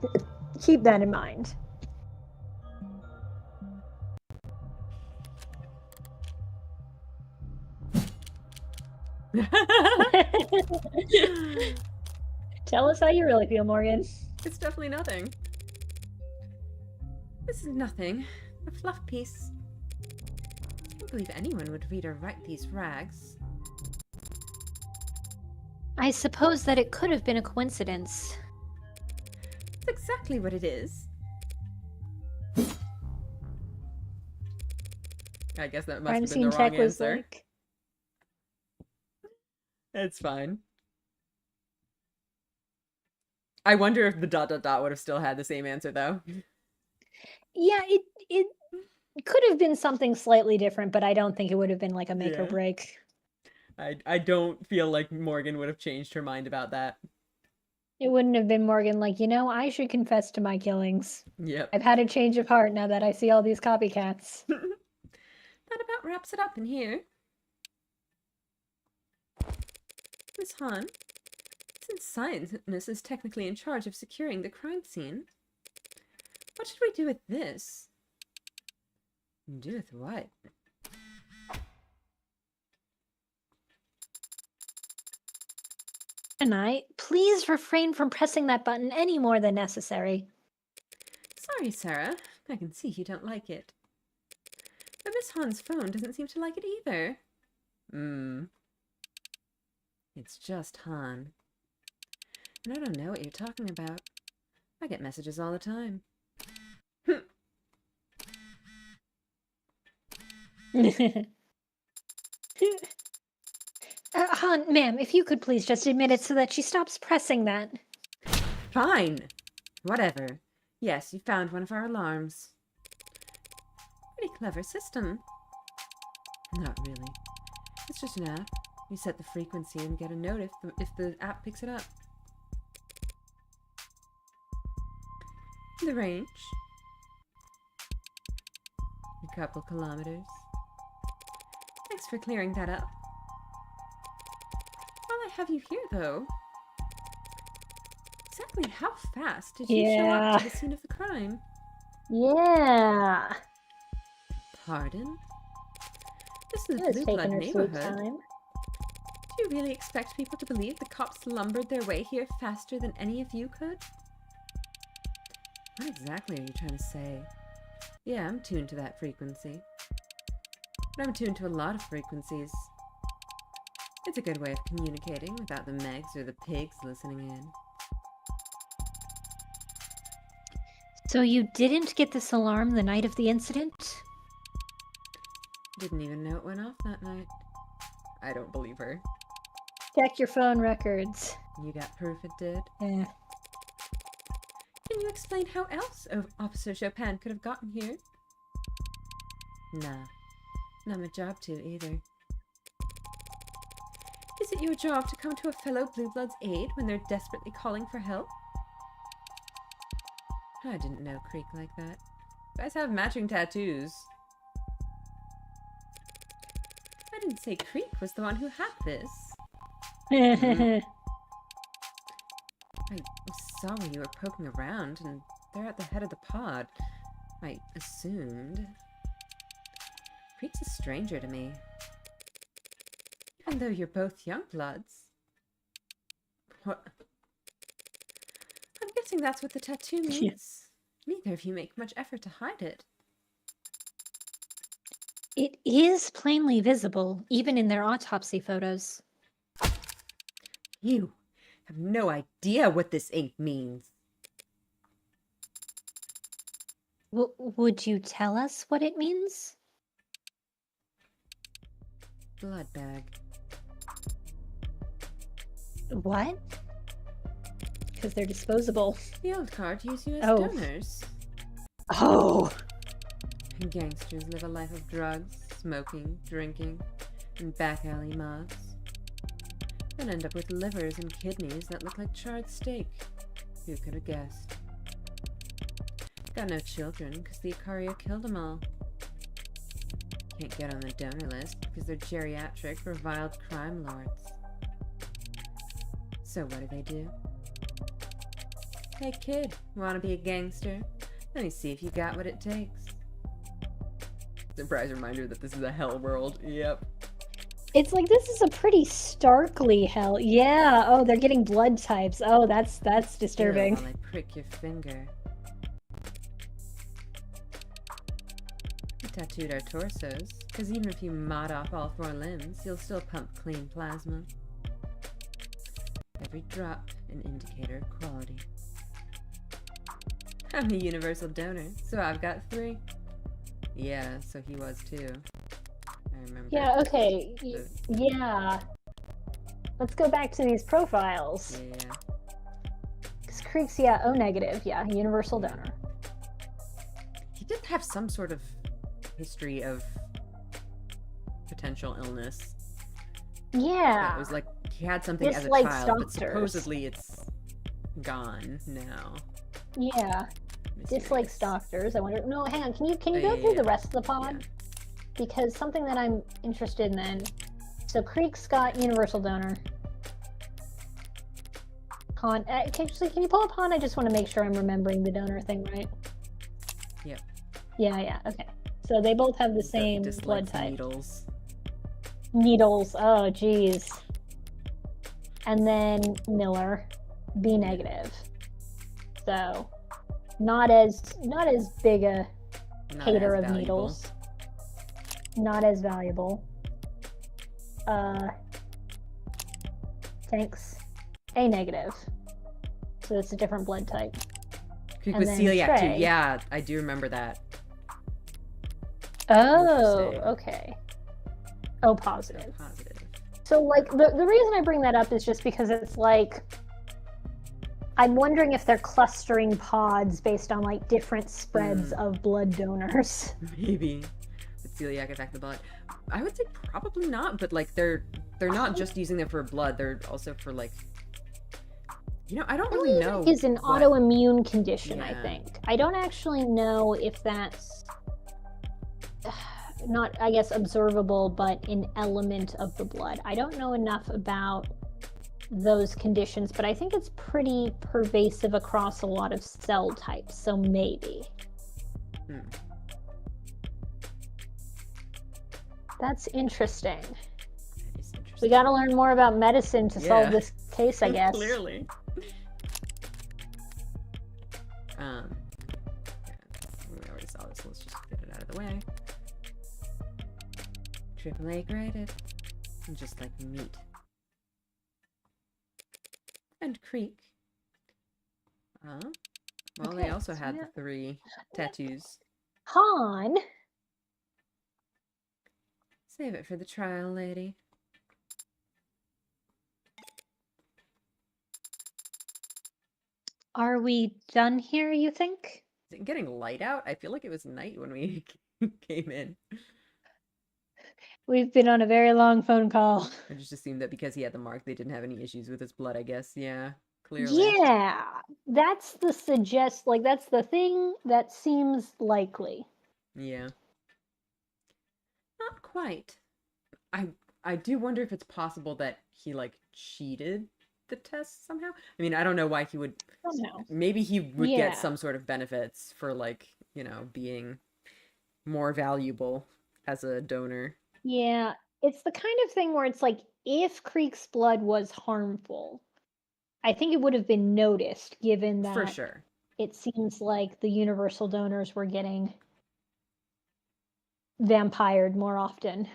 keep that in mind. Tell us how you really feel, Morgan. It's definitely nothing. This is nothing. A fluff piece. I don't believe anyone would read or write these rags. I suppose that it could have been a coincidence. That's exactly what it is. I guess that must Crime have been scene the wrong check was answer. like, It's fine. I wonder if the ... would have still had the same answer, though. yeah, it could have been something slightly different, but I don't think it would have been like a make or Yeah. break. I don't feel like Morgan would have changed her mind about that. It wouldn't have been Morgan like, I should confess to my killings. Yep. I've had a change of heart now that I see all these copycats. That about wraps it up in here. Miss Hahn, since Science is technically in charge of securing the crime scene, what should we do with this? Do with what? And please refrain from pressing that button any more than necessary. Sorry, Sarah. I can see you don't like it. But Miss Hahn's phone doesn't seem to like it either. It's just Hahn. And I don't know what you're talking about. I get messages all the time. Han, ma'am, if you could please just admit it so that she stops pressing that. Fine. Whatever. Yes, you found one of our alarms. Pretty clever system. Not really. It's just an app. You set the frequency and get a note if the app picks it up. The range. A couple kilometers. Thanks for clearing that up. While I have you here, though, exactly how fast did you show up to the scene of the crime? Yeah. Pardon? This is She a was blue taking blood her sweet neighborhood. time. Do you really expect people to believe the cops lumbered their way here faster than any of you could? What exactly are you trying to say? Yeah, I'm tuned to that frequency. But I'm tuned to a lot of frequencies. It's a good way of communicating without the Megs or the pigs listening in. So you didn't get this alarm the night of the incident? Didn't even know it went off that night. I don't believe her. Check your phone records. You got proof it did? Yeah. Can you explain how else Officer Chopin could have gotten here? Nah. Not my job to, either. Is it your job to come to a fellow Blue Blood's aid when they're desperately calling for help? I didn't know Creek like that. You guys have matching tattoos. I didn't say Creek was the one who had this. I saw where you were poking around, and they're at the head of the pod. I assumed. Creek's a stranger to me. Even though you're both young bloods. What? I'm guessing that's what the tattoo means. Yes. Neither of you make much effort to hide it. It is plainly visible, even in their autopsy photos. You have no idea what this ink means. Would you tell us what it means? Blood bag. What? Because they're disposable. The old card used you as Oh. donors. Oh! Gangsters live a life of drugs, smoking, drinking, and back alley mobs. Then end up with livers and kidneys that look like charred steak. Who could have guessed? Got no children because the Icaria killed them all. Can't get on the donor list because they're geriatric, reviled crime lords. So what do? Hey kid, wanna be a gangster? Let me see if you got what it takes. Surprise reminder that this is a hell world. Yep. It's like, this is a pretty starkly hell. Yeah, oh, they're getting blood types. Oh, that's disturbing. While I prick your finger. tattooed our torsos, because even if you mod off all 4 limbs, you'll still pump clean plasma. Every drop an indicator of quality. I'm a universal donor, so I've got 3. Yeah, so he was too. I remember. Yeah, okay. The- Yeah. Let's go back to these profiles. Yeah. Because Creek's, yeah, O negative. Yeah, universal donor. He did have some sort of history of potential illness. Yeah. It was like he had something as a Dislikes child, but doctors. supposedly it's gone now. Yeah. Dislikes Mysterious. doctors. I wonder. No, hang on. Can you Oh, go yeah, through yeah. the rest of the pod? Yeah. Because something that I'm interested in then. So Creek's got universal donor. Han, can you pull up Han? I just want to make sure I'm remembering the donor thing right. Yep. Yeah. Okay. So they both have the That same blood dislikes type. needles. Needles. Oh, geez. And then Miller, B negative. So not as big a Not hater as of valuable. needles. Not as valuable. Thanks. A negative. So it's a different blood type. Creek And was then celiac Trey. too. Yeah, I do remember that. Oh, Interesting. okay. Oh, So positive. positive. So, like, the reason I bring that up is just because it's like, I'm wondering if they're clustering pods based on, like, different spreads of blood donors. Maybe. With celiac affect the blood. I would say probably not, but like they're not just using them for blood, they're also for like, you know, I don't really know. Is an what- autoimmune condition, I Yeah. think. I don't actually know if that's not, I guess, observable, but an element of the blood. I don't know enough about those conditions, but I think it's pretty pervasive across a lot of cell types, so maybe. Hmm. That's interesting. That is interesting. We gotta learn more about medicine to Yeah. solve this case, I guess. Clearly. Yeah, we already saw this. Let's just get it out of the way. AAA graded, and just like meat. And Creek. Well, they Okay, also so had yeah. the 3 tattoos. Han, Save it for the trial, lady. are we done here, you think? Is it getting light out? I feel like it was night when we came in. We've been on a very long phone call. I just assumed that because he had the mark, they didn't have any issues with his blood, I guess. Yeah, clearly. Yeah, that's the that's the thing that seems likely. Yeah. Not quite. I do wonder if it's possible that he, like, cheated the test somehow. I mean, I don't know why he would... Somehow. Maybe he would Yeah. get some sort of benefits for, like, you know, being more valuable as a donor. Yeah, it's the kind of thing where it's like, if Creek's blood was harmful, I think it would have been noticed, given that For sure. it seems like the universal donors were getting vampired more often.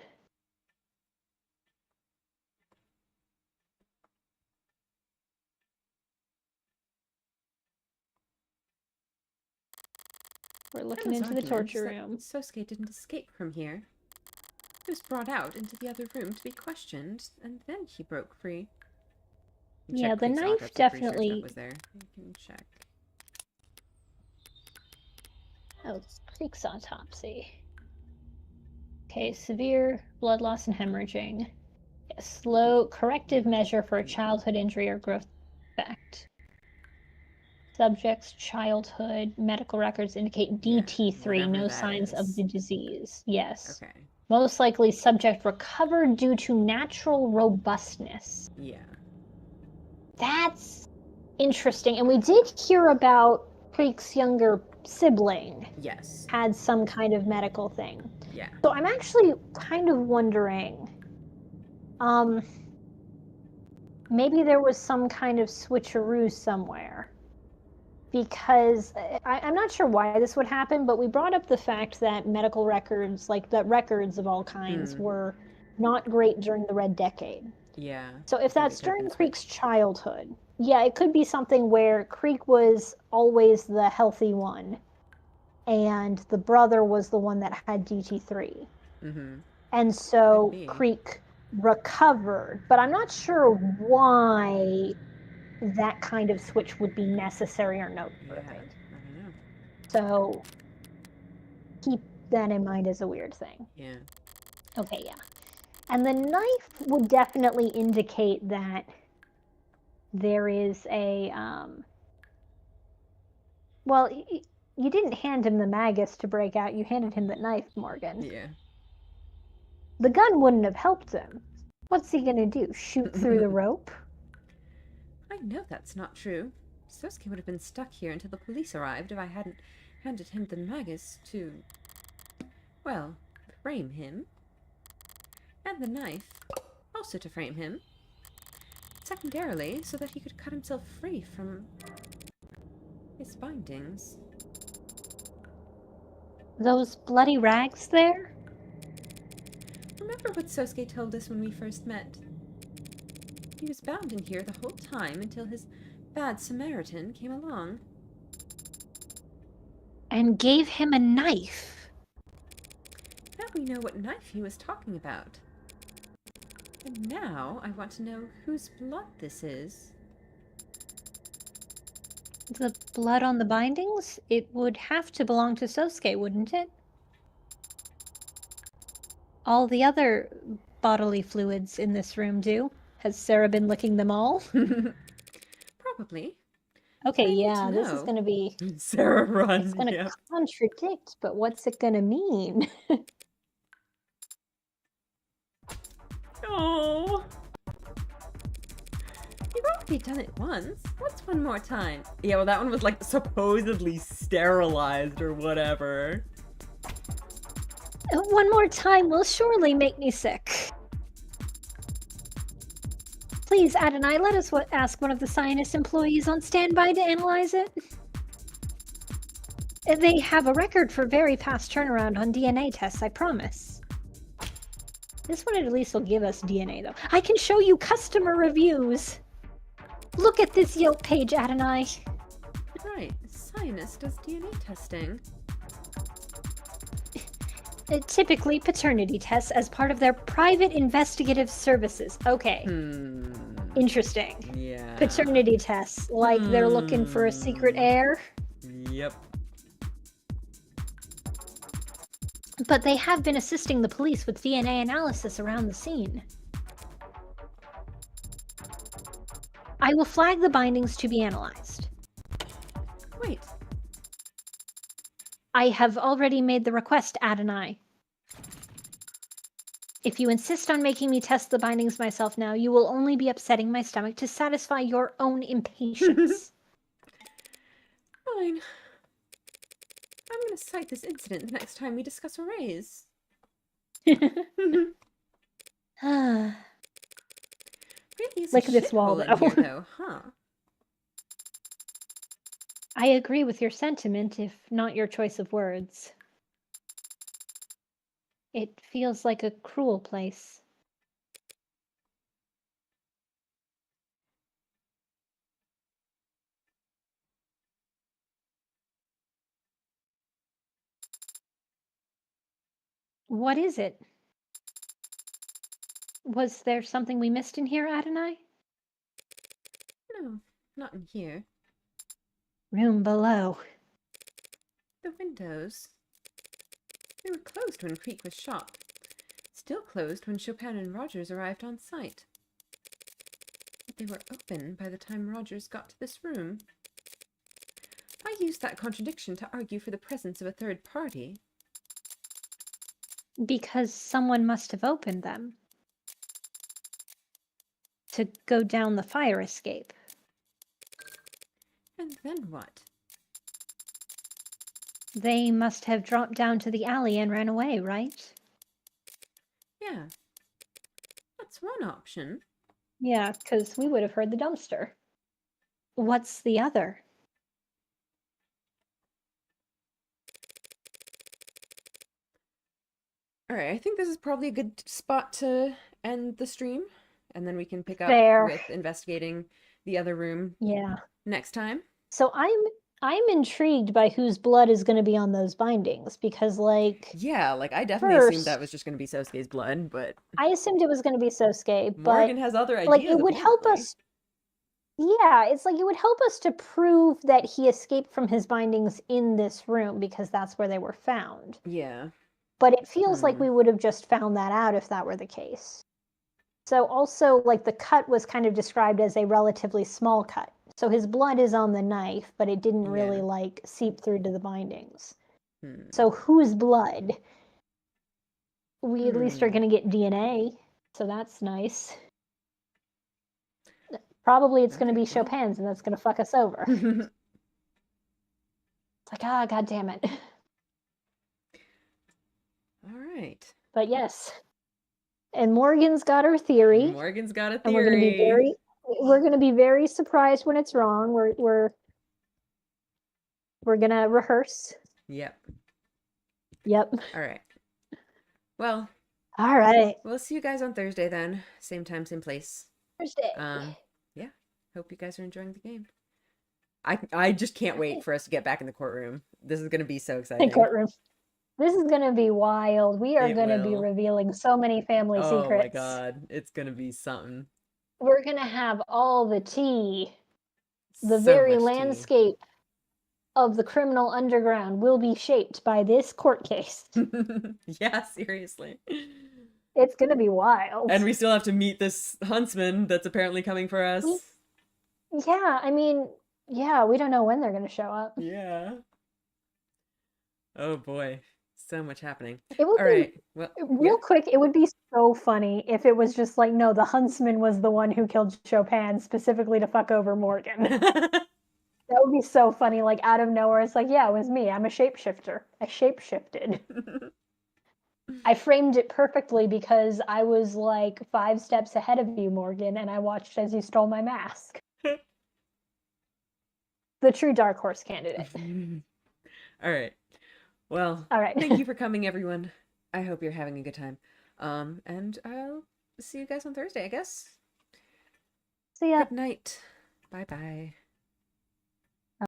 We're looking Emma's into the argument torture is that room. Sosuke didn't escape from here. He was brought out into the other room to be questioned, and then he broke free. You Yeah, check the Creek's knife autopsy, pretty sure definitely- stuff was there. You can check. Oh, it's Creek's autopsy. Okay, severe blood loss and hemorrhaging. A slow corrective measure for a childhood injury or growth defect. Subject's childhood medical records indicate DT3, whatever no that signs of is. the disease. Yes. Okay. Most likely subject recovered due to natural robustness. Yeah. That's interesting. And we did hear about Creek's younger sibling Yes. had some kind of medical thing. Yeah. So I'm actually kind of wondering, maybe there was some kind of switcheroo somewhere. because I'm not sure why this would happen, but we brought up the fact that medical records, like that records of all kinds, were not great during the Red Decade. Yeah. So I if think that's it could have during been Creek's switched. childhood, yeah, it could be something where Creek was always the healthy one, and the brother was the one that had DT3. Mm-hmm. And so be. Creek recovered, but I'm not sure why that kind of switch would be necessary or Yeah. noteworthy. I don't know. So keep that in mind as a weird thing. Yeah. Okay, yeah. And the knife would definitely indicate that there is a well, you didn't hand him the magus to break out, you handed him the knife, Morgan. Yeah. The gun wouldn't have helped him. What's he gonna do? Shoot through the rope? I know that's not true. Sosuke would have been stuck here until the police arrived if I hadn't handed him the magus to, well, frame him. And the knife, also to frame him. Secondarily, so that he could cut himself free from his bindings. Those bloody rags there? Remember what Sosuke told us when we first met? He was bound in here the whole time until his bad Samaritan came along. And gave him a knife. Now we know what knife he was talking about. And now I want to know whose blood this is. The blood on the bindings? It would have to belong to Sosuke, wouldn't it? All the other bodily fluids in this room do. Has Sarah been licking them all? Probably. Okay, I need yeah, to this is know. going to be... Sarah runs. It's going to contradict, but what's it going to mean? Oh. You've already done it once. What's one more time? Yeah, well, that one was like supposedly sterilized or whatever. One more time will surely make me sick. Please, Adonai, let us ask one of the Scientist employees on standby to analyze it. They have a record for very fast turnaround on DNA tests, I promise. This one at least will give us DNA, though. I can show you customer reviews. Look at this Yelp page, Adonai. Right, Scientist does DNA testing. Typically paternity tests as part of their private investigative services. Okay. Interesting. Yeah. Paternity tests, like they're looking for a secret heir. Yep. But they have been assisting the police with DNA analysis around the scene. I will flag the bindings to be analyzed. Wait. I have already made the request, Adonai. If you insist on making me test the bindings myself now, you will only be upsetting my stomach to satisfy your own impatience. Fine. I'm going to cite this incident the next time we discuss a raise. Really is Look at a this wall, shithole in here, though. though, huh? I agree with your sentiment, if not your choice of words. It feels like a cruel place. What is it? Was there something we missed in here, Adonai? No, not in here. Room below. The windows. They were closed when Creek was shot. Still closed when Chopin and Rogers arrived on site. But they were open by the time Rogers got to this room. I used that contradiction to argue for the presence of a third party. Because someone must have opened them. To go down the fire escape. And then what? They must have dropped down to the alley and ran away, right? Yeah. That's one option. Yeah, because we would have heard the dumpster. What's the other? All right, I think this is probably a good spot to end the stream, and then we can pick up Fair. with investigating the other room Yeah. next time. So I'm intrigued by whose blood is going to be on those bindings because, like, Yeah, like I definitely assumed that first, was just going to be Sosuke's blood, but I assumed it was going to be Sosuke, but Morgan has other ideas. like it would help apparently. us. Yeah, it's like it would help us to prove that he escaped from his bindings in this room because that's where they were found. Yeah. But it feels like Hmm. we would have just found that out if that were the case. So also, like, the cut was kind of described as a relatively small cut. So his blood is on the knife, but it didn't really Yeah. like seep through to the bindings. Hmm. So whose blood? We at least are Hmm. going to get DNA, so that's nice. Probably it's going to Okay, be well. Chopin's, and that's going to fuck us over. It's like, ah, god damn it. All right. But yes. And Morgan's got her theory. Morgan's got a And we're going to be theory. very surprised when it's wrong. We're going to rehearse. Yep. Yep. All right. Well, All right. we'll see you guys on Thursday then. Same time, same place. Thursday. Yeah. Hope you guys are enjoying the game. I just can't wait for us to get back in the courtroom. This is gonna be so exciting. The courtroom. This is going to be wild. We are It going to be will. revealing so many family Oh secrets. my god, it's gonna be something. We're going to have all the tea. The So very much tea. landscape of the criminal underground will be shaped by this court case. Yeah, seriously. It's going to be wild. And we still have to meet this huntsman that's apparently coming for us. Yeah, I mean, yeah, we don't know when they're going to show up. Yeah. Oh boy, so much happening. It would All be right. Well, real quick. It would be so funny if it was just like, no, the huntsman was the one who killed Chopin specifically to fuck over Morgan. That would be so funny. Like out of nowhere, it's like, yeah, it was me. I'm a shapeshifter. I shapeshifted. I framed it perfectly because I was like 5 steps ahead of you, Morgan, and I watched as you stole my mask. The true dark horse candidate. All right. Well, All right. thank you for coming, everyone. I hope you're having a good time. And I'll see you guys on Thursday, I guess. See ya. Good night. Bye-bye.